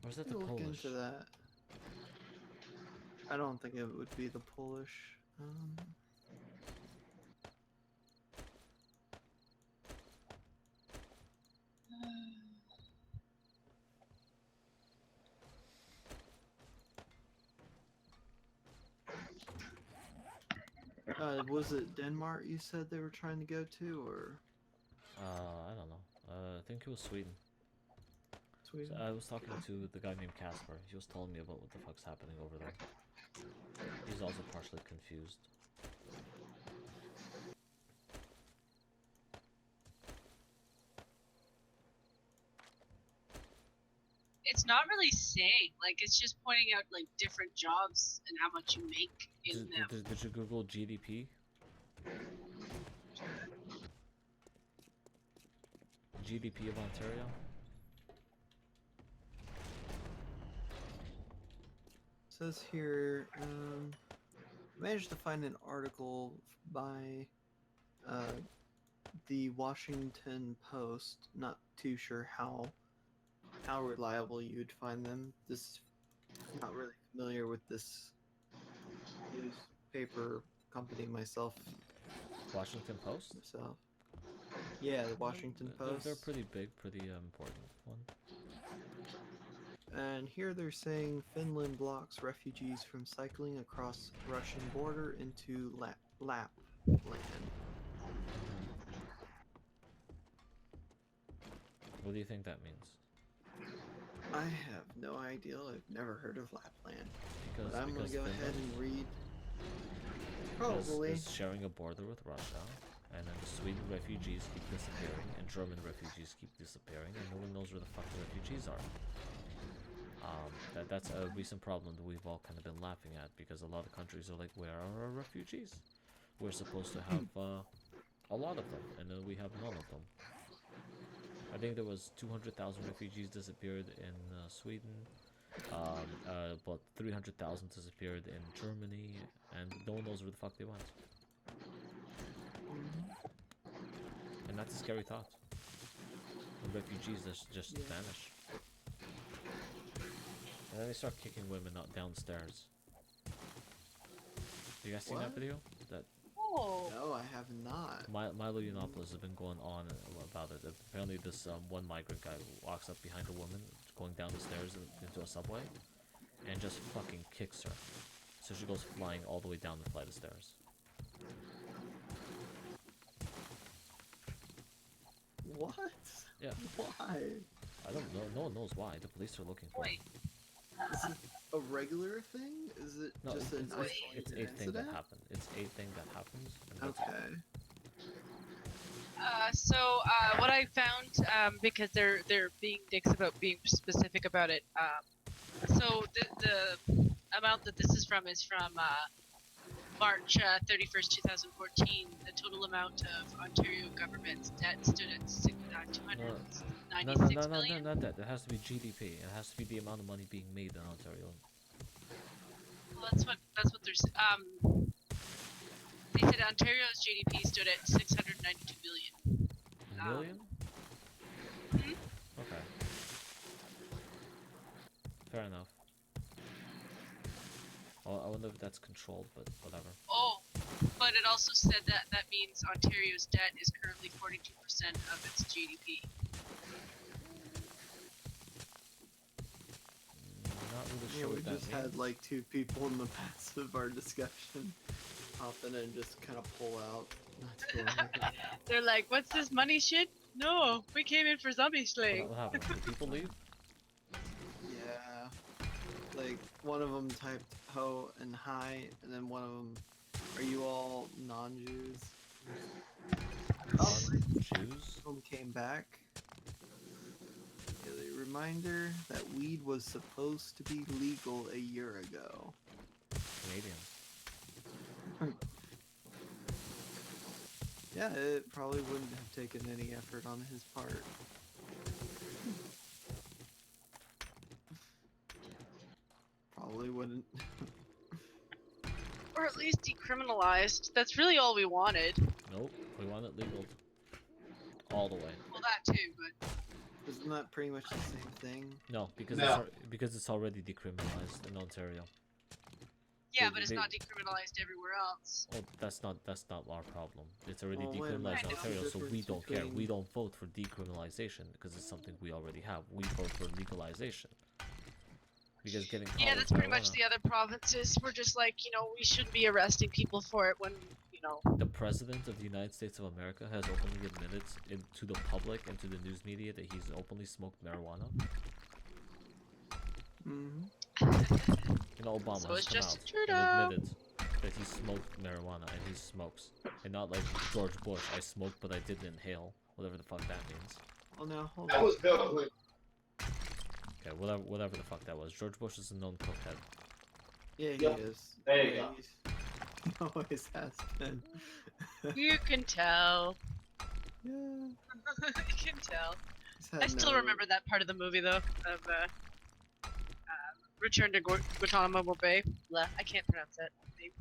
Or is that the We'll look Polish? into that. I don't think it would be the Polish. Was it Denmark you said they were trying to go to, or I don't know. I think it was Sweden. Sweden? So I was talking to the guy named Casper. He was telling me about what the fuck's happening over there. He's also partially confused. It's not really saying. Like, it's just pointing out like different jobs and how much you make in them. Did you Google GDP? GDP of Ontario? It says here, managed to find an article by the Washington Post. Not too sure how reliable you'd find them. Not really familiar with this newspaper company myself. Washington Post? Myself. Yeah, the Washington Post. They're pretty big, pretty important one. And here they're saying Finland blocks refugees from cycling across Russian border into Lap. Lapland. What do you think that means? I have no idea. I've never heard of Lapland. Because But I'm gonna go ahead Finland and read. is Probably. sharing a border with Russia, and then Sweden refugees keep disappearing, and German refugees keep disappearing, and no one knows where the fuck the refugees are. That's a recent problem that we've all kind of been laughing at, because a lot of countries are like, where are our refugees? We're supposed to have a lot of them, and then we have none of them. I think there was 200,000 refugees disappeared in Sweden, but 300,000 disappeared in Germany, and no one knows where the fuck they went. And that's a scary thought. The refugees just vanish. And then they start kicking women out downstairs. You guys seen that What? video? That Oh. No, I have not. Milo Yiannopoulos has been going on about it. Apparently this one migrant guy walks up behind a woman going down the stairs into a subway and just fucking kicks her. So she goes flying all the way down the flight of stairs. What? Yeah. Why? I don't know. No one knows why. The police are looking for Wait. it. Is it a regular thing? Is it No, just an it's isolated a thing that incident? happened. It's a thing that happens. And that's all. Okay. What I found, because they're being dicks about being specific about it. So the amount that this is from March 31st, 2014. The total amount of Ontario government's debt stood at $296 million. Not that. It has to be GDP. It has to be the amount of money being made in Ontario. Well, that's what they're. They said Ontario's GDP stood at 692 billion. Million? Mhm. Okay. Fair enough. I wonder if that's controlled, but whatever. Oh, but it also said that means Ontario's debt is currently 42% of its GDP. Not really Yeah, sure we what that just means. had like two people in the past of our discussion hop in and just kind of pull out. Not to go on. They're like, "What's this money shit?" No, we came in for zombie slaying. What happened? Did people leave? Yeah. Like, one of them typed ho and hi, and then one of them, are you all non-Jews? Jews? One came back. A reminder that weed was supposed to be legal a year ago. Canadians. Yeah, it probably wouldn't have taken any effort on his part. Probably wouldn't. Or at least decriminalized. That's really all we wanted. Nope. We want it legal. All the way. Well, that too, but Isn't that pretty much the same thing? No, because No. because it's already decriminalized in Ontario. yeah, but it's they- not decriminalized everywhere else. Oh, that's not our problem. It's already Well, wait a decriminalized minute. in I know. Ontario, so we Difference don't care. We between- don't vote for decriminalization because it's something we already have. We vote for legalization. Because getting caught Yeah, with that's pretty much marijuana- the other provinces. We're just like, we shouldn't be arresting people for it when, The President of the United States of America has openly admitted to the public and to the news media that he's openly smoked marijuana. Mm-hmm. Obama So has is come Justin out Trudeau. and admitted that he smoked marijuana and he smokes. And not like George Bush, I smoked but I didn't inhale. Whatever the fuck that means. Well, now, hold That on. was Bill Clinton. Okay, whatever the fuck that was. George Bush is a known cokehead. Yeah, he Yep. is. There you Yeah, go. He always has been. You can tell. Yeah. You can tell. he's had I still no- remember that part of the movie, though, of Return to Guantanamo Bay. Blah, I can't pronounce that name.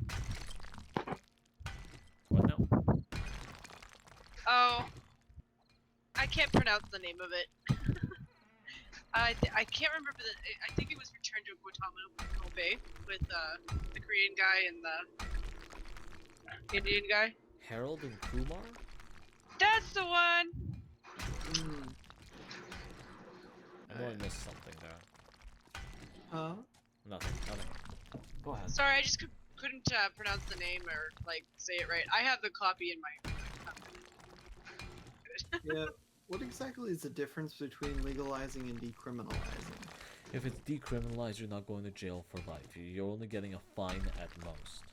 What now? Oh, I can't pronounce the name of it. I can't remember I think it was Return to Guantanamo Bay with the Korean guy and the Indian guy. Harold and Kumar? That's the one. Mm. I know I missed something there. Huh? Nothing. Go ahead. Sorry, I just couldn't pronounce the name or like say it right. I have the copy in my Yeah. What exactly is the difference between legalizing and decriminalizing? If it's decriminalized, you're not going to jail for life. You're only getting a fine at most.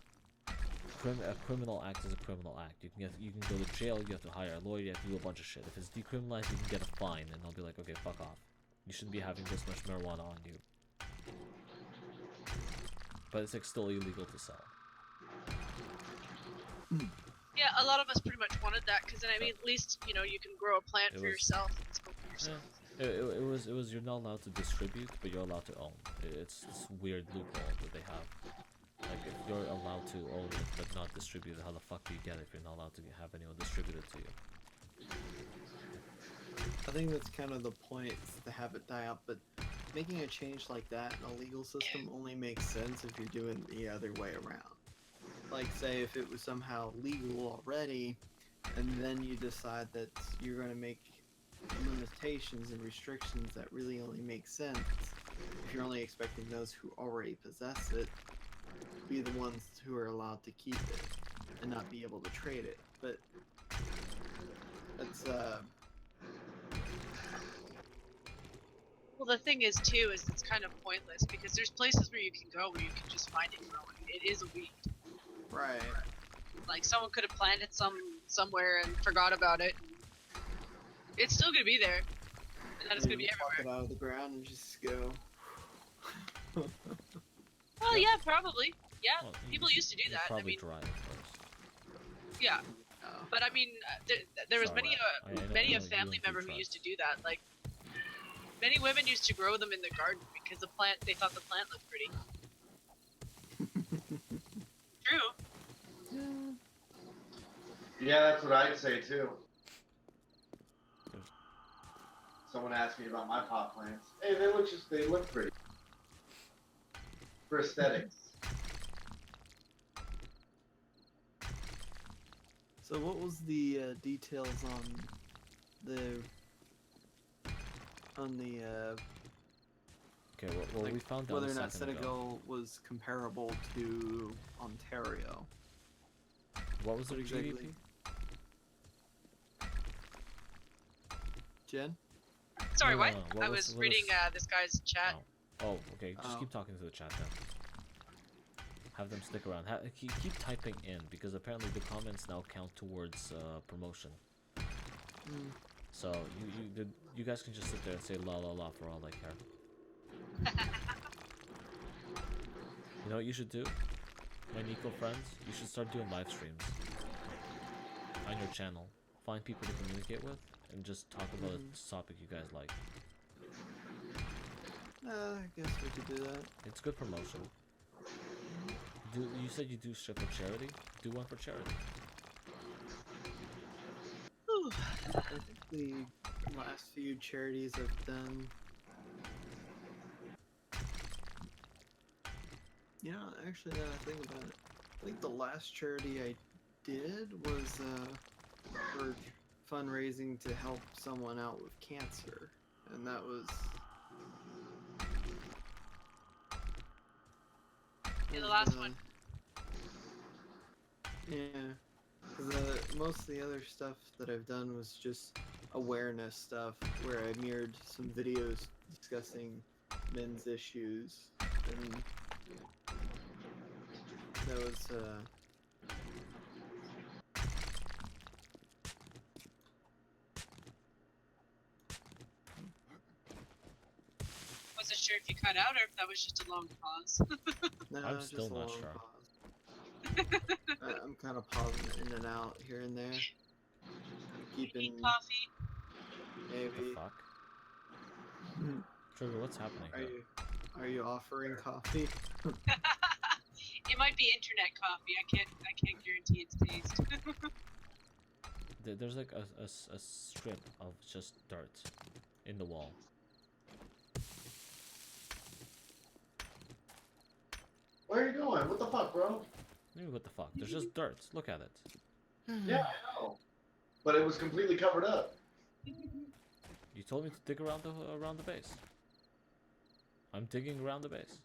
A criminal act is a criminal act. You can go to jail. You have to hire a lawyer. You have to do a bunch of shit. If it's decriminalized, you can get a fine, and they'll be like, okay, fuck off. You shouldn't be having this much marijuana on you. But it's like still illegal to sell. Yeah, a lot of us pretty much wanted that because then I mean at least you know you can grow a plant It for was- yourself and smoke for yourself. It was you're not allowed to distribute, but you're allowed to own. It's this weird loophole that they have. Like if you're allowed to own it but not distribute it, how the fuck do you get it if you're not allowed to have anyone distribute it to you? I think that's kind of the point, is to have it die out, but making a change like that in a legal system only makes sense if you're doing the other way around. Like, say, if it was somehow legal already, and then you decide that you're going to make limitations and restrictions that really only make sense if you're only expecting those who already possess it to be the ones who are allowed to keep it and not be able to trade it. But that's Well, the thing is too is it's kind of pointless because there's places where you can go where you can just find it growing. It is a weed. right. Like someone could have planted somewhere and forgot about it. It's still gonna be there, and then it's gonna be Pluck everywhere. it out of the ground and just go. Well, yeah, probably. Yeah, Well, people used to do that. I Probably mean, dry it first. yeah, Oh. but I mean, there was Sorry. many I know- many I a know you family and food member who trucks. used to do that. Like many women used to grow them in the garden because they thought the plant looked pretty. True. Yeah, that's what I'd say too. Someone asked me about my pot plants. Hey, they look pretty. For aesthetics. So what was the details the Okay, well like, we found out whether a or not second ago. Senegal was comparable to Ontario? What was their exactly? GDP? Jen? Sorry, No, what? no, no. I was reading this guy's chat. Oh, okay. Just Oh. keep talking to the chat then. Have them stick around. Keep typing in because apparently the comments now count towards promotion. Mm. So you guys can just sit there and say la la la for all I care. You know what you should do? My Nico friends, you should start doing live streams on your channel. Find people to communicate with and just talk about a topic you guys like. I guess we could do that. It's good promotion. You said you do shit for charity? Do one for charity. Whew. I think the last few charities I've done. You know, actually, now I think about it, I think the last charity I did was for fundraising to help someone out with cancer, and that was. Yeah, the last one. Yeah, because most of the other stuff that I've done was just awareness stuff, where I mirrored some videos discussing men's issues, and that was Wasn't sure if you cut out or if that was just a long pause. no, I'm just still a not long sure. pause. I'm kind of pausing it in and out here and there, keeping Coffee. What the maybe. fuck? Trigger, what's happening Are here? are you offering coffee? It might be internet coffee. I can't guarantee its taste. There's like a strip of just dirt in the wall. Where are you going? What the fuck, bro? Maybe what the fuck? There's just dirt. Look at it. Yeah, I know. But it was completely covered up. You told me to dig around the base. I'm digging around the base.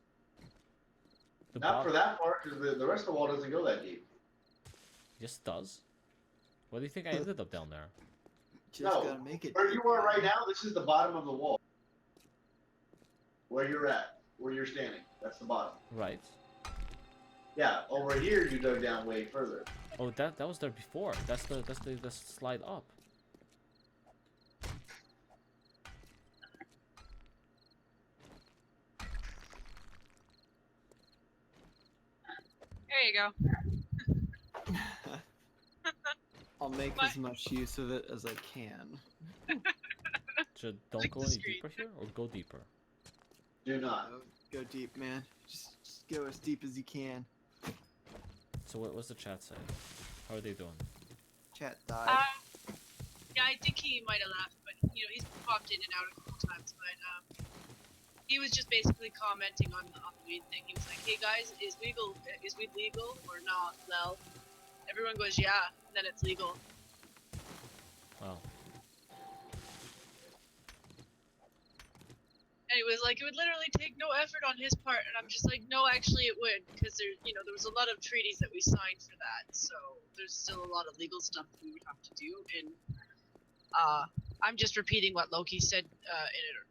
Not for that part, because the rest of the wall doesn't go that deep. Yes, it does. Why do you think I ended up down there? Just No, gotta make it. where deep, you are man. right now, this is the bottom of the wall. Where you're at, where you're standing, that's the bottom. Right. Yeah, over here you dug down way further. Oh, that was there before. That's the slide up. There you go. I'll make My- as much use of it as I can. Don't Like go the any screen. deeper here, or go deeper. Do not. Go deep, man. Just go as deep as you can. So what's the chat saying? How are they doing? Chat died. Yeah, I think he might have left, but you know he's popped in and out a couple times. But he was just basically commenting on the weed thing. He was like, "Hey guys, is weed legal or not?" Well, everyone goes, "Yeah," and then it's legal. Wow. And it was like it would literally take no effort on his part, and I'm just like, no, actually it would, because there was a lot of treaties that we signed for that, so there's still a lot of legal stuff that we would have to do. And I'm just repeating what Loki said in an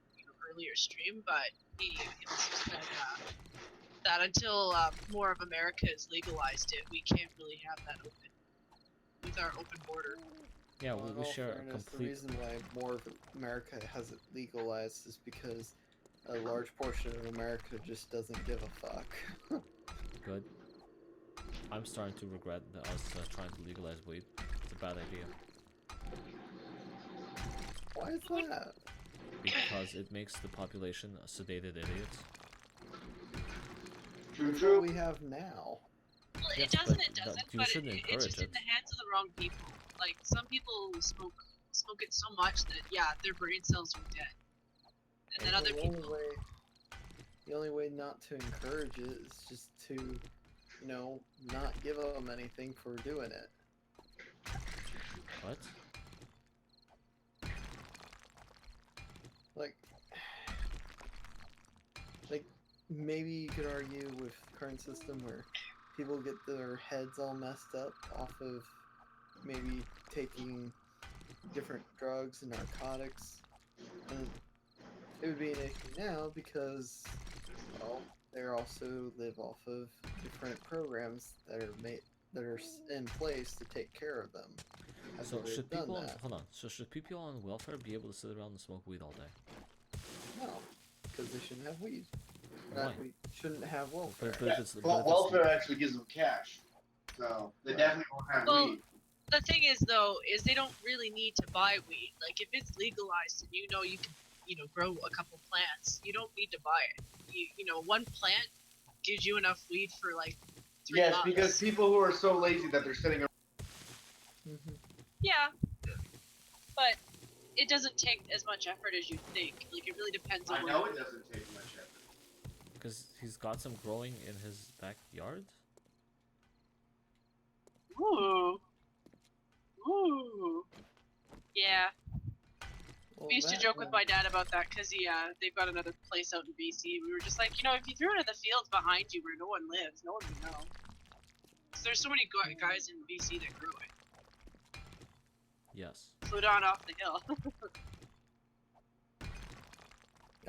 earlier stream, but he said that until more of America has legalized it, we can't really have that open with our open border. Yeah, Well, in we all share a fairness, The complete. reason why more of America has it legalized is because a large portion of America just doesn't give a fuck. Good. I'm starting to regret us trying to legalize weed. It's a bad idea Why is that? because it makes the population sedated idiots. True, That's true. what we have now. Well, Yes, it doesn't. but It doesn't. you But shouldn't it's encourage just it. in the hands of the wrong people. Like some people smoke it so much that their brain cells are dead. And then Well, other people. The only way not to encourage it is just to, not give them anything for doing it. What? Like maybe you could argue with the current system where people get their heads all messed up off of maybe taking different drugs and narcotics, and it would be an issue now because, well, they also live off of different programs that are in place to take care of them. So After they've should done people on, that. hold on? So should people on welfare be able to sit around and smoke weed all day? No, because they shouldn't have weed. Why? We shouldn't have welfare. But if it's Well, welfare actually gives them cash, so they definitely won't have Well, weed. the thing is, though, is they don't really need to buy weed. Like if it's legalized and you can, grow a couple plants, you don't need to buy it. One plant gives you enough weed for like 3 Yes, months. because people who are so lazy that they're sitting around. Mhm. Yeah, but it doesn't take as much effort as you think. Like it really depends on. I know it doesn't take much effort. because he's got some growing in his backyard. Ooh. Ooh. Yeah. Well, We used to that joke with and- my dad about that because they've got another place out in BC. We were just like, if you threw it in the fields behind you where no one lives, no one would know. 'Cause there's so many guys in BC that grew it. Yes. Flew down off the hill.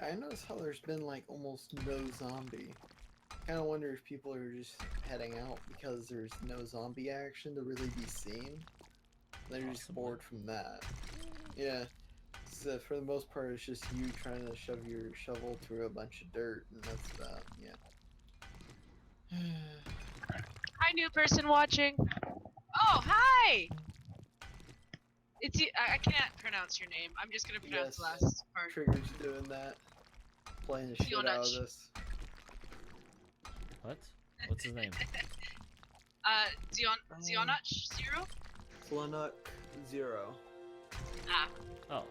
I noticed how there's been like almost no zombie. Kind of wonder if people are just heading out because there's no zombie action to really be seen. They're just Possibly. bored from that. Yeah. So for the most part, it's just you trying to shove your shovel through a bunch of dirt, and that's about Hi, new person watching. Oh, hi! I can't pronounce your name. I'm just gonna pronounce the Yes. last part. Trigger's doing that, playing the shit out of Fionnuch. this. What? What's his name? Zionach Zero? Flunuk 0. Ah, Oh,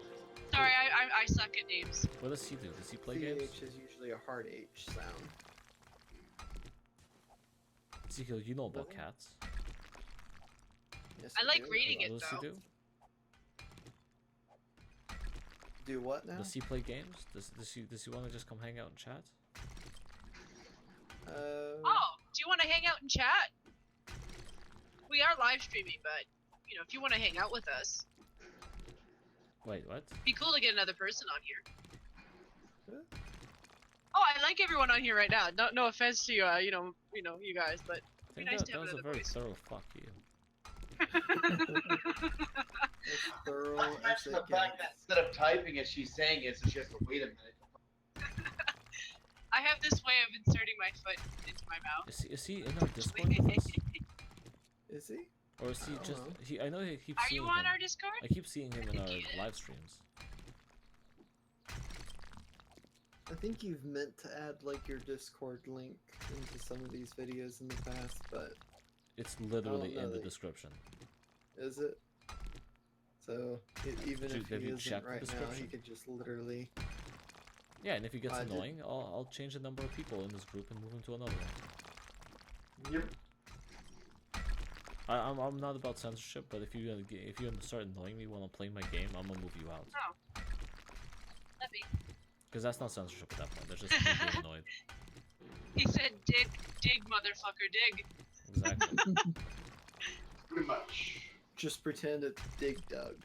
sorry, I suck at names. what does he do? Does he play CH games? is usually a hard H sound. Ezekiel, you know about cats. Yes, I like do. reading it What does he though. do? Do what now? Does he play games? Does he want to just come hang out and chat? Oh, chat. We are live streaming, but you know, if you want to hang out with us, Wait, what? it'd be cool to get another person on here. Huh? Oh, I like everyone on here right now. No offense to you, you know, you guys, but I it'd be think nice that, to that have was a another very voice. thorough fuck you. As thorough Not as to it mention the fact that gets. instead of typing it, she's saying it, so she has to wait a minute. I have this way of inserting my foot into my mouth. Is he in our Discord with us? Is he? Or is he I don't just... know. I know he keeps Are seeing you him. on our Discord? I keep seeing him in think our he is. live streams. I think you've meant to add like your Discord link into some of these videos in the past, but It's literally know in the that- description. is it? So even Did you- if have he you isn't checked the right now, description? he could just literally. Yeah, and if he gets I did- annoying, I'll change the number of people in this group and move him to another one. Yep. I'm not about censorship, but if you're gonna start annoying me when I'm playing my game, I'm gonna move you out. Oh. Let me. Because that's not censorship at that point. That's just me being annoyed. He said, dig, motherfucker, dig. Exactly. Pretty much. Just pretend it's Dig Dug,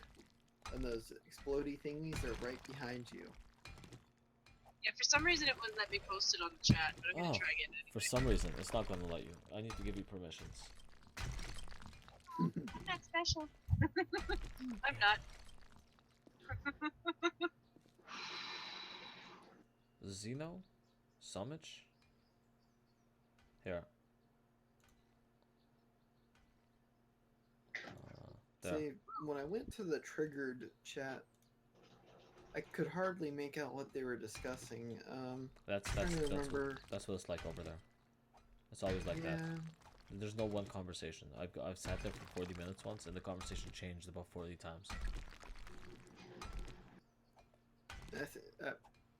and those explodey thingies are right behind you. Yeah, for some reason it wouldn't let me post it on the chat, but I'm gonna Oh, try again anyway. For some reason, it's not gonna let you. I need to give you permissions. I'm not special. I'm not. Zeno? Summage? Here. There. See, when I went to the triggered chat, I could hardly make out what they were discussing. That's trying to what remember. that's what it's like over there. It's always like Yeah, that. There's no one conversation. I've sat there for 40 minutes once, and the conversation changed about 40 times.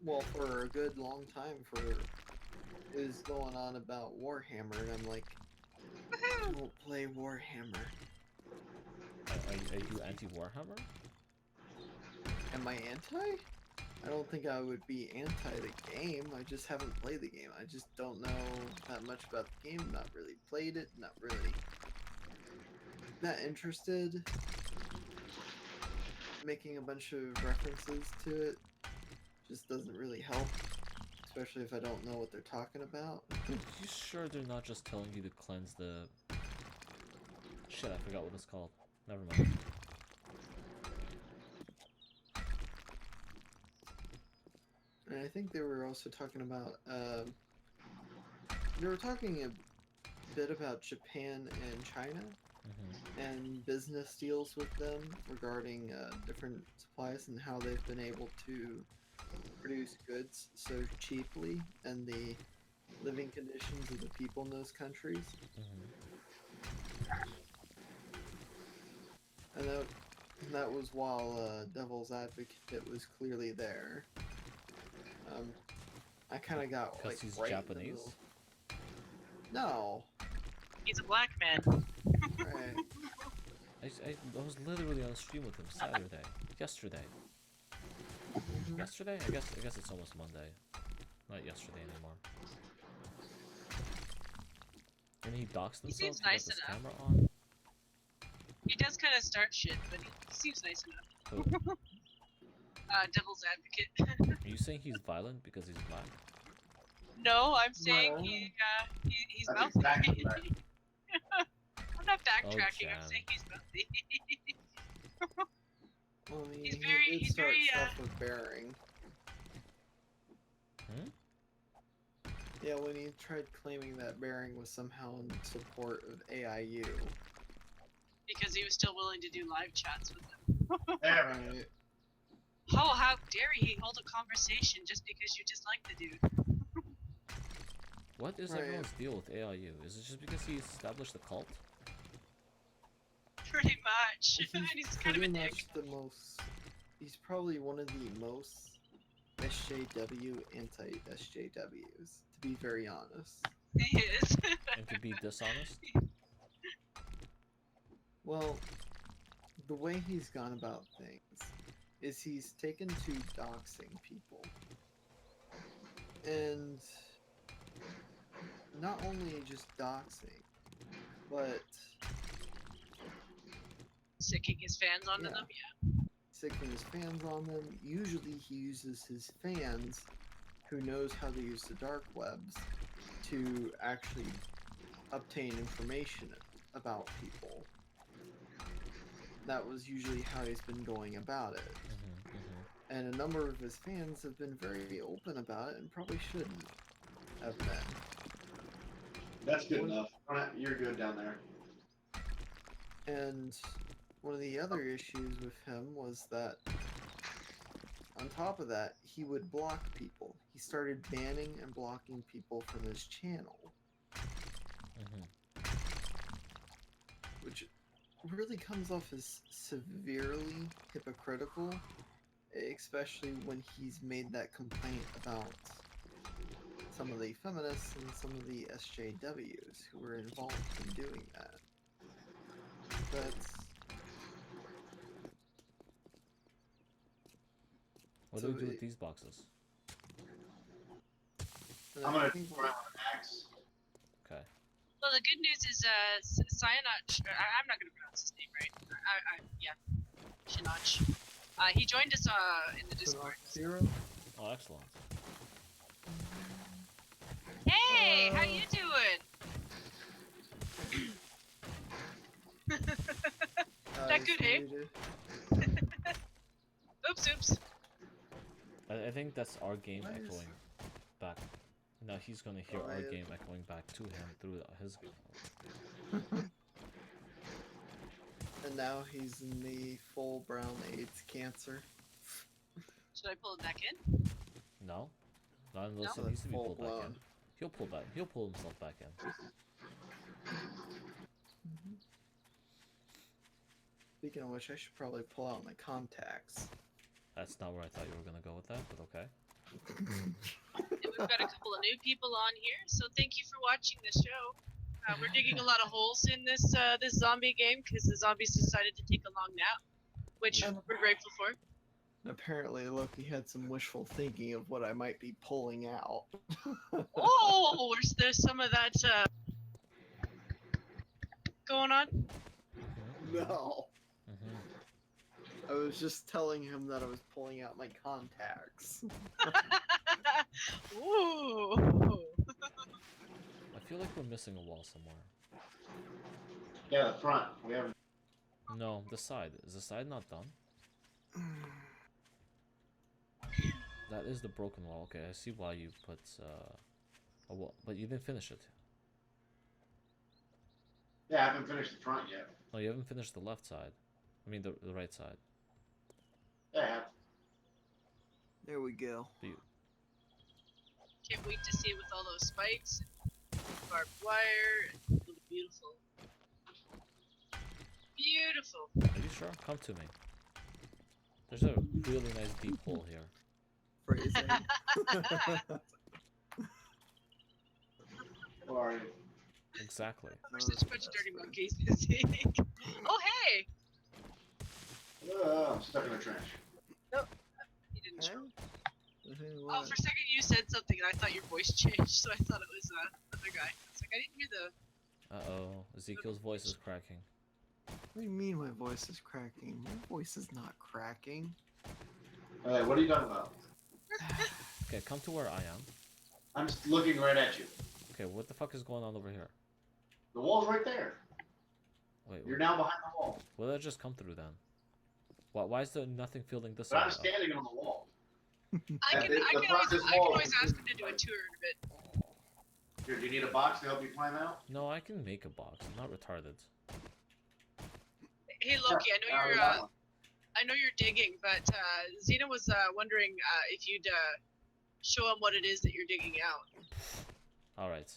well, for a good long time, it was going on about Warhammer, and I'm like, don't play Warhammer. Are you anti-Warhammer? Am I anti? I don't think I would be anti the game. I just haven't played the game. I just don't know that much about the game. Not really played it. Not really that interested. Making a bunch of references to it just doesn't really help, especially if I don't know what they're talking about. You sure they're not just telling you to cleanse the... Shit, I forgot what it's called. Never mind. And I think they were also talking about, they were talking a bit about Japan and China and business deals with them regarding different supplies and how they've been able to produce goods so cheaply and the living conditions of the people in those countries. And that was while Devil's Advocate was clearly there. I kind of got Because like he's right in the Japanese? middle. No, He's a black man. right. I was literally on a stream with him Saturday. Yesterday. Yesterday? I guess it's almost Monday. Not yesterday anymore. And he doxed He himself seems to get nice this enough. camera on. He does kind of start shit, but he seems nice enough. Who? Devil's Advocate. Are you saying he's violent because he's black? No, I'm saying No. he's That's mouthy. exactly right. I'm not backtracking. Jan. I'm saying he's mouthy. Well, I mean, He's he very- did he's start very, stuff with Bearing. Yeah, when he tried claiming that Bearing was somehow in support of AIU. Because he was still willing to do live chats with them. There we go. Right. Oh, how dare he hold a conversation just because you dislike the dude? What is Right. everyone's deal with AIU? Is it just because he established a cult? Pretty much. He's And he's kind of pretty a dick. much the most. He's probably one of the most SJW anti-SJWs, to be very honest. He is. And to be dishonest? Well, the way he's gone about things is he's taken to doxing people. And not only just doxing, But Sicking his fans onto Yeah. them. Yeah. sticking his fans on them, usually he uses his fans, who knows how to use the dark webs, to actually obtain information about people. That was usually how he's been going about it. And a number of his fans have been very open about it and probably shouldn't have been. That's good enough. You're good down there. And one of the other issues with him was that, on top of that, he would block people. He started banning and blocking people from his channel, which really comes off as severely hypocritical, especially when he's made that complaint about some of the feminists and some of the SJWs who were involved in doing that. But What do we do with these boxes? I'm gonna think try with an axe. Okay. Well, the good news is, Cyanach, I'm not going to pronounce his name right. Yeah, Shinach. He joined us in the Discord. Zero. Oh, excellent. Hey, how you doing? That good, hey? Oops. I think that's our game Why is- echoing back. Now he's gonna hear our Why- game echoing back to him through his. And now he's in the full brown AIDS cancer. Should I pull it back in? No, not unless No? it needs to be Full pulled back in. blown. He'll pull back. He'll pull himself back in. Speaking of which, I should probably pull out my contacts. That's not where I thought you were gonna go with that, but okay. And we've got a couple of new people on here, so thank you for watching the show. We're digging a lot of holes in this this zombie game because the zombies decided to take a long nap, which we're grateful for. Apparently, Loki had some wishful thinking of what I might be pulling out. Oh, there's some of that going on. No. Mm-hmm. I was just telling him that I was pulling out my contacts. Ooh. I feel like we're missing a wall somewhere. Yeah, the front. We haven't. No, the side. Is the side not done? That is the broken wall. Okay, I see why you put a wall, but you didn't finish it. Yeah, I haven't finished the front yet. No, you haven't finished the left side. I mean the right side. Yeah, I have. There we go. Can't wait to see it with all those spikes, and barbed wire, and it'll be beautiful. Beautiful. Are you sure? Come to me. There's a really nice deep hole here. Phrasing. Where are you? Exactly. We're such a bunch of dirty monkeys. Oh, hey! I'm stuck in a trench. He didn't show. Mhm, Oh, what? for a second you said something and I thought your voice changed, so I thought it was another guy. It's like, I didn't hear the... Uh-oh. Ezekiel's voice is cracking. What do you mean my voice is cracking? My voice is not cracking. Hey, what are you talking about? Okay, come to where I am. I'm just looking right at you. Okay, what the fuck is going on over here? The wall's right there. Wait, You're now behind the wall. will that just come through then? Why is there nothing filling this But area I'm up? standing on the wall. I can always ask him to do a tour in a bit. Here, do you need a box to help you climb out? No, I can make a box. I'm not retarded. Hey Loki, I know you're digging, but Xena was wondering if you'd show him what it is that you're digging out. Alright,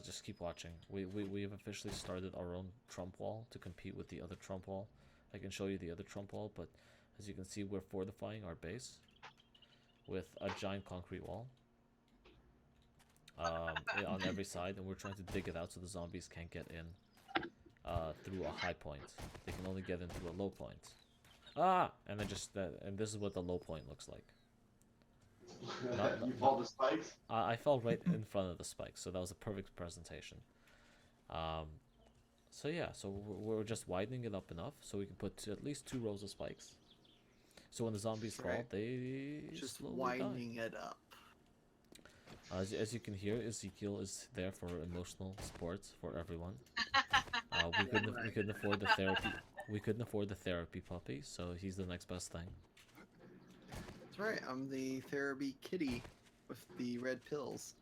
just keep watching. We have officially started our own Trump wall to compete with the other Trump wall. I can show you the other Trump wall, but as you can see, we're fortifying our base with a giant concrete wall on every side, and we're trying to dig it out so the zombies can't get in through a high point. They can only get in through a low point. Ah! And then and this is what the low point looks like. You fall the spikes? I fell right in front of the spikes, so that was a perfect presentation. So yeah, so we're just widening it up enough so we can put at least 2 rows of spikes. So when the zombies fall, Right. they Just slowly die. widening it up. As you can hear, Ezekiel is there for emotional support for everyone. We couldn't afford the therapy. We couldn't afford the therapy puppy, so he's the next best thing. That's right. I'm the therapy kitty with the red pills.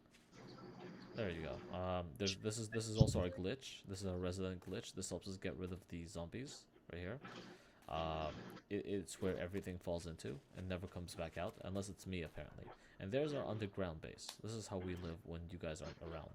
There you go. This is also our glitch. This is our resident glitch. This helps us get rid of the zombies right here. It's where everything falls into and never comes back out unless it's me apparently. And there's our underground base. This is how we live when you guys aren't around.